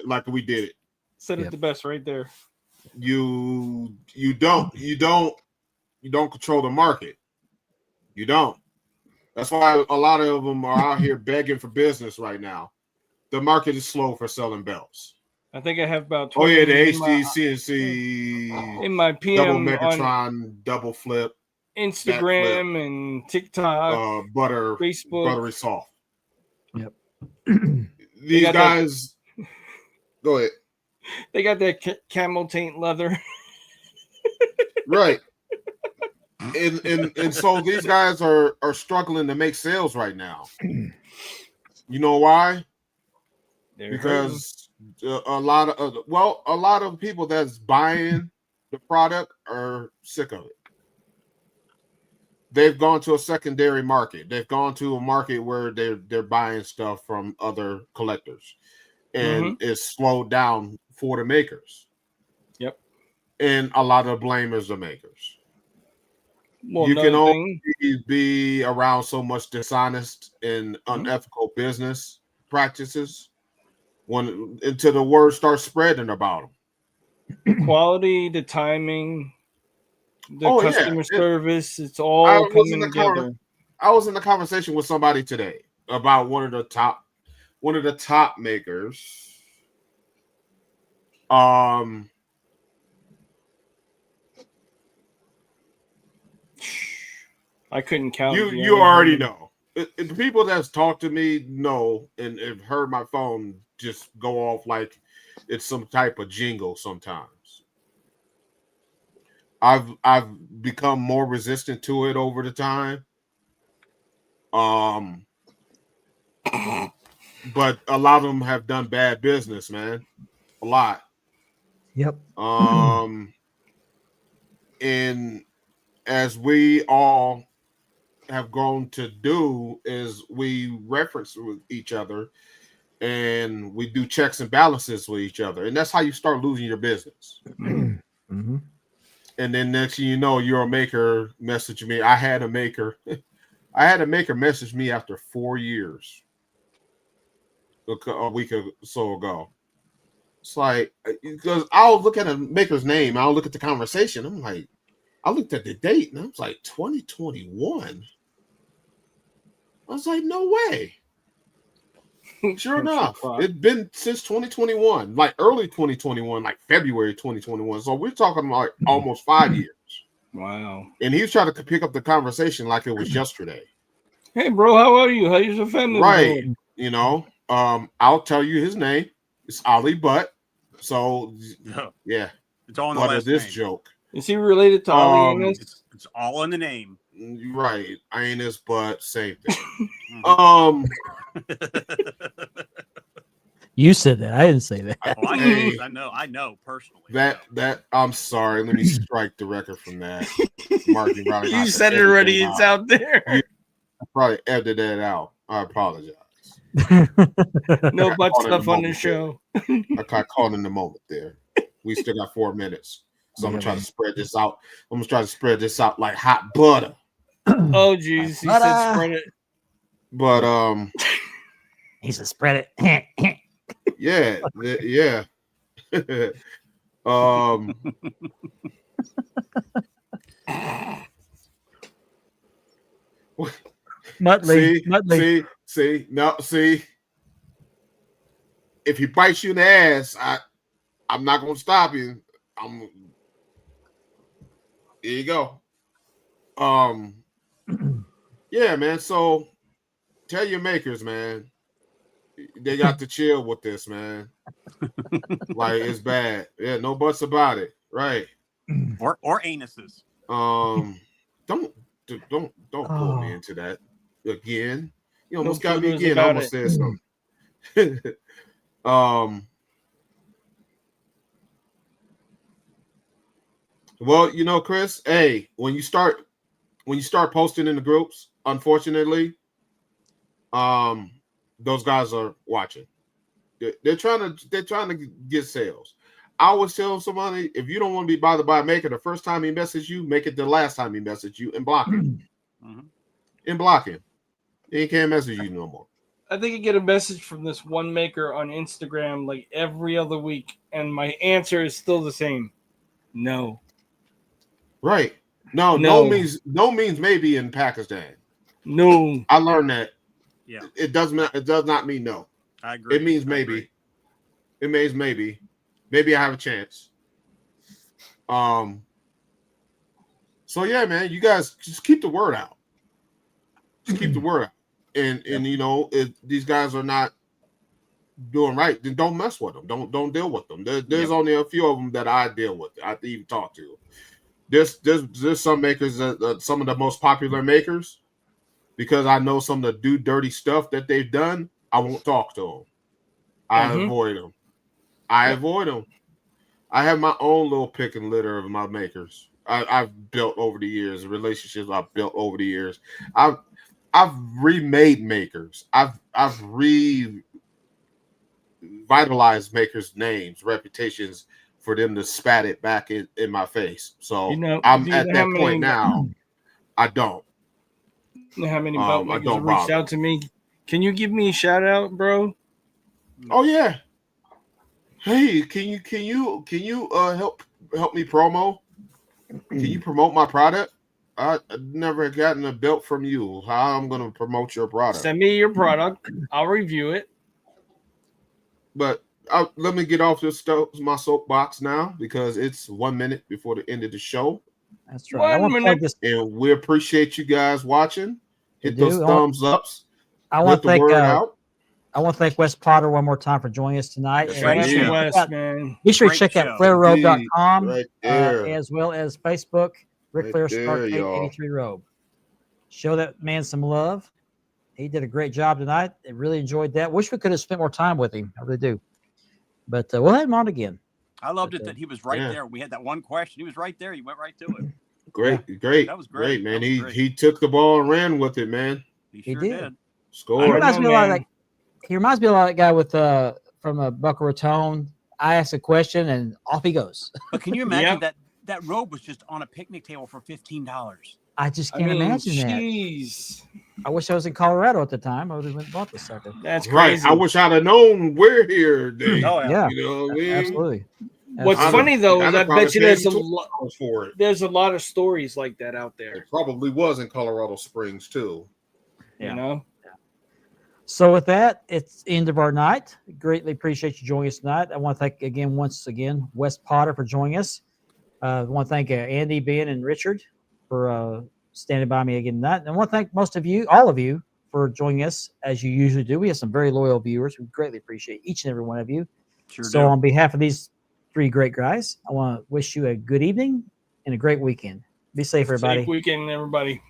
like we did it. Said it the best right there. You don't control the market. You don't. That's why a lot of them are out here begging for business right now. The market is slow for selling belts. I think I have about 20 the HD CNC in my PM double Megatron, double flip, Instagram flip, and TikTok, Facebook, buttery soft. Yep. These guys, go ahead. They got that camel taint leather, right? And so these guys are struggling to make sales right now. You know why? Because a lot of people that's buying the product are sick of it. They've gone to a secondary market. They've gone to a market where they're buying stuff from other collectors, and it's slowed down for the makers. Yep. And a lot of blame is the makers. Well, you can only be around so much dishonest and unethical business practices until the word starts spreading about them. Quality, the timing, The customer service, it's all I was coming together. I was in a conversation with somebody today about one of the top makers. I couldn't count. You already know. The people that's talked to me know and have heard my phone just go off like it's some type of jingle sometimes. I've become more resistant to it over the time. But a lot of them have done bad business, man. A lot. Yep. And as we all have grown to do is we reference with each other and we do checks and balances with each other. And that's how you start losing your business. Mm-hmm. And then next thing you know, your maker messaged me. I had a maker message me after 4 years. A week or so ago. It's like, because I'll look at a maker's name, I'll look at the conversation. I'm like, I looked at the date and I was like, 2021. I was like, no way. Sure enough, it's been since 2021, like early 2021, like February 2021. So we're talking like almost 5 years. Wow. And he was trying to pick up the conversation like it was yesterday. Hey, bro, how are you? How's your family? Right. Doing? You know, I'll tell you his name. It's Ali Butt. So yeah, it's all in the what last is this name. joke? Is he related to Ali? It's all in the name. Right. Anus Butt, same thing. You said that. I didn't say that. I know personally. That I'm sorry. Let me strike the record from that. Mark, you said it already. It's out there. You probably edited that out. I apologize. No butt stuff on the show. I got caught in the moment there. We still got 4 minutes. So I'm gonna try to spread this out. I'm gonna try to spread this out like hot butter. Oh jeez, he said spread it. But he said spread it. yeah. Muttley. See. If he bites you in the ass, I'm not gonna stop you. Here you go. Yeah, man. So tell your makers, man, they got to chill with this, man. Like it's bad. Yeah, no buts about it. Right. Or anuses. Don't pull me into that again. You almost got me again. I almost said something. Well, you know, Chris, hey, when you start posting in the groups, unfortunately, those guys are watching. They're trying to get sales. I always tell somebody, if you don't want to be bothered by a maker the first time he messages you, make it the last time he messages you and block him. And block him. He can't message you no more. I think I get a message from this one maker on Instagram like every other week, and my answer is still the same. No. Right. No means maybe in Pakistan. No. I learned that. Yeah. It does not mean no. I agree. It means maybe. It means maybe. Maybe I have a chance. So yeah, man, you guys just keep the word out. Just keep the word out. And you know, if these guys are not doing right, then don't mess with them. Don't deal with them. There's only a few of them that I deal with. I even talk to. There's some makers that some of the most popular makers, because I know some of the dirty stuff that they've done. I won't talk to them. I avoid them. I have my own little pick and litter of my makers. I've built over the years, relationships I've built over the years. I've remade makers. I've revitalized makers' names, reputations for them to spat it back in my face. So I'm at that point now. I don't. You know how many belt makers reached out to me? Can you give me a shout out, bro? Oh yeah. Hey, can you help me promo? Can you promote my product? I've never gotten a belt from you. How I'm going to promote your product? Send me your product. I'll review it. But let me get off my soapbox now because it's 1 minute before the end of the show. That's right. I 1 want to plug minute. this. And we appreciate you guys watching. Hit We do. those thumbs ups. I want Get to the thank. word out. I want to thank Wes Potter one more time for joining us tonight. Yes, And Shout be out sure to to Wes, check out- man. Be sure to Great check show. out FlairRobe.com Right there. as well as Facebook, Ric Right Flair there, Starrcade y'all. 83 Robe. Show that man some love. He did a great job tonight. I really enjoyed that. Wish we could have spent more time with him. I really do. But we'll have him on again. I loved it that he was right Yeah. there. We had that one question. He was right there. He went right to it. Great. That was great. man. That was great. He took the ball and ran with it, man. He sure did. did. He Scored. reminds me a lot of man. that. He reminds me a lot of that guy with from Boca Raton. I ask a question and off he goes. But can you imagine Yep. that robe was just on a picnic table for $15? I just can't imagine that. Jeez. I wish I was in Colorado at the time. I would have went and bought this sucker. That's Right. crazy. I wish I'd have known we're here today. Oh, Yeah, You know what I mean? absolutely. What's I'd have- funny though I'd is have I probably bet you paid there's $2 for it. there's a lot of stories like that out there. It probably was in Colorado Springs too. Yeah. You know? So with that, it's the end of our night. Greatly appreciate you joining us tonight. I want to thank once again Wes Potter for joining us. I want to thank Andy, Ben, and Richard for standing by me again tonight. And I want to thank all of you, for joining us as you usually do. We have some very loyal viewers. We greatly appreciate each and every one of you. Sure So do. on behalf of these three great guys, I want to wish you a good evening and a great weekend. Be safe, everybody. Safe weekend, everybody.